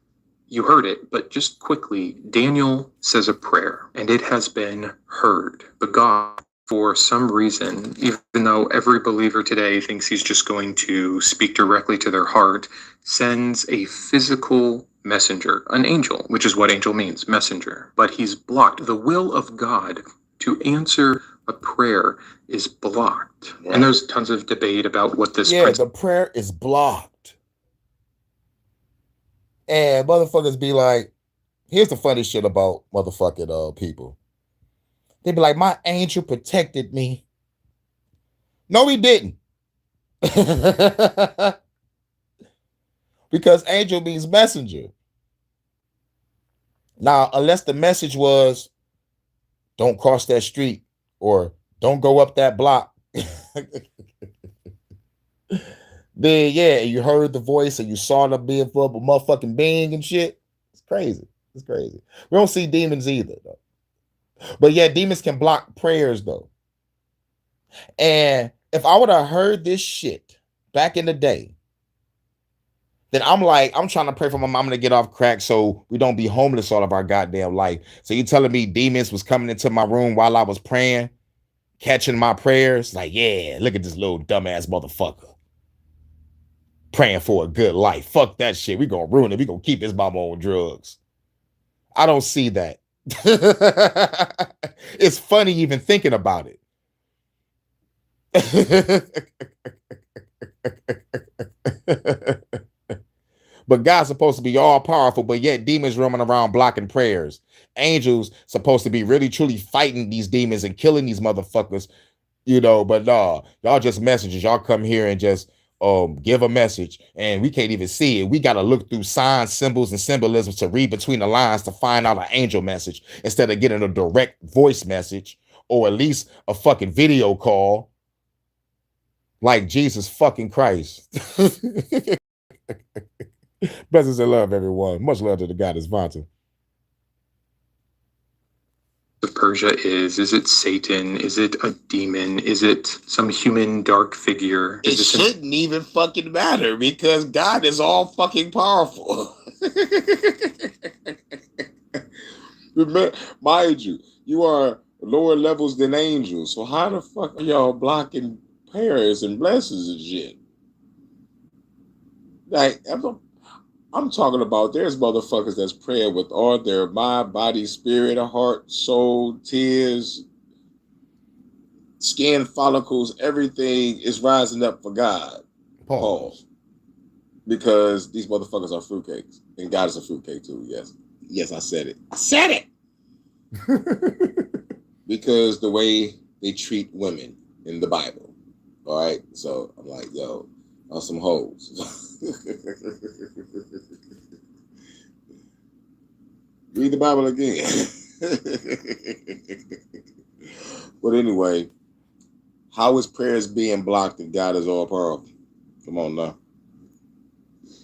you heard it, but just quickly, Daniel says a prayer, and it has been heard. But God, for some reason, even though every believer today thinks he's just going to speak directly to their heart, sends a physical messenger, an angel, which is what angel means, messenger, but he's blocked. The will of God to answer a prayer is blocked. Right. And there's tons of debate about what this the prayer is blocked. And motherfuckers be like, here's the funny shit about motherfucking people. They be like, my angel protected me. No, he didn't. Because angel means messenger. Now, unless the message was, don't cross that street or don't go up that block. Then, yeah, you heard the voice and you saw the being for a motherfucking being and shit. It's crazy. It's crazy. We don't see demons either, though. But yeah, demons can block prayers, though. And if I would have heard this shit back in the day, then I'm trying to pray for my mama to get off crack so we don't be homeless all of our goddamn life. So you telling me demons was coming into my room while I was praying, catching my prayers? Like, yeah, look at this little dumbass motherfucker praying for a good life. Fuck that shit. We gonna ruin it. We gonna keep his mama on drugs. I don't see that. It's funny even thinking about it. But God's supposed to be all powerful, but yet demons roaming around blocking prayers. Angels supposed to be really truly fighting these demons and killing these motherfuckers, but nah, y'all just messengers. Y'all come here and just give a message and we can't even see it. We got to look through signs, symbols, and symbolisms to read between the lines to find out an angel message instead of getting a direct voice message or at least a fucking video call like Jesus fucking Christ. Blessings and love, everyone. Much love to the goddess Vanta. Of Persia is it Satan? Is it a demon? Is it some human dark figure? It shouldn't even fucking matter because God is all fucking powerful. Remember, mind you, you are lower levels than angels. So how the fuck are y'all blocking prayers and blessings and shit? Like, I'm talking about there's motherfuckers that's praying with all their mind, body, spirit, heart, soul, tears, skin follicles, everything is rising up for God. Pause. Because these motherfuckers are fruitcakes. And God is a fruitcake too, yes. Yes, I said it. I said it! Because the way they treat women in the Bible. All right? So I'm like, yo, on some hoes. Read the Bible again. But anyway, how is prayers being blocked if God is all powerful? Come on now.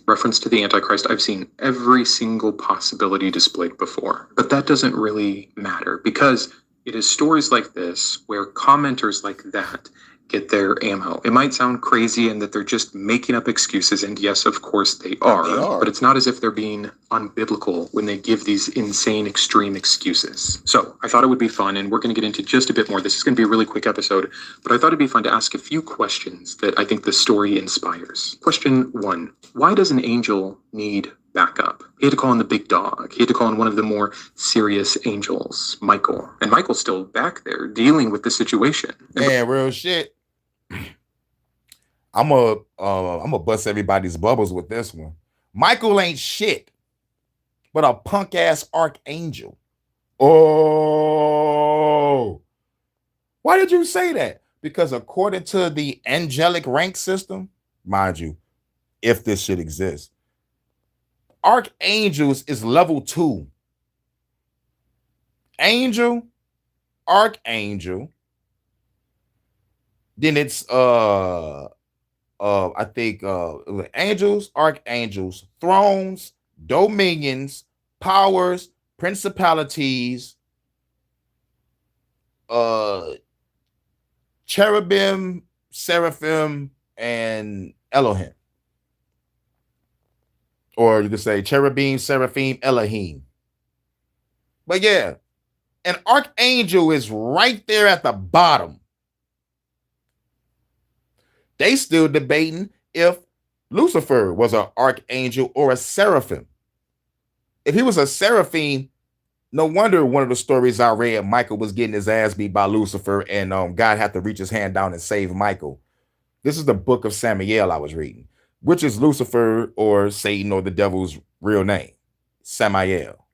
Reference to the Antichrist, I've seen every single possibility displayed before, but that doesn't really matter because it is stories like this where commenters like that get their ammo. It might sound crazy and that they're just making up excuses, and yes, of course they are. But it's not as if they're being unbiblical when they give these insane, extreme excuses. So I thought it would be fun, and we're going to get into just a bit more. This is going to be a really quick episode, but I thought it'd be fun to ask a few questions that I think the story inspires. Question 1, why does an angel need backup? He had to call in the big dog. He had to call in one of the more serious angels, Michael. And Michael's still back there dealing with the situation. Man, real shit. I'm gonna bust everybody's bubbles with this one. Michael ain't shit, but a punk ass archangel. Oh, why did you say that? Because according to the angelic rank system, mind you, if this shit exists, archangels is level 2. Angel, archangel. Then it's I think angels, archangels, thrones, dominions, powers, principalities, cherubim, seraphim, and Elohim. Or you could say cherubim, seraphim, Elohim. But yeah, an archangel is right there at the bottom. They still debating if Lucifer was an archangel or a seraphim. If he was a seraphim, no wonder one of the stories I read, Michael was getting his ass beat by Lucifer, and God had to reach his hand down and save Michael. This is the book of Samael I was reading, which is Lucifer or Satan or the devil's real name, Samael.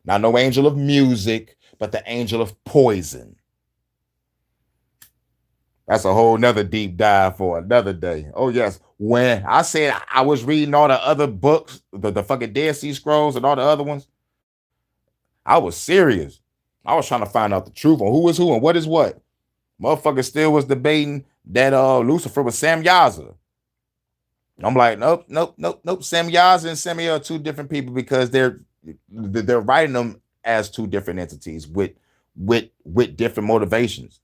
Not no angel of music, but the angel of poison. That's a whole nother deep dive for another day. Oh, yes. When I said I was reading all the other books, the fucking Dead Sea Scrolls and all the other ones, I was serious. I was trying to find out the truth on who is who and what is what. Motherfucker still was debating that Lucifer was Sam Yaza. I'm like, nope. Sam Yaza and Samuel are two different people because they're writing them as two different entities with different motivations.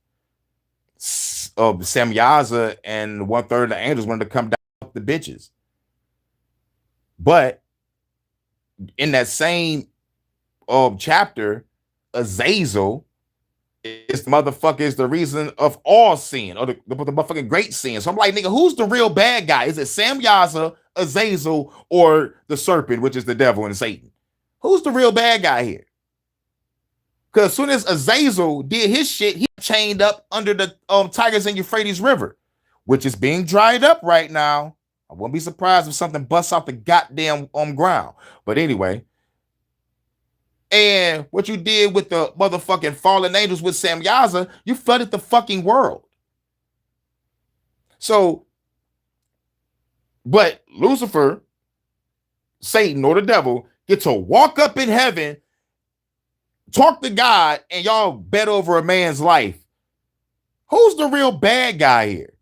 Sam Yaza and 1/3 of the angels wanted to come down with the bitches. But in that same chapter, Azazel is the reason of all sin, or the motherfucking great sin. So I'm like, nigga, who's the real bad guy? Is it Sam Yaza, Azazel, or the serpent, which is the devil and Satan? Who's the real bad guy here? Because as soon as Azazel did his shit, he chained up under the Tigris and Euphrates River, which is being dried up right now. I wouldn't be surprised if something busts out the goddamn ground. But anyway, and what you did with the motherfucking fallen angels with Sam Yaza, you flooded the fucking world. So, but Lucifer, Satan, or the devil get to walk up in heaven, talk to God, and y'all bet over a man's life. Who's the real bad guy here?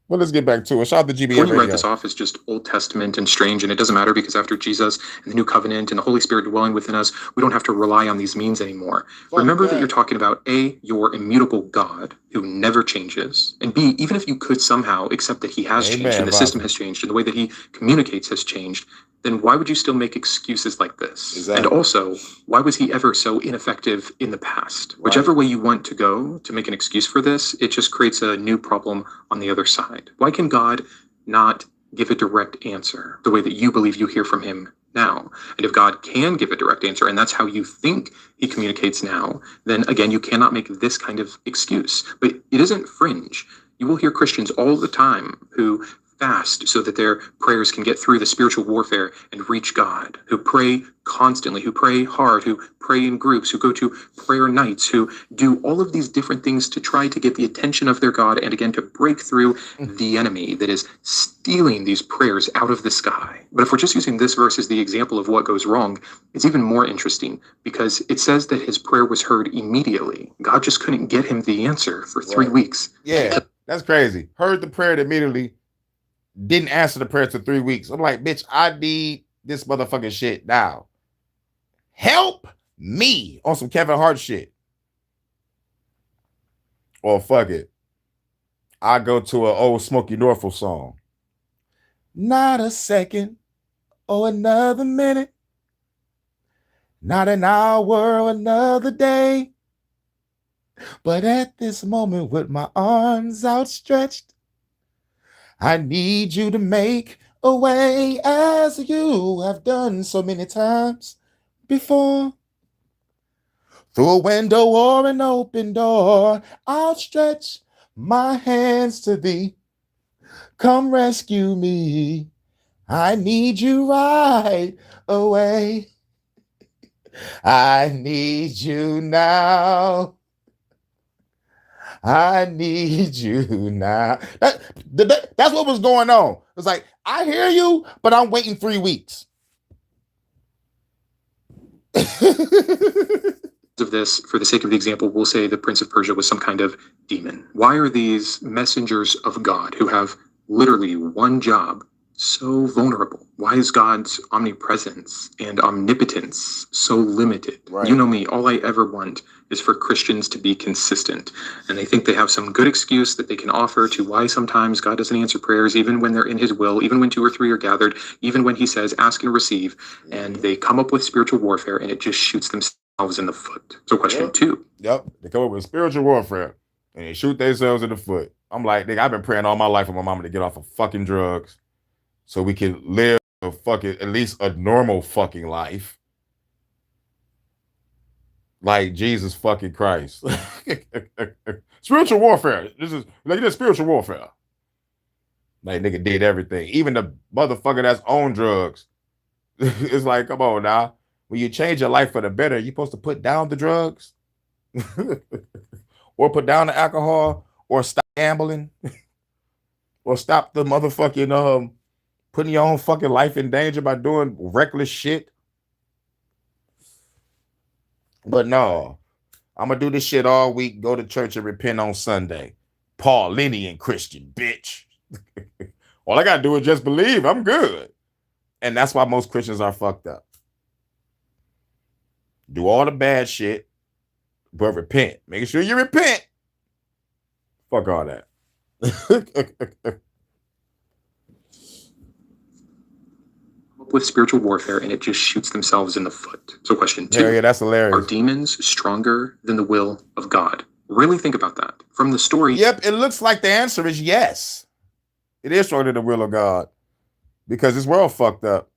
Well, let's get back to it. Shout out to GBA. When you write this off as just Old Testament and strange, and it doesn't matter because after Jesus and the New Covenant and the Holy Spirit dwelling within us, we don't have to rely on these means anymore. Remember that you're talking about A, your immutable God who never changes, and B, even if you could somehow accept that he has changed and the system has changed and the way that he communicates has changed, then why would you still make excuses like this? Exactly. And also, why was he ever so ineffective in the past? Right. Whichever way you want to go to make an excuse for this, it just creates a new problem on the other side. Why can God not give a direct answer the way that you believe you hear from him now? And if God can give a direct answer, and that's how you think he communicates now, then again, you cannot make this kind of excuse. But it isn't fringe. You will hear Christians all the time who fast so that their prayers can get through the spiritual warfare and reach God, who pray constantly, who pray hard, who pray in groups, who go to prayer nights, who do all of these different things to try to get the attention of their God and again to break through the enemy that is stealing these prayers out of the sky. But if we're just using this verse as the example of what goes wrong, it's even more interesting because it says that his prayer was heard immediately. God just couldn't get him the answer for 3 weeks. Yeah, that's crazy. Heard the prayer immediately. Didn't answer the prayer for 3 weeks. I'm like, bitch, I need this motherfucking shit now. Help me on some Kevin Hart shit. Or fuck it. I go to an old Smokey Norfolk song. Not a second or another minute. Not an hour or another day. But at this moment with my arms outstretched, I need you to make a way as you have done so many times before. Through a window or an open door, I'll stretch my hands to thee. Come rescue me. I need you right away. I need you now. I need you now. That's what was going on. It's like, I hear you, but I'm waiting 3 weeks. Of this, for the sake of the example, we'll say the Prince of Persia was some kind of demon. Why are these messengers of God who have literally one job so vulnerable? Why is God's omnipresence and omnipotence so limited? Right. You know me, all I ever want is for Christians to be consistent. And they think they have some good excuse that they can offer to why sometimes God doesn't answer prayers, even when they're in his will, even when 2 or 3 are gathered, even when he says, ask and receive. And they come up with spiritual warfare and it just shoots themselves in the foot. So question 2. Yep, they come up with spiritual warfare. and they shoot themselves in the foot. I'm like, nigga, I've been praying all my life for my mama to get off of fucking drugs so we can live a fucking, at least a normal fucking life. Like Jesus fucking Christ. Spiritual warfare. This is spiritual warfare. Like nigga did everything. Even the motherfucker that's on drugs. It's like, come on now. When you change your life for the better, you're supposed to put down the drugs or put down the alcohol or stop gambling or stop the motherfucking putting your own fucking life in danger by doing reckless shit. But no, I'm gonna do this shit all week, go to church and repent on Sunday. Paulinian Christian, bitch. All I gotta do is just believe. I'm good. And that's why most Christians are fucked up. Do all the bad shit, but repent. Make sure you repent. Fuck all that. With spiritual warfare, and it just shoots themselves in the foot. So question 2. Yeah, that's hilarious. Are demons stronger than the will of God? Really think about that. From the story. Yep, it looks like the answer is yes. It is stronger than the will of God. Because this world fucked up.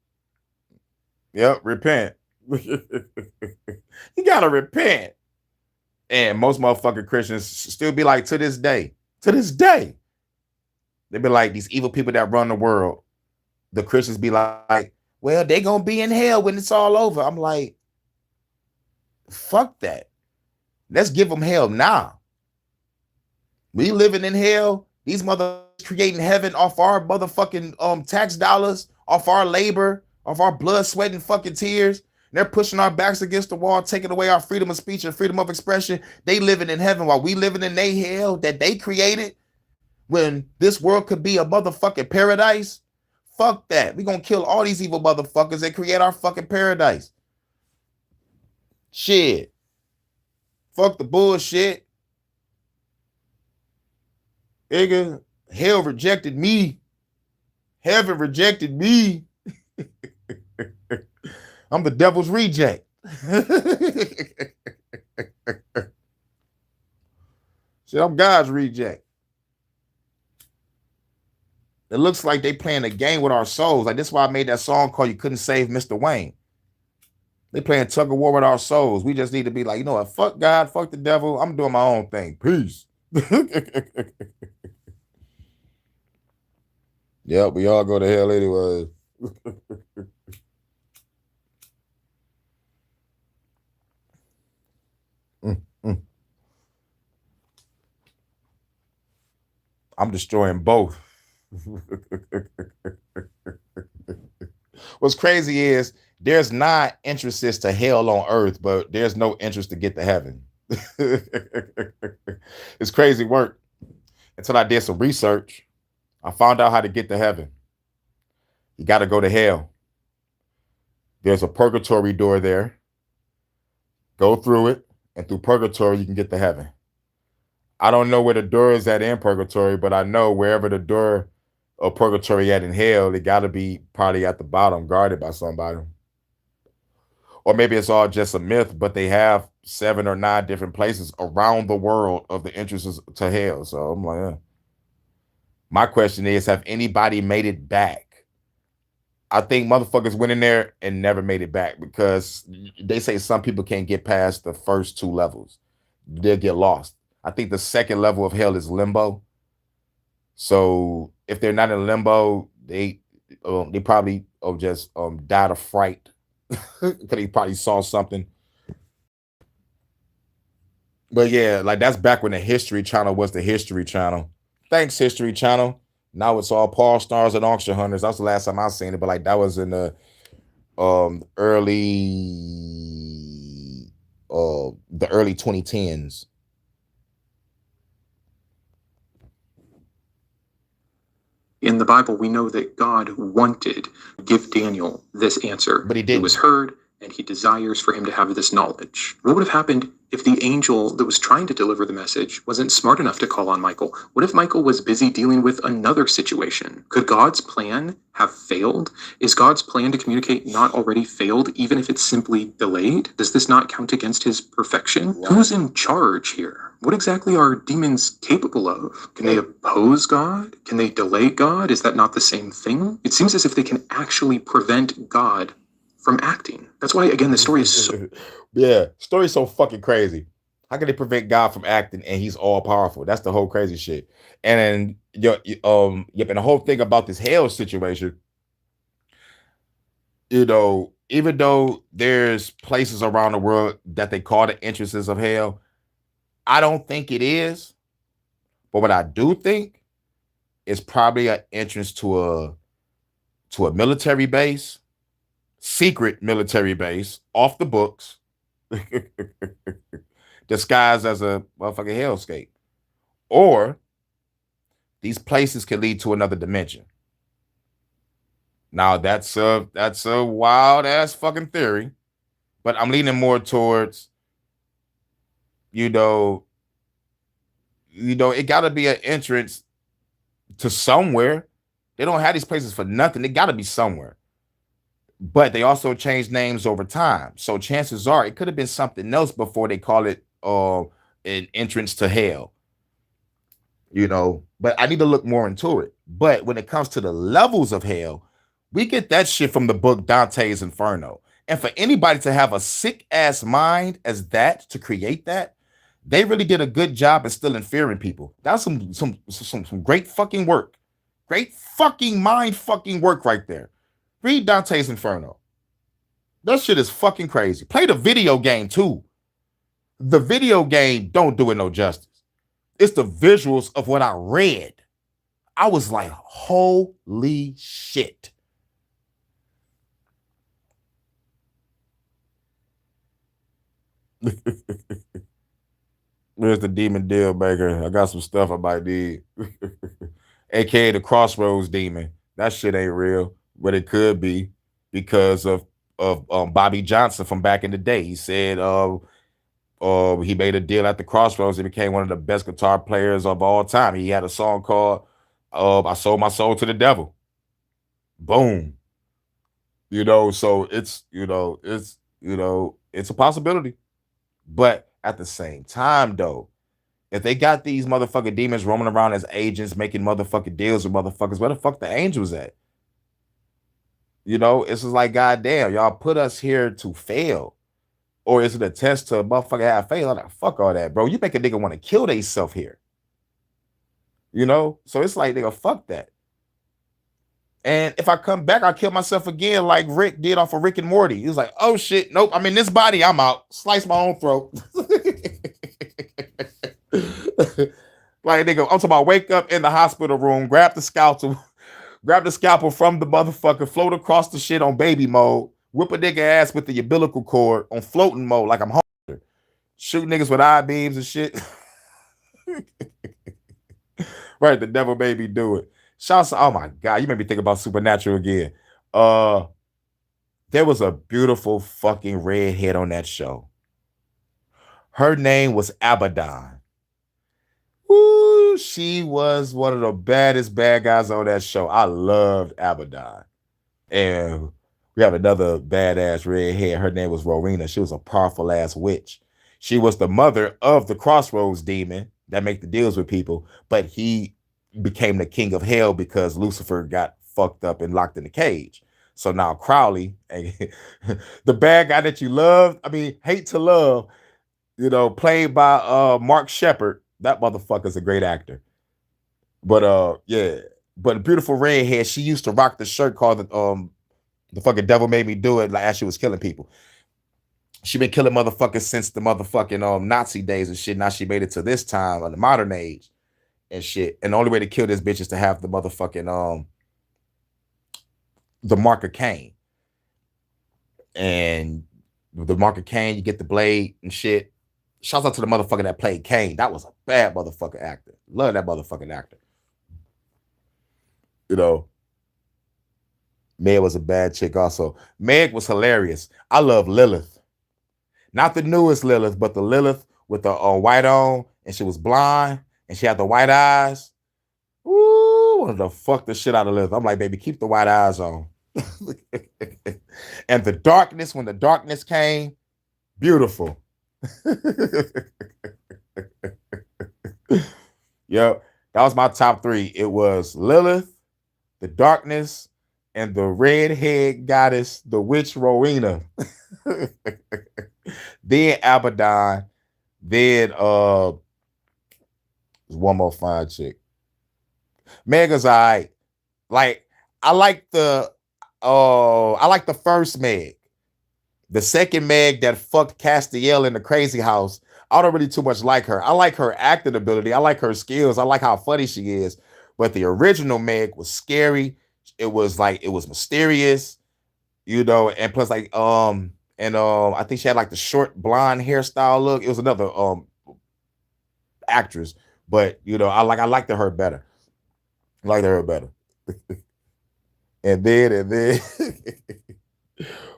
Yep, repent. You gotta repent. And most motherfucking Christians still be like, to this day, they be like, these evil people that run the world. The Christians be like, well, they gonna be in hell when it's all over. I'm like, fuck that. Let's give them hell now. We living in hell. These motherfuckers creating heaven off our motherfucking tax dollars, off our labor, off our blood, sweat, and fucking tears. And they're pushing our backs against the wall, taking away our freedom of speech and freedom of expression. They living in heaven while we living in their hell that they created when this world could be a motherfucking paradise. Fuck that. We gonna kill all these evil motherfuckers that create our fucking paradise. Shit. Fuck the bullshit. Nigga, hell rejected me. Heaven rejected me. I'm the devil's reject. Shit, I'm God's reject. It looks like they playing a game with our souls. Like, that's why I made that song called You Couldn't Save Mr. Wayne. They playing tug of war with our souls. We just need to be like, you know what? Fuck God, fuck the devil. I'm doing my own thing. Peace. Yep, we all go to hell anyway. I'm destroying both. What's crazy is there's not entrances to hell on earth, but there's no entrance to get to heaven. It's crazy work. Until I did some research, I found out how to get to heaven. You got to go to hell. There's a purgatory door there. Go through it, and through purgatory, you can get to heaven. I don't know where the door is at in purgatory, but I know wherever the door of purgatory at in hell, it got to be probably at the bottom, guarded by somebody. Or maybe it's all just a myth, but they have 7 or 9 different places around the world of the entrances to hell. So I'm like, My question is, have anybody made it back? I think motherfuckers went in there and never made it back because they say some people can't get past the first 2 levels. They'll get lost. I think the second level of hell is limbo. So if they're not in limbo, they probably just died of fright because they probably saw something. But yeah, like that's back when the History Channel was the History Channel. Thanks, History Channel. Now it's all Paul Stars and Auction Hunters. That's the last time I seen it, but like that was in the early 2010s. In the Bible, we know that God wanted to give Daniel this answer. But he didn't. It was heard, and he desires for him to have this knowledge. What would have happened if the angel that was trying to deliver the message wasn't smart enough to call on Michael? What if Michael was busy dealing with another situation? Could God's plan have failed? Is God's plan to communicate not already failed, even if it's simply delayed? Does this not count against his perfection? Who's in charge here? What exactly are demons capable of? Can they oppose God? Can they delay God? Is that not the same thing? It seems as if they can actually prevent God from acting. That's why, again, the story is so... Yeah, story's so fucking crazy. How can they prevent God from acting and he's all powerful? That's the whole crazy shit. And then and the whole thing about this hell situation, even though there's places around the world that they call the entrances of hell, I don't think it is. But what I do think is probably an entrance to a military base, secret military base, off the books, disguised as a motherfucking hellscape. Or these places can lead to another dimension. Now that's a wild ass fucking theory, but I'm leaning more towards, it gotta be an entrance to somewhere. They don't have these places for nothing. They gotta be somewhere. But they also changed names over time. So chances are it could have been something else before they call it an entrance to hell. But I need to look more into it. But when it comes to the levels of hell, we get that shit from the book Dante's Inferno. And for anybody to have a sick ass mind as that to create that, they really did a good job instilling fear in people. That's some great fucking work. Great fucking mind fucking work right there. Read Dante's Inferno. That shit is fucking crazy. Play the video game too. The video game don't do it no justice. It's the visuals of what I read. I was like, holy shit. Where's the demon deal maker? I got some stuff I might need. AKA the Crossroads demon. That shit ain't real, but it could be because of Bobby Johnson from back in the day. He said he made a deal at the Crossroads and became one of the best guitar players of all time. He had a song called I Sold My Soul to the Devil. Boom. So it's a possibility. But at the same time, though, if they got these motherfucking demons roaming around as agents making motherfucking deals with motherfuckers, where the fuck the angels at? It's just like, goddamn, y'all put us here to fail. Or is it a test to motherfucker have faith? I'm like, fuck all that, bro. You make a nigga want to kill theyself here. So it's like, nigga, fuck that. And if I come back, I'll kill myself again like Rick did off of Rick and Morty. He was like, oh shit, nope, I'm in this body, I'm out. Slice my own throat. Like, nigga, I'm talking about wake up in the hospital room, grab the scalpel from the motherfucker, float across the shit on baby mode, whip a nigga ass with the umbilical cord on floating mode like I'm home. Shoot niggas with eye beams and shit. Right, the devil made me do it. Shouts, oh my God, you made me think about Supernatural again. There was a beautiful fucking redhead on that show. Her name was Abaddon. Woo, she was one of the baddest bad guys on that show. I loved Abaddon. And we have another badass redhead. Her name was Rowena. She was a powerful ass witch. She was the mother of the Crossroads demon that make the deals with people, but he became the king of hell because Lucifer got fucked up and locked in the cage. So now Crowley, the bad guy that you hate to love, played by Mark Shepard. That motherfucker's a great actor. But yeah, but a beautiful redhead, she used to rock the shirt called the fucking devil made me do it, like as she was killing people. She been killing motherfuckers since the motherfucking Nazi days and shit. Now she made it to this time of the modern age and shit. And the only way to kill this bitch is to have the motherfucking the mark of Cain. And the mark of Cain, you get the blade and shit. Shouts out to the motherfucker that played Cain. That was a bad motherfucking actor. Love that motherfucking actor. Meg was a bad chick also. Meg was hilarious. I love Lilith. Not the newest Lilith, but the Lilith with the white on, and she was blind, and she had the white eyes. Ooh, wanted to fuck the shit out of Lilith. I'm like, baby, keep the white eyes on. And the darkness, when the darkness came, beautiful. Yep. That was my top three. It was Lilith, the darkness, and the redhead goddess, the witch Rowena. Then Abaddon. Then one more fine chick. Mega's alright. Like, I like the first Meg. The second Meg that fucked Castiel in the crazy house. I don't really too much like her. I like her acting ability. I like her skills. I like how funny she is. But the original Meg was scary. It was mysterious, and plus I think she had like the short blonde hairstyle look. It was another actress, but I liked her better. And then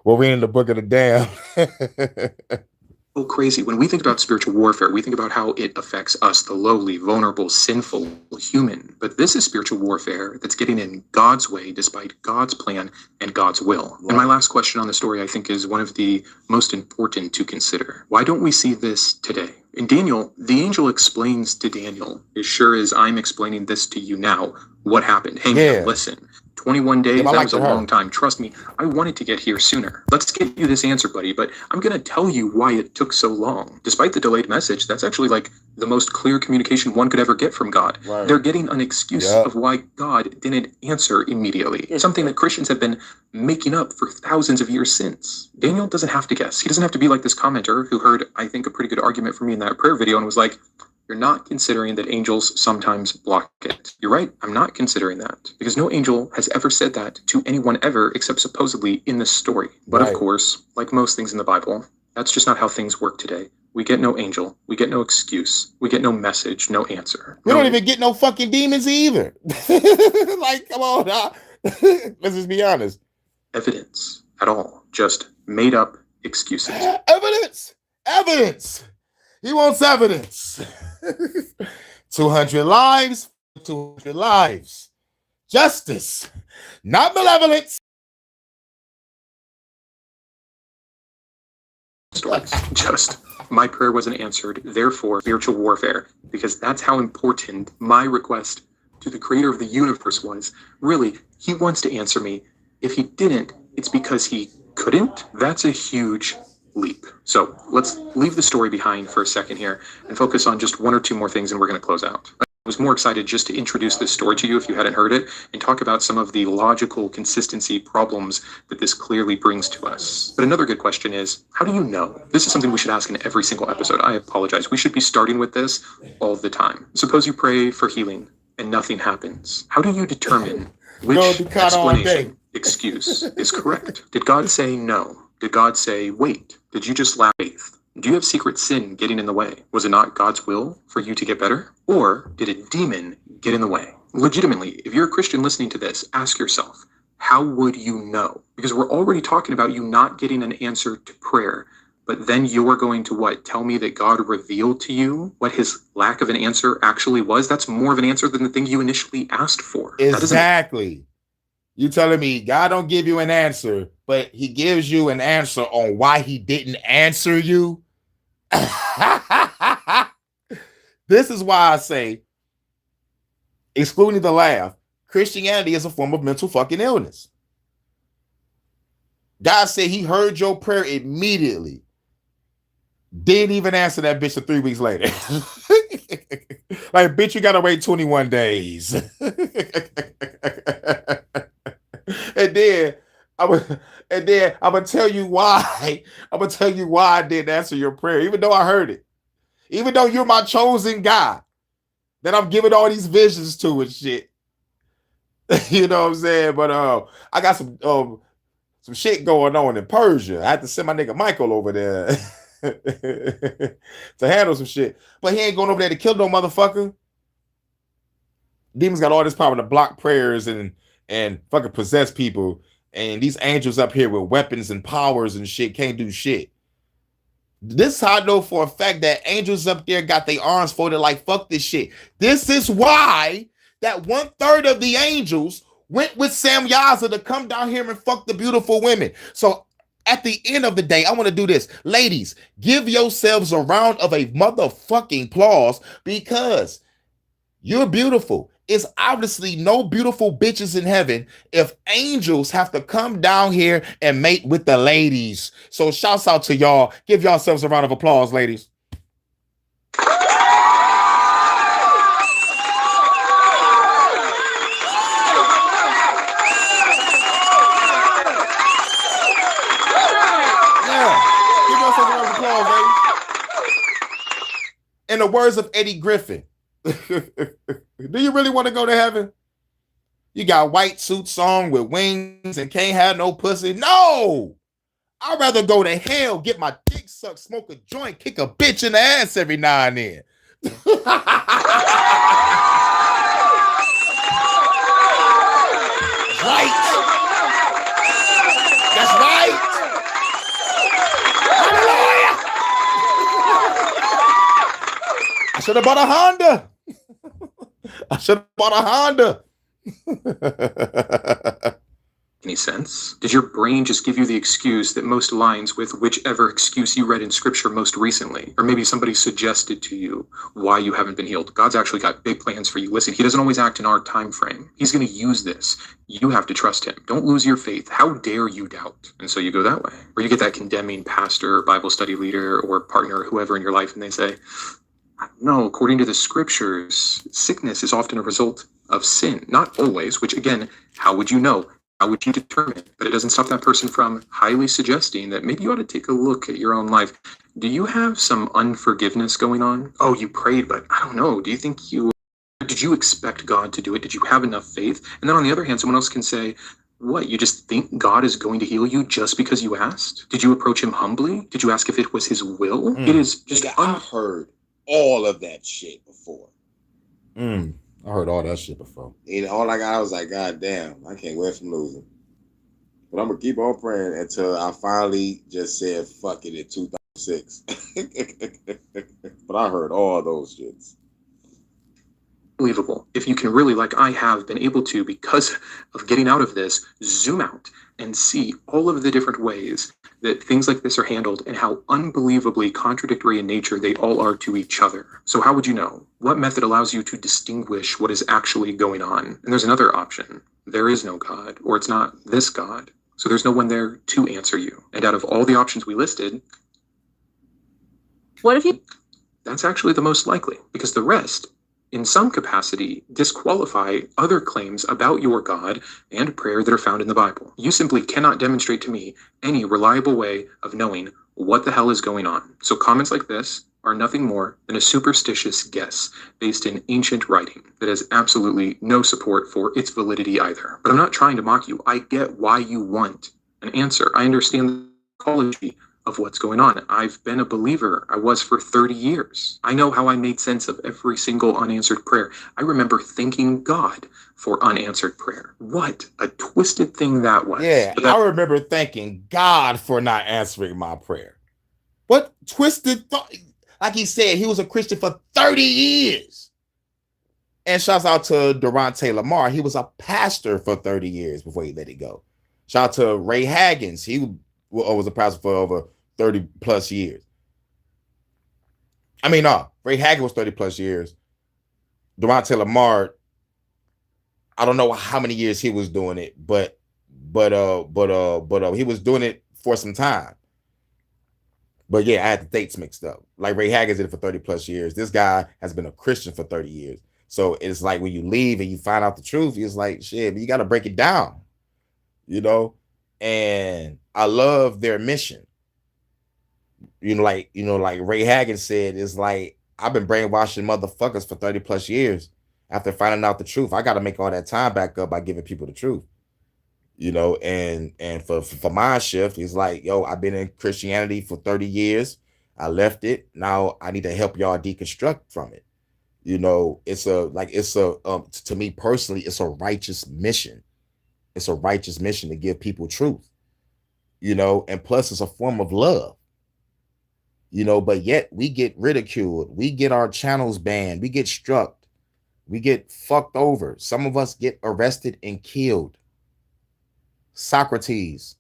well, we in the book of the damn. So crazy. When we think about spiritual warfare, we think about how it affects us, the lowly, vulnerable, sinful human. But this is spiritual warfare that's getting in God's way despite God's plan and God's will. Right. And my last question on the story, I think, is one of the most important to consider. Why don't we see this today? In Daniel, the angel explains to Daniel, as sure as I'm explaining this to you now, what happened. Hey, man, listen. 21 days, that was a long time. Trust me, I wanted to get here sooner. Let's get you this answer, buddy, but I'm going to tell you why it took so long. Despite the delayed message, that's actually like the most clear communication one could ever get from God. Right. They're getting an excuse of why God didn't answer immediately. Something that Christians have been making up for thousands of years since. Daniel doesn't have to guess. He doesn't have to be like this commenter who heard, I think, a pretty good argument for me in that prayer video and was like, you're not considering that angels sometimes block it. You're right, I'm not considering that. Because no angel has ever said that to anyone ever, except supposedly in this story. But of course, like most things in the Bible, that's just not how things work today. We get no angel, we get no excuse, we get no message, no answer. We don't even get no fucking demons either. Like, come on, let's just be honest. Evidence at all, just made up excuses. Evidence! He wants evidence. 200 lives, 200 lives. Justice, not malevolence. Just, my prayer wasn't answered, therefore spiritual warfare, because that's how important my request to the creator of the universe was. Really, he wants to answer me. If he didn't, it's because he couldn't. That's a huge leap. So let's leave the story behind for a second here and focus on just one or two more things, and we're going to close out. I was more excited just to introduce this story to you if you hadn't heard it and talk about some of the logical consistency problems that this clearly brings to us. But another good question is, how do you know? This is something we should ask in every single episode. I apologize. We should be starting with this all the time. Suppose you pray for healing and nothing happens. How do you determine which explanation, excuse is correct? Did God say no? Did God say, wait? Did you just lack faith? Do you have secret sin getting in the way? Was it not God's will for you to get better? Or did a demon get in the way? Legitimately, if you're a Christian listening to this, ask yourself, how would you know? Because we're already talking about you not getting an answer to prayer, but then you're going to what? Tell me that God revealed to you what his lack of an answer actually was? That's more of an answer than the thing you initially asked for. Exactly. You telling me God don't give you an answer, but he gives you an answer on why he didn't answer you? This is why I say, excluding the laugh, Christianity is a form of mental fucking illness. God said he heard your prayer immediately. Didn't even answer that bitch 3 weeks later. Like, bitch, you gotta wait 21 days. And then I'm gonna tell you why. I'm gonna tell you why I didn't answer your prayer, even though I heard it. Even though you're my chosen God, that I'm giving all these visions to and shit. You know what I'm saying? But I got some shit going on in Persia. I had to send my nigga Michael over there to handle some shit. But he ain't going over there to kill no motherfucker. Demons got all this power to block prayers and fucking possess people. And these angels up here with weapons and powers and shit can't do shit. This is how I know for a fact that angels up there got their arms folded like, fuck this shit. This is why that 1/3 of the angels went with Sam Yaza to come down here and fuck the beautiful women. So at the end of the day, I want to do this. Ladies, give yourselves a round of a motherfucking applause, because You're beautiful. It's obviously no beautiful bitches in heaven if angels have to come down here and mate with the ladies. So shouts out to y'all. Give yourselves a round of applause, ladies. In the words of Eddie Griffin, do you really want to go to heaven? You got white suits on with wings and can't have no pussy? No! I'd rather go to hell, get my dick sucked, smoke a joint, kick a bitch in the ass every now and then. Right. That's right. Hallelujah. I should have bought a Honda. I should have bought a Honda. Any sense? Did your brain just give you the excuse that most aligns with whichever excuse you read in scripture most recently? Or maybe somebody suggested to you why you haven't been healed. God's actually got big plans for you. Listen, he doesn't always act in our time frame. He's going to use this. You have to trust him. Don't lose your faith. How dare you doubt? And so you go that way. Or you get that condemning pastor, Bible study leader, or partner, or whoever in your life, and they say, no, according to the scriptures, sickness is often a result of sin. Not always, which again, how would you know? How would you determine? But it doesn't stop that person from highly suggesting that maybe you ought to take a look at your own life. Do you have some unforgiveness going on? Oh, you prayed, but I don't know. Did you expect God to do it? Did you have enough faith? And then on the other hand, someone else can say, what, you just think God is going to heal you just because you asked? Did you approach him humbly? Did you ask if it was his will? It is just... I heard all of that shit before. I heard all that shit before. And all I was like, God damn, I can't wait from losing. But I'm going to keep on praying until I finally just said, fuck it in 2006. But I heard all those shits. Unbelievable. If you can really, like I have been able to, because of getting out of this, zoom out and see all of the different ways that things like this are handled and how unbelievably contradictory in nature they all are to each other. So how would you know? What method allows you to distinguish what is actually going on? And there's another option. There is no God, or it's not this God. So there's no one there to answer you. And out of all the options we listed, what if you... That's actually the most likely, because the rest, in some capacity, disqualify other claims about your God and prayer that are found in the Bible. You simply cannot demonstrate to me any reliable way of knowing what the hell is going on. So comments like this are nothing more than a superstitious guess based in ancient writing that has absolutely no support for its validity either. But I'm not trying to mock you. I get why you want an answer. I understand the psychology of what's going on. I've been a believer. I was for 30 years. I know how I made sense of every single unanswered prayer. I remember thanking God for unanswered prayer. What a twisted thing that was. Yeah, I remember thanking God for not answering my prayer. What twisted thought? Like he said, he was a Christian for 30 years. And shouts out to Durante Lamar. He was a pastor for 30 years before he let it go. Shout out to Ray Haggins. He was a pastor for over 30 plus years. I mean, no, Ray Haggins was 30 plus years. Durante Lamar, I don't know how many years he was doing it, but he was doing it for some time. But yeah, I had the dates mixed up. Like Ray Haggins did it for 30 plus years. This guy has been a Christian for 30 years. So it's like when you leave and you find out the truth, it's like, shit, you got to break it down, you know? And I love their mission. Like Ray Haggins said, it's like, I've been brainwashing motherfuckers for 30 plus years. After finding out the truth, I got to make all that time back up by giving people the truth, you know? And for my shift, it's like, yo, I've been in Christianity for 30 years. I left it. Now I need to help y'all deconstruct from it. You know, to me personally, it's a righteous mission. It's a righteous mission to give people truth, you know, and plus it's a form of love, you know, but yet we get ridiculed. We get our channels banned. We get struck. We get fucked over. Some of us get arrested and killed. Socrates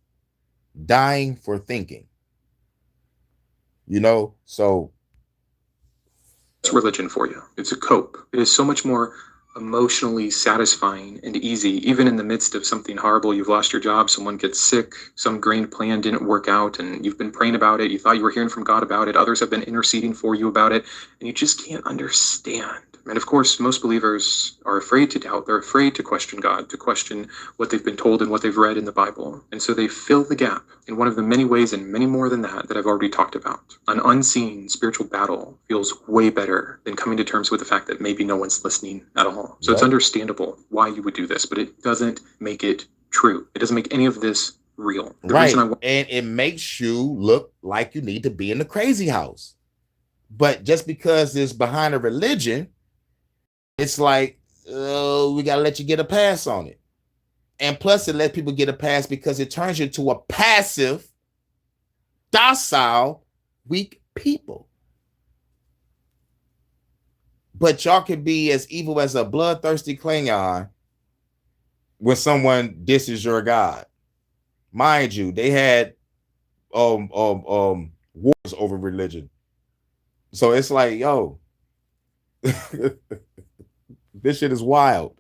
dying for thinking, you know, so It's religion for you. It's a cope. It is so much more emotionally satisfying and easy, even in the midst of something horrible. You've lost your job, someone gets sick, some grand plan didn't work out, and you've been praying about it. You thought you were hearing from God about it. Others have been interceding for you about it, and you just can't understand. And of course, most believers are afraid to doubt. They're afraid to question God, to question what they've been told and what they've read in the Bible. And so they fill the gap in one of the many ways, and many more than that I've already talked about. An unseen spiritual battle feels way better than coming to terms with the fact that maybe no one's listening at all. So it's understandable why you would do this, but it doesn't make it true. It doesn't make any of this real. Right. And it makes you look like you need to be in the crazy house. But just because it's behind a religion, it's like, we got to let you get a pass on it. And plus, it lets people get a pass because it turns you into a passive, docile, weak people. But y'all can be as evil as a bloodthirsty Klingon when someone disses your God. Mind you, they had wars over religion. So it's like, yo, this shit is wild.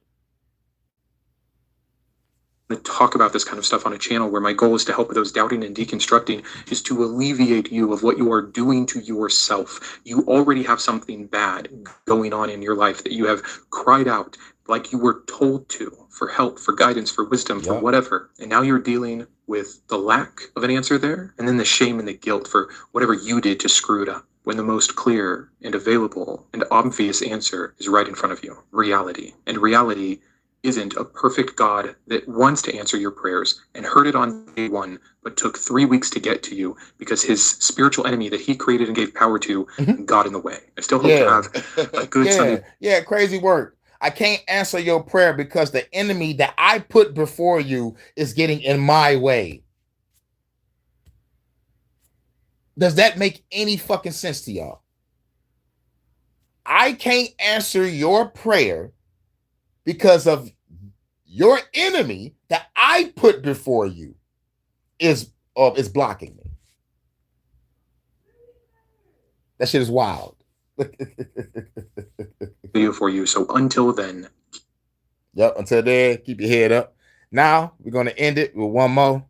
To talk about this kind of stuff on a channel where my goal is to help with those doubting and deconstructing, is to alleviate you of what you are doing to yourself. You already have something bad going on in your life that you have cried out like you were told to, for help, for guidance, for wisdom, for whatever. And now you're dealing with the lack of an answer there, and then the shame and the guilt for whatever you did to screw it up, when the most clear and available and obvious answer is right in front of you: reality. And reality isn't a perfect God that wants to answer your prayers and heard it on day one, but took 3 weeks to get to you because his spiritual enemy that he created and gave power to got in the way. I still hope to have a good Sunday. Yeah, crazy work. I can't answer your prayer because the enemy that I put before you is getting in my way. Does that make any fucking sense to y'all? I can't answer your prayer because of your enemy that I put before you is blocking me. That shit is wild. Video for you. So until then. Yep, until then, keep your head up. Now we're gonna end it with one more.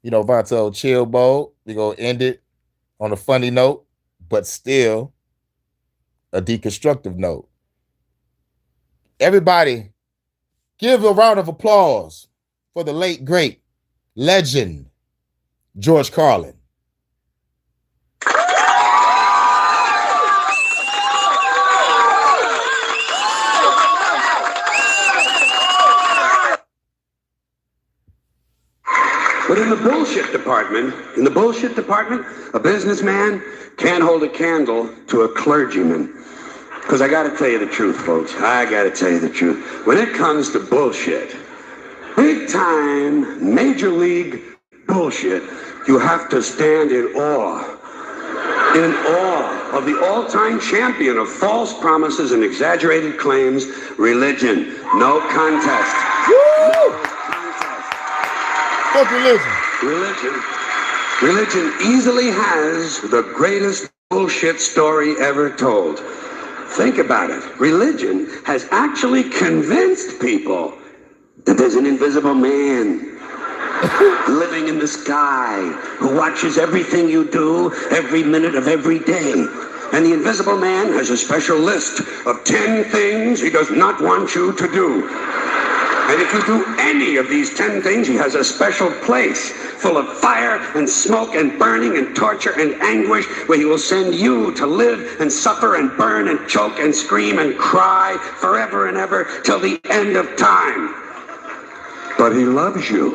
Vato chill bowl. We're gonna end it on a funny note, but still a deconstructive note. Everybody, give a round of applause for the late, great legend, George Carlin. But in the bullshit department, a businessman can't hold a candle to a clergyman. Because I got to tell you the truth, folks. I got to tell you the truth. When it comes to bullshit, big time, major league bullshit, you have to stand in awe of the all-time champion of false promises and exaggerated claims, religion. No contest. Woo! Fuck religion. Religion easily has the greatest bullshit story ever told. Think about it. Religion has actually convinced people that there's an invisible man living in the sky who watches everything you do every minute of every day. And the invisible man has a special list of 10 things he does not want you to do. And if you do any of these 10 things, he has a special place full of fire and smoke and burning and torture and anguish where he will send you to live and suffer and burn and choke and scream and cry forever and ever till the end of time. But he loves you.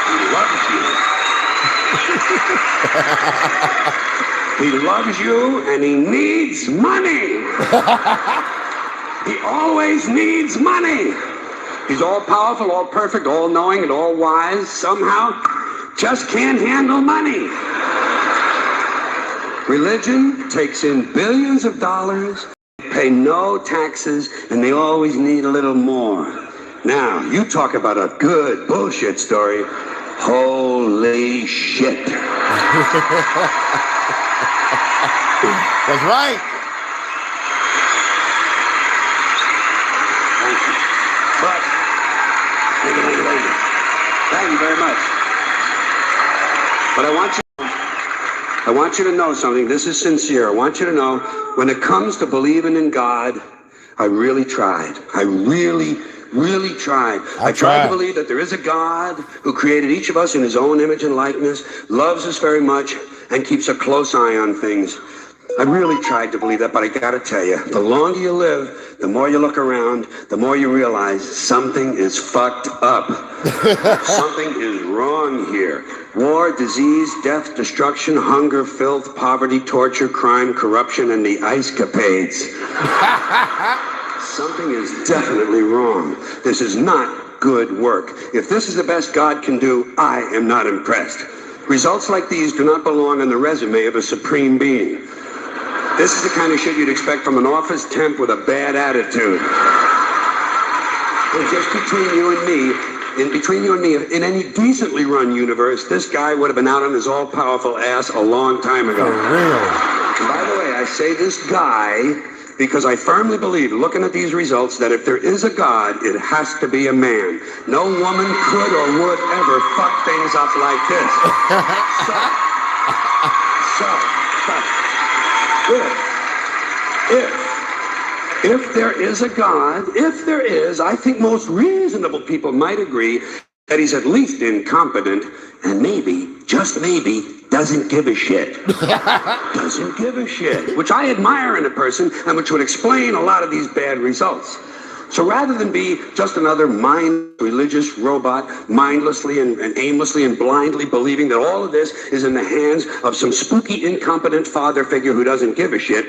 He loves you. He loves you and he needs money. He always needs money. He's all powerful, all perfect, all knowing, and all wise. Somehow just can't handle money. Religion takes in billions of dollars, pay no taxes, and they always need a little more. Now, you talk about a good bullshit story. Holy shit. That's right. Thank you. But, thank you very much. But I want you to know something. This is sincere. I want you to know, when it comes to believing in God, I really tried. I really tried. I tried to believe that there is a God who created each of us in his own image and likeness, loves us very much, and keeps a close eye on things. I really tried to believe that, but I gotta tell you, the longer you live, the more you look around, the more you realize something is fucked up. Something is wrong here. War, disease, death, destruction, hunger, filth, poverty, torture, crime, corruption, and the ice capades. Something is definitely wrong. This is not good work. If this is the best God can do, I am not impressed. Results like these do not belong on the resume of a supreme being. This is the kind of shit you'd expect from an office temp with a bad attitude. And just between you and me, in any decently run universe, this guy would have been out on his all-powerful ass a long time ago. For real. And by the way, I say this guy because I firmly believe, looking at these results, that if there is a God, it has to be a man. No woman could or would ever fuck things up like this. If there is a God, I think most reasonable people might agree that he's at least incompetent and maybe, just maybe, doesn't give a shit. Doesn't give a shit, which I admire in a person and which would explain a lot of these bad results. So rather than be just another religious robot, mindlessly and aimlessly and blindly believing that all of this is in the hands of some spooky, incompetent father figure who doesn't give a shit,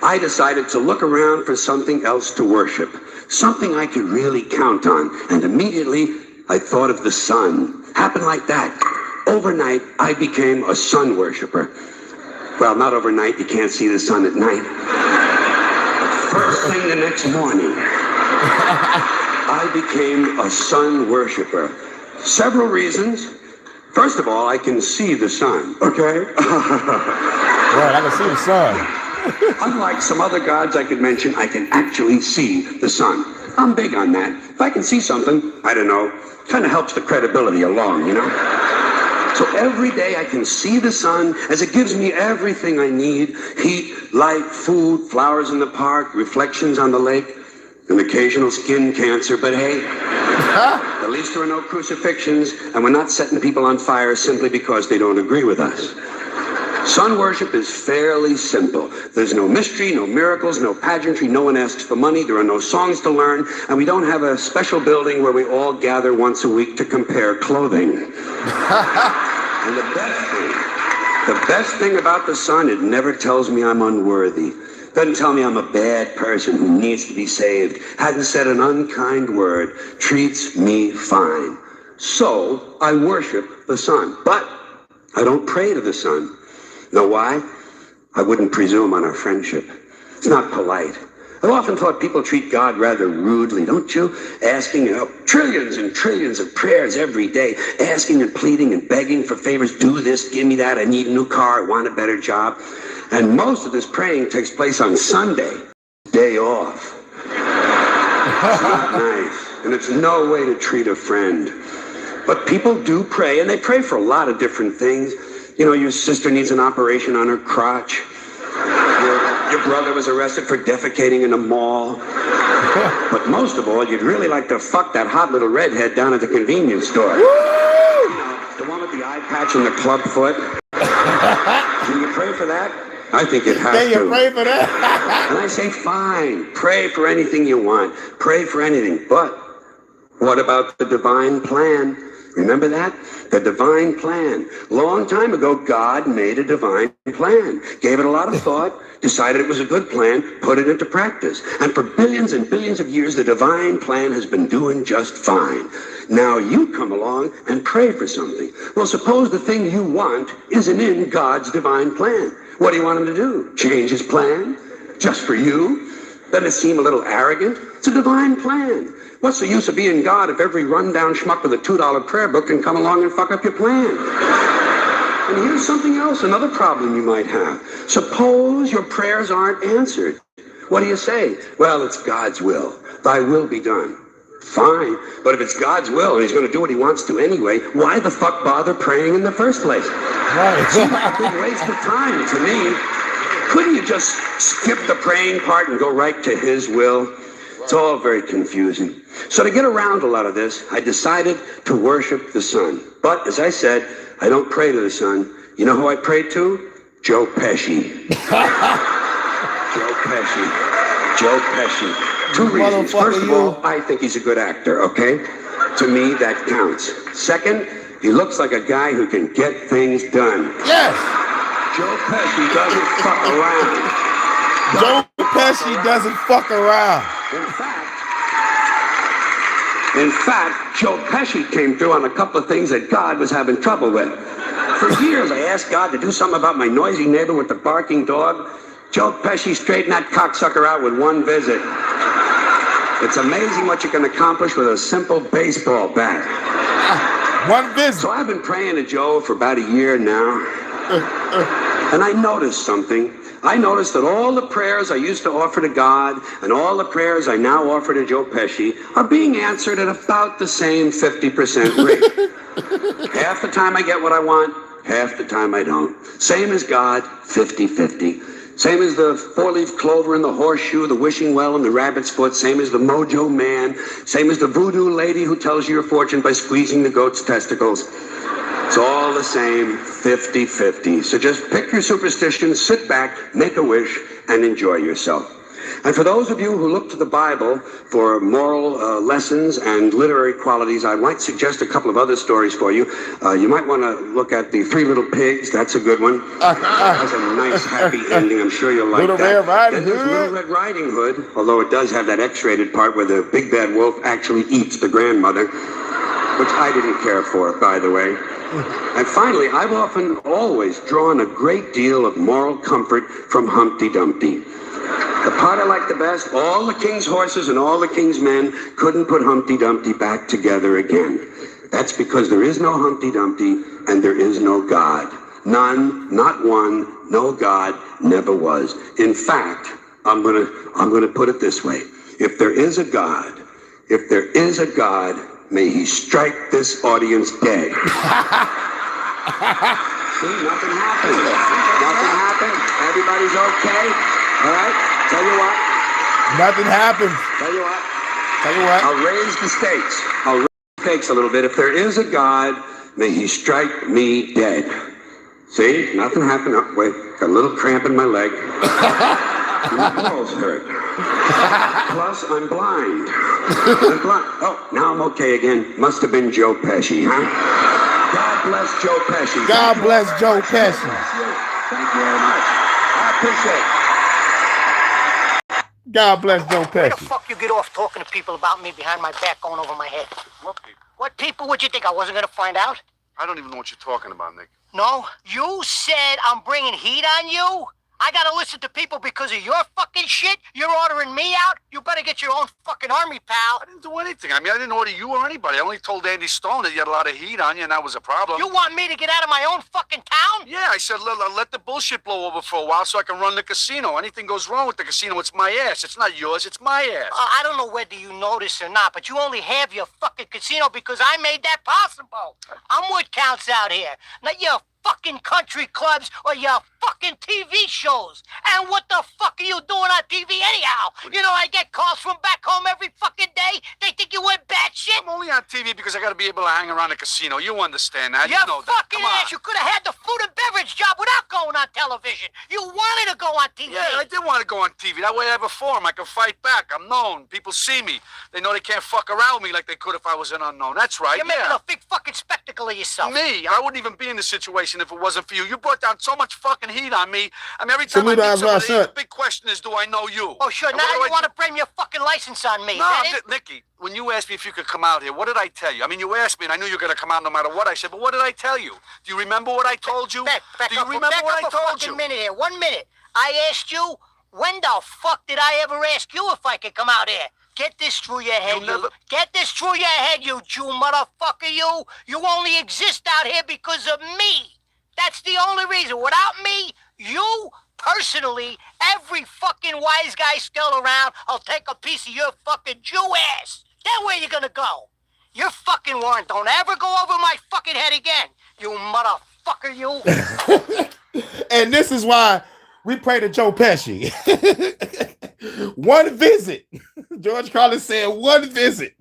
I decided to look around for something else to worship, something I could really count on. And immediately, I thought of the sun. Happened like that. Overnight, I became a sun worshiper. Well, not overnight. You can't see the sun at night. First thing the next morning, I became a sun worshiper. Several reasons. First of all, I can see the sun, okay? Right, I can see the sun. Unlike some other gods I could mention, I can actually see the sun. I'm big on that. If I can see something, I don't know, kind of helps the credibility along, you know? So every day I can see the sun as it gives me everything I need: heat, light, food, flowers in the park, reflections on the lake, an occasional skin cancer, but hey, at least there are no crucifixions, and we're not setting people on fire simply because they don't agree with us. Sun worship is fairly simple. There's no mystery, no miracles, no pageantry, no one asks for money, there are no songs to learn, and we don't have a special building where we all gather once a week to compare clothing. And the best thing about the sun, it never tells me I'm unworthy. Doesn't tell me I'm a bad person who needs to be saved. Hasn't said an unkind word. Treats me fine. So I worship the sun. But I don't pray to the sun. Know why? I wouldn't presume on our friendship. It's not polite. I've often thought people treat God rather rudely, don't you? Asking, trillions and trillions of prayers every day, asking and pleading and begging for favors. Do this, give me that, I need a new car, I want a better job. And most of this praying takes place on Sunday, day off. It's not nice, and it's no way to treat a friend. But people do pray, and they pray for a lot of different things. You know, your sister needs an operation on her crotch. Your brother was arrested for defecating in a mall. But most of all, you'd really like to fuck that hot little redhead down at the convenience store. You know, the one with the eye patch and the club foot. Do you pray for that? I think it has to. You pray for that? And I say, fine, pray for anything you want. Pray for anything. But what about the divine plan? Remember that? The divine plan. Long time ago, God made a divine plan, gave it a lot of thought, decided it was a good plan, put it into practice. And for billions and billions of years, the divine plan has been doing just fine. Now you come along and pray for something. Well, suppose the thing you want isn't in God's divine plan. What do you want him to do? Change his plan? Just for you? Doesn't it seem a little arrogant? It's a divine plan. What's the use of being God if every rundown schmuck with a $2 prayer book can come along and fuck up your plan? And here's something else, another problem you might have. Suppose your prayers aren't answered. What do you say? Well, it's God's will. Thy will be done. Fine, but if it's God's will and he's going to do what he wants to anyway, why the fuck bother praying in the first place? Right. It seems like a big waste of time to me. Couldn't you just skip the praying part and go right to his will? It's all very confusing. So to get around a lot of this, I decided to worship the sun. But as I said, I don't pray to the sun. You know who I pray to? Joe Pesci. Joe Pesci. Joe Pesci. Two reasons. First of all, I think he's a good actor, okay? To me, that counts. Second, he looks like a guy who can get things done. Yes! Joe Pesci doesn't fuck around. Joe Pesci doesn't fuck around. In fact, Joe Pesci came through on a couple of things that God was having trouble with. For years, I asked God to do something about my noisy neighbor with the barking dog. Joe Pesci straightened that cocksucker out with one visit. It's amazing what you can accomplish with a simple baseball bat. One visit. So I've been praying to Joe for about a year now. And I noticed something. I noticed that all the prayers I used to offer to God and all the prayers I now offer to Joe Pesci are being answered at about the same 50% rate. Half the time I get what I want, half the time I don't. Same as God, 50-50. Same as the four-leaf clover and the horseshoe, the wishing well and the rabbit's foot. Same as the mojo man. Same as the voodoo lady who tells you your fortune by squeezing the goat's testicles. It's all the same, 50-50. So just pick your superstition, sit back, make a wish, and enjoy yourself. And for those of you who look to the Bible for moral lessons and literary qualities, I might suggest a couple of other stories for you. You might want to look at The Three Little Pigs. That's a good one. That's a nice, happy ending. I'm sure you'll like Little that. Red Riding Then there's Little Red Riding Hood, although it does have that X-rated part where the big bad wolf actually eats the grandmother, which I didn't care for, by the way. And finally, I've often always drawn a great deal of moral comfort from Humpty Dumpty. The part I like the best, all the king's horses and all the king's men couldn't put Humpty Dumpty back together again. That's because there is no Humpty Dumpty and there is no God. None, not one, no God, never was. In fact, I'm gonna put it this way. If there is a God, may he strike this audience dead. See, nothing happened. Nothing happened. Everybody's okay. All right? Tell you what. Nothing happens. Tell you what. Tell you what. I'll raise the stakes. I'll raise the stakes a little bit. If there is a God, may he strike me dead. See? Nothing happened. Oh, wait. Got a little cramp in my leg. My balls hurt. Plus, I'm blind. Oh, now I'm okay again. Must have been Joe Pesci, huh? God bless Joe Pesci. God bless Joe Pesci. Thank you very much. I appreciate it. God bless Joe Where the Pesci. fuck you get off talking to people about me behind my back going over my head? What people? What people would you think? I wasn't gonna find out? I don't even know what you're talking about, Nick. No? You said I'm bringing heat on you? I gotta listen to people because of your fucking shit? You're ordering me out? You better get your own fucking army, pal. I didn't do anything. I mean, I didn't order you or anybody. I only told Andy Stone that you had a lot of heat on you, and that was a problem. You want me to get out of my own fucking town? Yeah, I said let the bullshit blow over for a while so I can run the casino. Anything goes wrong with the casino, it's my ass. It's not yours, it's my ass. I don't know whether you know this or not, but you only have your fucking casino because I made that possible. I'm what counts out here, not your fucking country clubs or your fucking TV shows. And what the fuck are you doing on TV anyhow? You know, I get calls from back home every fucking day. They think you went batshit. I'm only on TV because I gotta be able to hang around the casino. You understand that? You know that. fucking ass. You could have had the food and beverage job without going on television. You wanted to go on TV. Yeah, I did want to go on TV. That way I have a forum. I can fight back. I'm known. People see me. They know they can't fuck around with me like they could if I was an unknown. That's right. You're making a big fucking spectacle of yourself. Me? I wouldn't even be in this situation if it wasn't for you. You brought down so much fucking heat on me. I mean, every time I meet somebody, the big question is, do I know you? Oh, sure. And Now you want to blame your fucking license on me. No, is that it? Nikki, when you asked me if you could come out here, what did I tell you? I mean, you asked me, and I knew you were going to come out no matter what I said, but what did I tell you? Do you remember what I told you? Back do you remember what I told you? Minute here. 1 minute. I asked you, When the fuck did I ever ask you if I could come out here? Get this through your head, you. Get this through your head, you Jew motherfucker, you. You only exist out here because of me. That's the only reason. Without me, you, personally, every fucking wise guy still around, I'll take a piece of your fucking Jew ass. Then where you gonna go? Your fucking warrant don't ever go over my fucking head again, you motherfucker, you. And this is why we pray to Joe Pesci. One visit. George Carlin said one visit.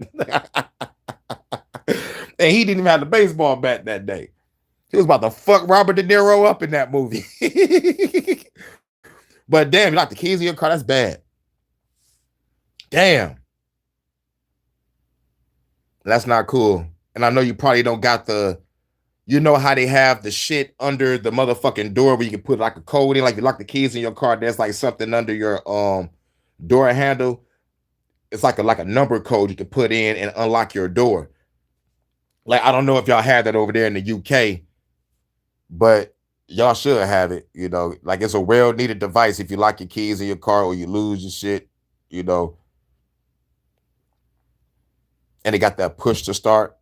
And he didn't even have the baseball bat that day. He was about to fuck Robert De Niro up in that movie. But damn, you lock the keys in your car, that's bad. Damn. That's not cool. And I know you probably don't got the, you know how they have the shit under the motherfucking door where you can put like a code in, like you lock the keys in your car, there's like something under your door handle. It's like a number code you can put in and unlock your door. Like, I don't know if y'all have that over there in the UK, but y'all should have it, you know. Like, it's a well-needed device if you lock your keys in your car or you lose your shit, you know. And it got that push to start.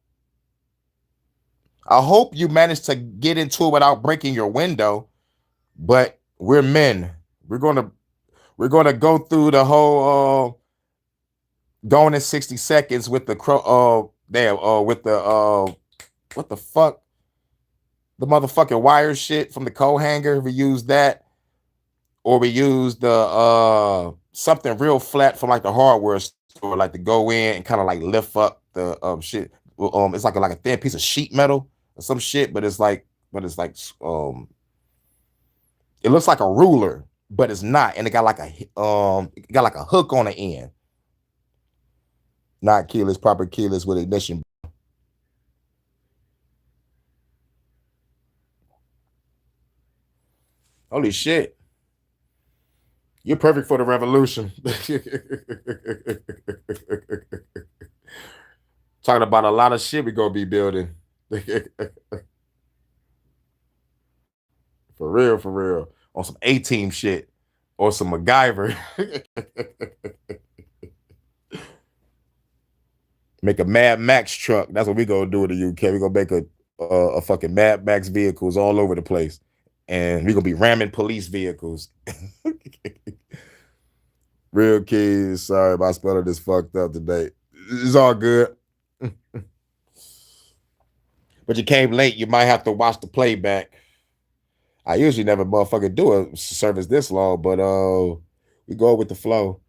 I hope you managed to get into it without breaking your window, but we're men. We're gonna go through the whole going in 60 seconds with the with the what the fuck? The motherfucking wire shit from the coat hanger. We use that, or we use the something real flat from like the hardware store, like to go in and kind of like lift up the shit. It's like a thin piece of sheet metal or some shit, but it's like it looks like a ruler, but it's not, and it got like a hook on the end. Not keyless, proper keyless with ignition. Holy shit. You're perfect for the revolution. Talking about a lot of shit we gonna be building. For real. On some A-team shit. Or some MacGyver. Make a Mad Max truck. That's what we gonna do in the UK. We're gonna make a fucking Mad Max vehicles all over the place. And we're gonna be ramming police vehicles. Real kids, sorry, my spelling is fucked up today. It's all good. But you came late, you might have to watch the playback. I usually never motherfucking do a service this long, but we go with the flow.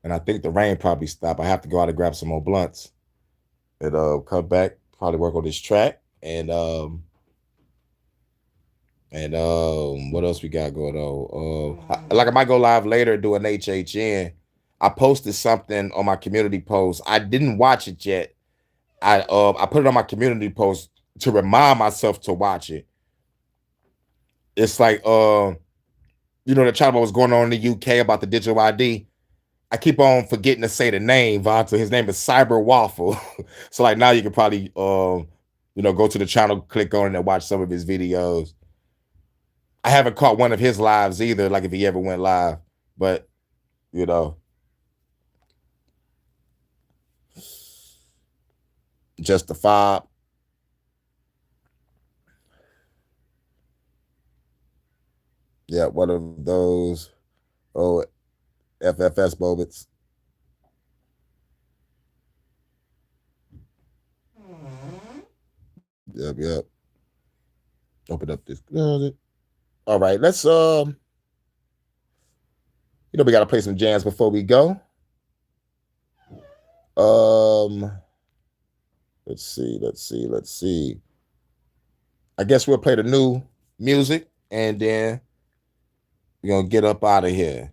And I think the rain probably stopped. I have to go out and grab some more blunts. And come back, probably work on this track. And what else we got going on? Like I might go live later, do an HHN. I posted something on my community post. I didn't watch it yet. I put it on my community post to remind myself to watch it. It's like the chat about what's going on in the UK about the digital ID. I keep on forgetting to say the name, Vonta. His name is Cyber Waffle. So like now you can probably go to the channel, click on it and watch some of his videos. I haven't caught one of his lives either, like if he ever went live, but just the fob. Yeah, one of those FFS moments. Yep. Open up this closet. All right, let's we gotta play some jams before we go. Let's see. I guess we'll play the new music and then we're gonna get up out of here.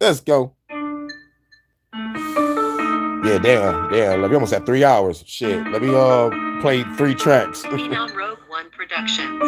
Let's go. Yeah, damn. We almost at 3 hours. Shit. Let me play 3 tracks. Phenom Rogue One Productions.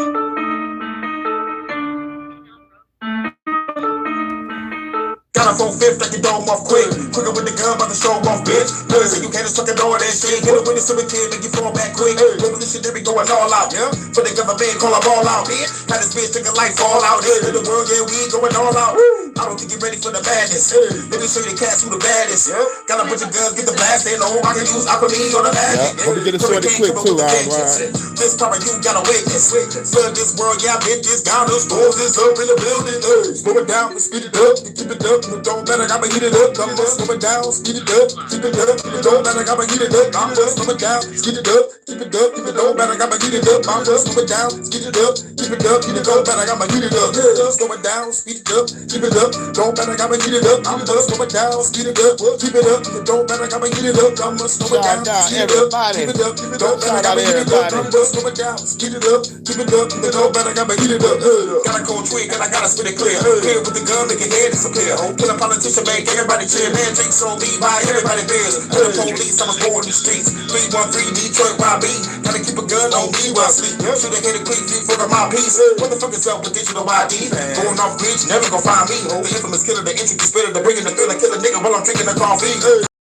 Got a 4-5, take your dome off quick. Quicker with the gun, about to show off, bitch. Say you can't just fucking know that shit. Hit a witness to the kid, make you fall back quick. Revolution, they be going all out, yeah. For the government, call a ball out, bitch. Had this bitch take a life fall out. In the world, yeah, we ain't going all out. I don't think you're ready for the madness. Let me show you the cats who the baddest. Got a bunch of guns, get the blast. They know I can use alchemy on the magic. Let me get it shorty quick too. All right. This power you gotta witness. Flood this world, yeah, bitch, this down the stores is up in the building. Slow it down, speed it up, keep it up. It don't matter, I'ma heat it up. I'm just slow it down, speed it up, keep it up. It don't matter, I'ma heat it up. I'm just slow it down, speed it up, keep it up. It don't matter, I'ma heat it up. I'm just slow it down, speed it up, keep it up. It don't matter, I'ma heat it up. Slow it down, speed it up, keep it up. Don't matter, I'ma heat it up. I'm just slow it down, speed it up, keep it up. It don't matter, I'ma heat it up. I'm just slow it down, speed it up, keep it up. It don't matter, I'ma heat it up. I'm just slow it down, speed it up, keep it up. It don't matter, I'ma heat it up. Got a cold twig and I gotta spit it clear. Clear with the gun, make your head disappear. Kill a politician, make everybody cheer. Man, drinks on me, buy everybody beers. To the police, I was born in the streets. 313 Detroit, YB. Gotta keep a gun on me while I sleep. Should've hit a quick for my piece. What the fuck is up with digital ID? Going off bridge, never gon' find me. The infamous killer, the intricate spitter, the bringing the thriller, kill a nigga while I'm drinking the coffee.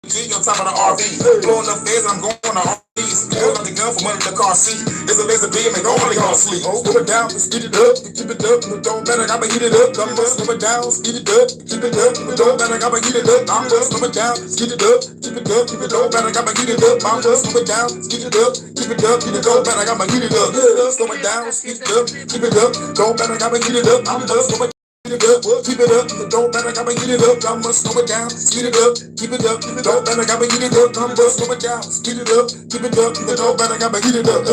G on top of the RV. Blowing up feds, I'm going to RVs. Pulling up the gun from under the car seat. It's a laser beam and only gonna sleep. Slow it down, speed it up, keep it up. It don't matter, I'ma heat it up. I'm just slow it down, speed it up, keep it up. It don't matter, I'ma heat it up. I'm just slow it down, speed it up, keep it up. It don't matter, I'ma heat it up. I'm just slow it down, speed it up, keep it up. It don't matter, I'ma heat it up. Slow it down, speed it up, keep it up. Don't matter, I'ma heat it up. I'm just slow it. Keep it up, keep it up, it don't matter, I'ma heat it up, I'ma slow it down, speed it up, keep it up, it don't matter, I'ma heat it up, I'ma slow it down, speed it up, keep it up, it don't matter, I'ma heat it up.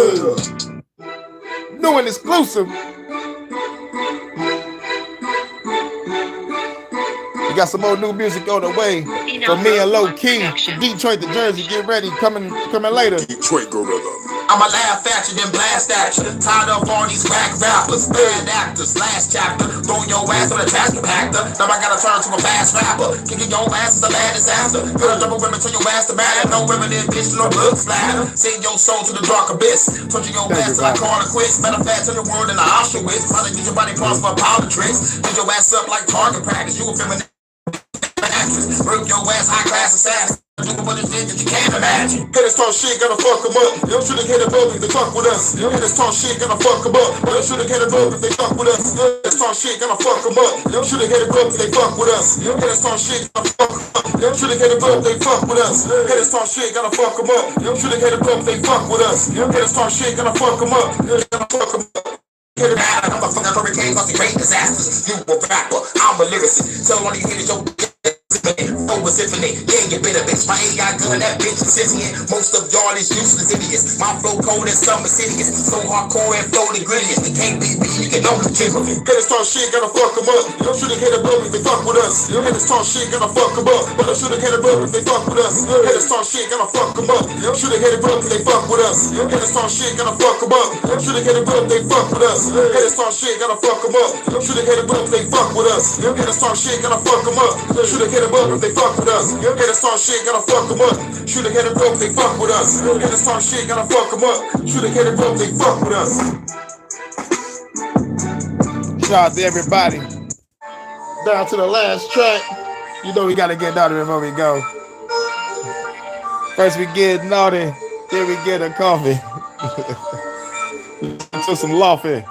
New and exclusive. We got some more new music on the way from me and Low Key from Detroit to Jersey. Get ready, coming later. Detroit Gorilla. I'ma laugh at you, then blast at you. Tired of all these whack rappers, bad actors. Last chapter, throw your ass on a task compactor. Now I gotta turn to a fast rapper. Kicking your ass is a bad disaster. Put a double women to your ass to matter. No women in bitch, no blood splatter. Send your soul to the dark abyss. Torture your ass till I call it quits. Matter of fact, to the world in the Auschwitz. Trying to get your body parts for politics. Get your ass up like target practice. You a feminine actress. Break your ass, high class assassin. Do what it is that you can't imagine. Hit this talk shit, gotta fuck them up. Them should've hit a bug if they fuck with us. Hit this talk shit, gotta fuck them up. Them should've hit a bug if they fuck with us. Hit this talk shit, gotta fuck them up. Them should've hit a bug if they fuck with us. Hit this talk shit, gotta fuck them up. Them should've hit a bug if they fuck with us. Hit this talk shit, gotta fuck them up. Them should've hit a bug if they fuck with us. Hit this talk shit, gotta fuck them up. Gotta fuck them up. Hit it out, I'm a fucking hurricane, cause great disasters. You a rapper, I'm a lyricist. Tell all these haters your over symphony, yeah, you better bitch. My AI gun, that bitch is sentient. Most of y'all is useless idiots. My flow cold and some insidious. So hardcore and flow ingredients. They can't be beat, you can know the jiggle. Hit this talk shit, gotta fuck them up. Them should've hit a bug if they fuck with us. Hit this talk shit, gotta fuck them up. But them should've hit a bug if they fuck with us. Hit this talk shit, gotta fuck them up. Them should've hit a bug if they fuck with us. Hit this talk shit, gotta fuck them up. Them should've hit a bug if they fuck with us. Hit this talk shit, gotta fuck them up. Them should've hit a bug if they fuck with us. Hit this talk shit, gotta fuck them up. Them should've hit a bug if they fuck with us. Hit this talk shit, gotta fuck them up. Should've hit a bug if they fuck with us. Hit this talk shit, gotta fuck them up. Should've hit a bug if they fuck with us. Shout out to everybody. Down to the last track. You know we gotta get naughty before we go. First we get naughty, then we get a coffee. To some laughing.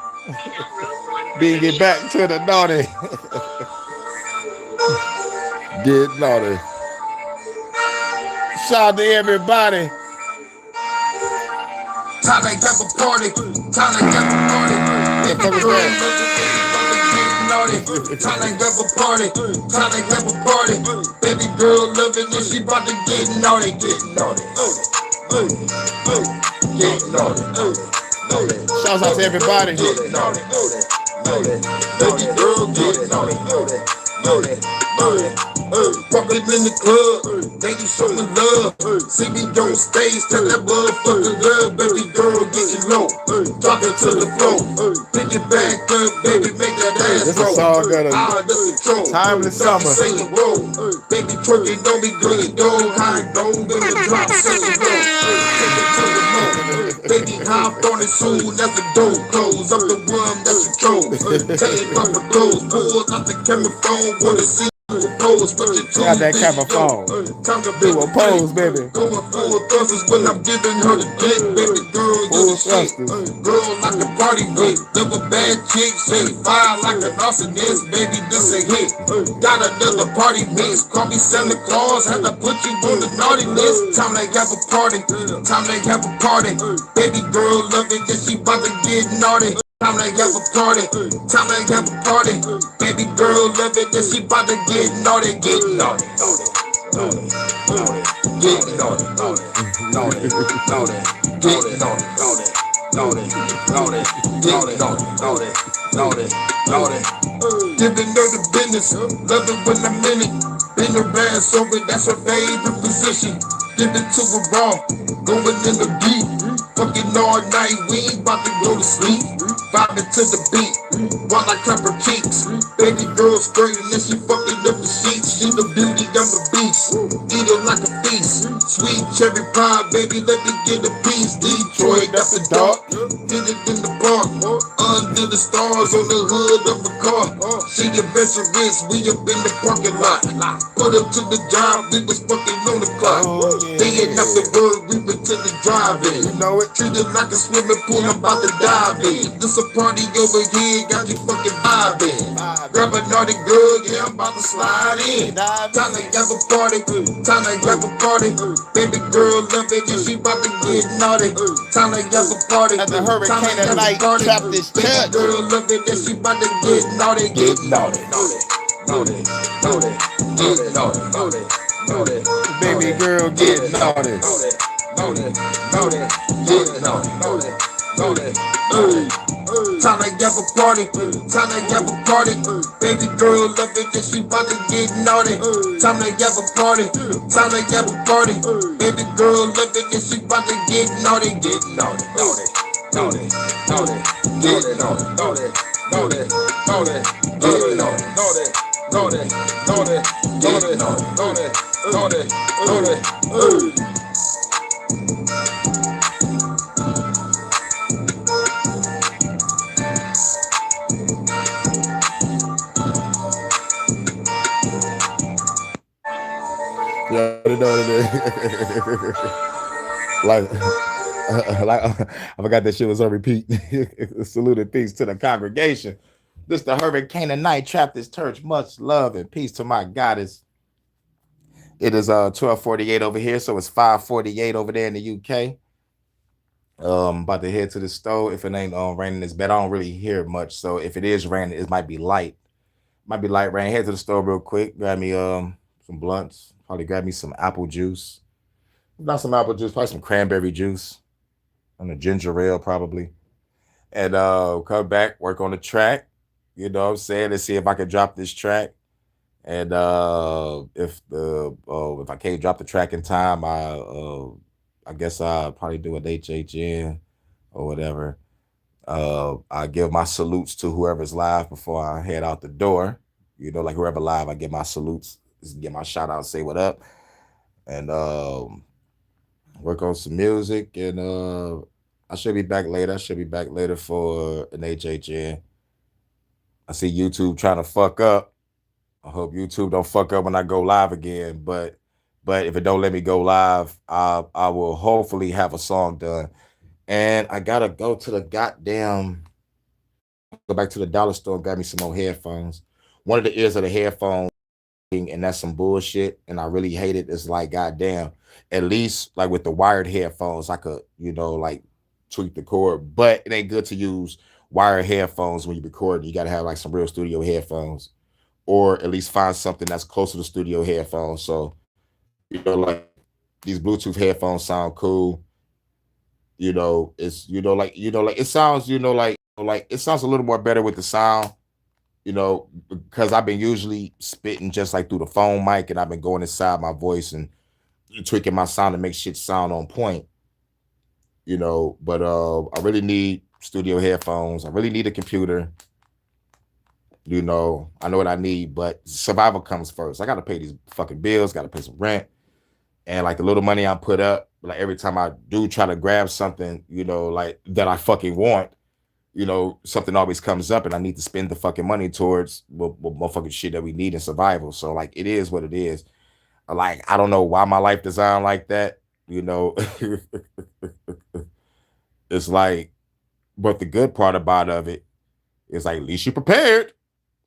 Then get back to the naughty. Get naughty. Shout out to everybody. Time to get a party. Time to get a party. Time to get a party. Time to get a party. Baby girl loving it. She about to get naughty. Get naughty. Get naughty. Shout out to everybody. Get naughty. Baby girl get naughty. Fucking in the club, they you show me love. See me on stage, tell that motherfucker love. Baby girl, get you low, drop it to the floor. Pick it back up, baby, make that ass roll. This is all good. Timeless summer. Baby, twerking, don't be good, don't hide, don't let the drop, say it low. Baby, hop on it soon, that's the door. Close up the room, that's the control. Take it off the clothes, pull out the camera phone, wanna see. Got that camera phone. Do a pose, baby. Going full thrusters when I'm giving her the dick, baby girl, you the shit. Girl like a party with, never bad chicks, hey, fire like an arsonist, baby, this a hit. Got another party mix, call me Santa Claus, had to put you on the naughty list. Time they have a party, time they have a party. Baby girl love it, that she about to get naughty. Time they have a party, time they have a party. Baby girl love it, that she about to get naughty, get naughty, naughty, naughty, get naughty, naughty, naughty, naughty, get naughty, naughty, naughty, naughty, get naughty, naughty, naughty, naughty. Giving her the business, love it when I'm in it. Bend her ass over, that's her favorite position. Give it to her raw, going in the deep. Fucking all night, we ain't about to go to sleep. Vibing to the beat, while I clap her cheeks. Baby girl straight and then she fucking up the sheets. She the beauty, I'm the beast. Eat her like a feast. Sweet cherry pie, baby, let me get a piece. Detroit, that's the dark. Get it in the park. Under the stars on the hood of a car. She adventurous, we up in the parking lot. Put up to the job, we was fucking on the clock. Day and after work, we went to the drive-in. You know it, treated like a swimming pool, I'm about to dive in. This a party over here, got you fucking vibing. Grab a naughty girl, yeah, I'm about to slide in. Time to have a party, time to have a party. Baby girl love it, and she about to get naughty. Time to have a party, at the Hurykane tonight, trap this baby church. girl love it, and she about to get naughty, get naughty, naughty, naughty, naughty, get naughty, naughty, naughty. Baby girl, get naughty. Naughty, naughty, get naughty, naughty, naughty, naughty. Time to have a party, time to have a party. Baby girl love it, and she about to get naughty. Time to have a party, time to have a party. Baby girl love it, and she about to get naughty, get naughty, naughty, naughty, naughty, get naughty, naughty, naughty, naughty, get naughty, naughty, naughty, naughty, get naughty, naughty, naughty, naughty. Yeah, like, I forgot that shit was on repeat. Salute and peace to the congregation. This the Hurykane night. Trap this church. Much love and peace to my goddess. It is 12:48 over here, so it's 5:48 over there in the UK. About to head to the store. If it ain't raining this bad, I don't really hear much. So if it is raining, it might be light. Might be light rain. Head to the store real quick. Grab me some blunts. Probably grab me some apple juice. Not some apple juice, probably some cranberry juice. And a ginger ale, probably. And come back, work on the track. You know what I'm saying? Let's see if I can drop this track. And if I can't drop the track in time, I guess I'll probably do an HHN or whatever. I give my salutes to whoever's live before I head out the door. You know, like whoever live, I give my salutes, get my shout out, say what up, and work on some music. And I should be back later. I should be back later for an HHN. I see YouTube trying to fuck up. I hope YouTube don't fuck up when I go live again. But if it don't let me go live, I will hopefully have a song done. And I gotta go to the goddamn, go back to the dollar store and grab me some more headphones. One of the ears of the headphones, and that's some bullshit, and I really hate it. It's like, goddamn, at least like with the wired headphones, I could, you know, like tweak the cord, but it ain't good to use wired headphones when you record. You gotta have like some real studio headphones, or at least find something that's close to the studio headphones. So, you know, like these Bluetooth headphones sound cool. You know, it's, like it sounds, like it sounds a little more better with the sound, because I've been usually spitting just like through the phone mic, and I've been going inside my voice and tweaking my sound to make shit sound on point. But I really need studio headphones. I really need a computer. I know what I need, but survival comes first. I got to pay these fucking bills, got to pay some rent. And like the little money I put up, like every time I do try to grab something, like that I fucking want, something always comes up and I need to spend the fucking money towards what motherfucking shit that we need in survival. So like it is what it is. Like I don't know why my life designed like that, It's like, but the good part about of it is like at least you prepared,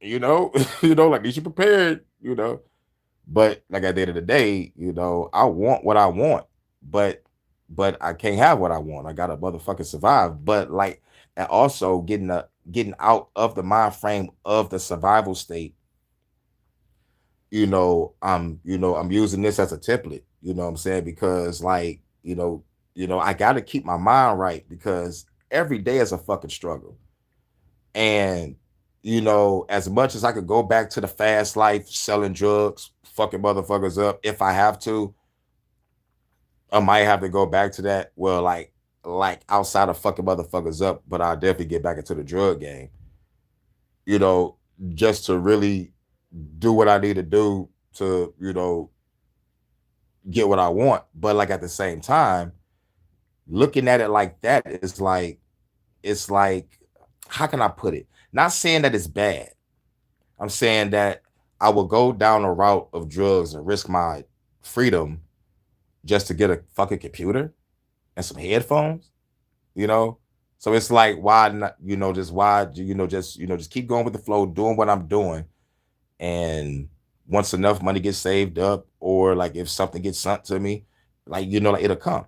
like at least you prepared. But like at the end of the day, I want what I want, but I can't have what I want. I gotta motherfucking survive. But like, and also getting out of the mind frame of the survival state. I'm using this as a template. You know what I'm saying? Because like, I gotta keep my mind right because every day is a fucking struggle. And as much as I could go back to the fast life, selling drugs, fucking motherfuckers up, if I have to, I might have to go back to that. Well, like outside of fucking motherfuckers up, but I'll definitely get back into the drug game. Just to really do what I need to do to, get what I want. But like at the same time, looking at it like that is like, it's like, how can I put it? Not saying that it's bad. I'm saying that I will go down a route of drugs and risk my freedom just to get a fucking computer and some headphones, So it's like, why not, just keep going with the flow, doing what I'm doing. And once enough money gets saved up, or like if something gets sent to me, like, like it'll come,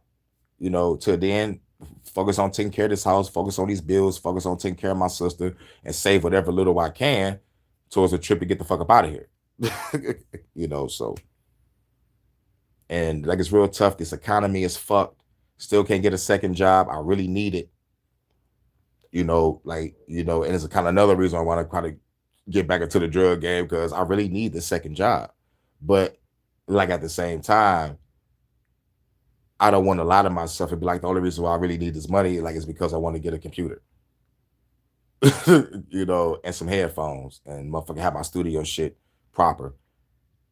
to the end, focus on taking care of this house, focus on these bills, focus on taking care of my sister, and save whatever little I can towards a trip to get the fuck up out of here. So, and like it's real tough. This economy is fucked. Still can't get a second job. I really need it. And it's kind of another reason I want to kind of get back into the drug game because I really need the second job. But like at the same time, I don't want to lie to myself and be like, the only reason why I really need this money, like, is because I want to get a computer, and some headphones and motherfucker have my studio shit proper.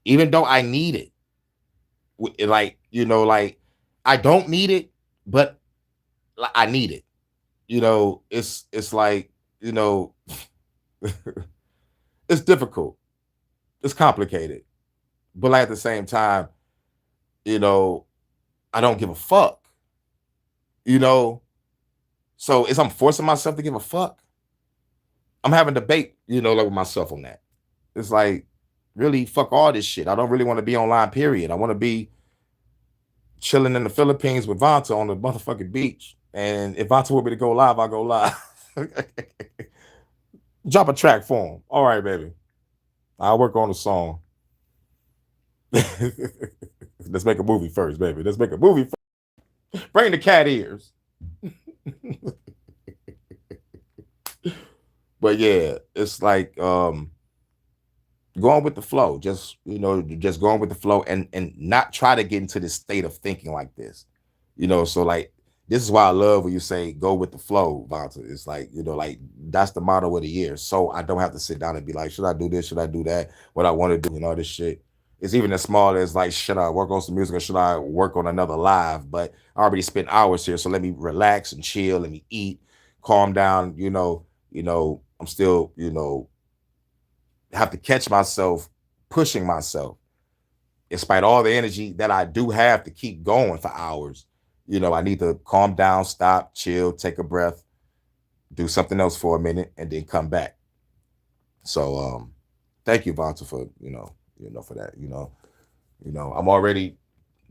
Even though I need it, like, I don't need it, but I need it. It's like, it's difficult. It's complicated. But like at the same time, I don't give a fuck. So I'm forcing myself to give a fuck. I'm having debate, like with myself on that. It's like, really, fuck all this shit. I don't really want to be online, period. I want to be chilling in the Philippines with Vonta on the motherfucking beach. And if Vonta want me to go live, I'll go live. Drop a track for him. All right, baby. I'll work on a song. Let's make a movie first, baby. Let's make a movie first. Bring the cat ears. But yeah, it's like going with the flow. Just going with the flow and not try to get into this state of thinking like this. So like this is why I love when you say go with the flow, Vonta. It's like, like that's the motto of the year. So I don't have to sit down and be like, should I do this? Should I do that? What I want to do, all this shit. It's even as small as like, should I work on some music or should I work on another live? But I already spent hours here, so let me relax and chill. Let me eat, calm down. I'm still, have to catch myself pushing myself, despite all the energy that I do have to keep going for hours. I need to calm down, stop, chill, take a breath, do something else for a minute, and then come back. So, thank you, Vonta, for for that. I'm already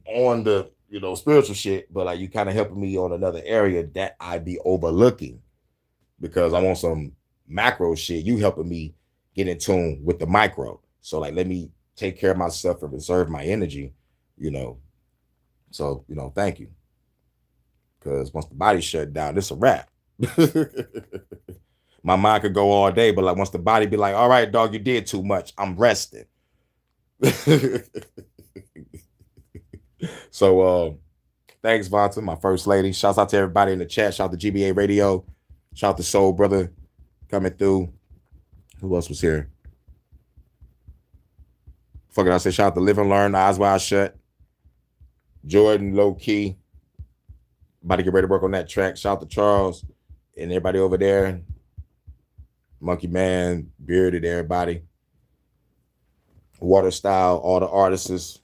on the spiritual shit, but like you kind of helping me on another area that I be overlooking because I'm on some macro shit. You helping me get in tune with the micro. So like, let me take care of myself and reserve my energy. So thank you. Because once the body shut down, it's a wrap. My mind could go all day, but like once the body be like, all right, dog, you did too much. I'm resting. So thanks, Vonta, my first lady. Shouts out to everybody in the chat. Shout out to GBA Radio. Shout out to Soul Brother coming through. Who else was here? Fuck it, I say shout out to Live and Learn, Eyes Wide Shut. Jordan, Low Key. About to get ready to work on that track. Shout out to Charles. and everybody over there, Monkey Man, Bearded, everybody, Water Style, all the artists,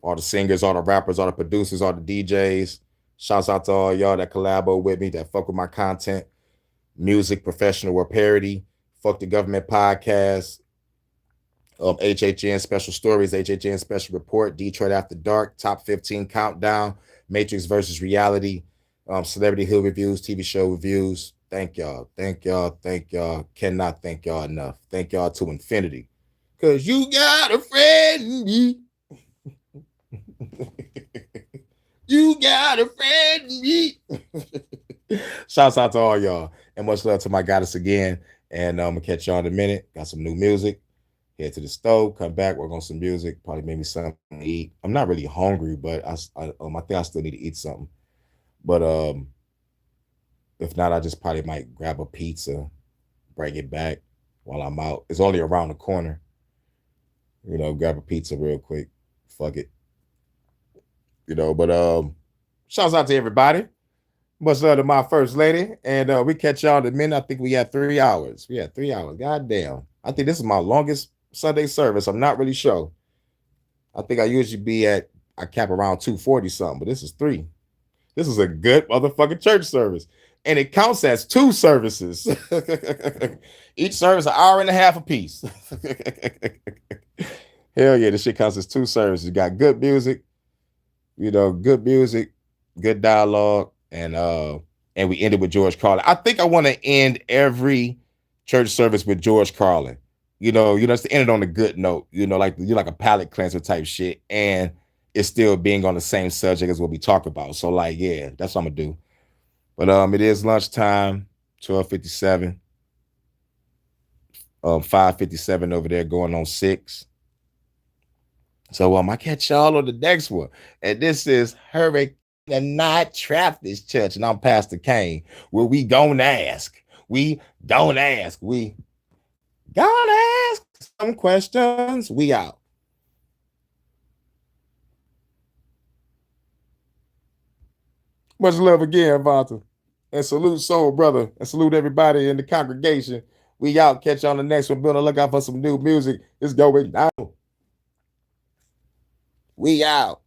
all the singers, all the rappers, all the producers, all the DJs. Shouts out to all y'all that collabo with me, that fuck with my content, music, professional or parody, fuck the government podcast, HHN Special Stories, HHN Special Report, Detroit After Dark, Top 15 Countdown, Matrix versus Reality, Celebrity Hill Reviews, TV show reviews. Thank y'all. Thank y'all. Thank y'all. Cannot thank y'all enough. Thank y'all to infinity. Because you got a friend in me. You got a friend in me. Shouts out to all y'all. And much love to my goddess again. And I'm going to catch y'all in a minute. Got some new music. Head to the stove, come back, work on some music, probably maybe something to eat. I'm not really hungry, but I think I still need to eat something. But if not, I just probably might grab a pizza, bring it back while I'm out. It's only around the corner. You know, grab a pizza real quick. Fuck it. You know, but shouts out to everybody. Much love to my first lady. And we catch y'all in a minute. I think we had 3 hours. We had 3 hours. God damn. I think this is my longest Sunday service. I'm not really sure. I think I usually I cap around 240 something, but this is 3. This is a good motherfucking church service. And it counts as 2 services. Each service an hour and a half apiece. Hell yeah, this shit counts as 2 services. You got good music, good music, good dialogue, and we ended with George Carlin. I think I want to end every church service with George Carlin. It's to end it on a good note, like a palate cleanser type shit, and it's still being on the same subject as what we talk about. So yeah, that's what I'm gonna do. But it is lunchtime, 12:57, 5:57 over there, going on 6. So I catch y'all on the next one, and this is Hurykane and not Trap This Church, and I'm Pastor Kane. Where we gonna ask? We don't ask. We gonna ask some questions. We out. Much love again, Vonta. And salute Soul Brother. And salute everybody in the congregation. We out. Catch you on the next one. Be on the lookout for some new music. It's going now. We out.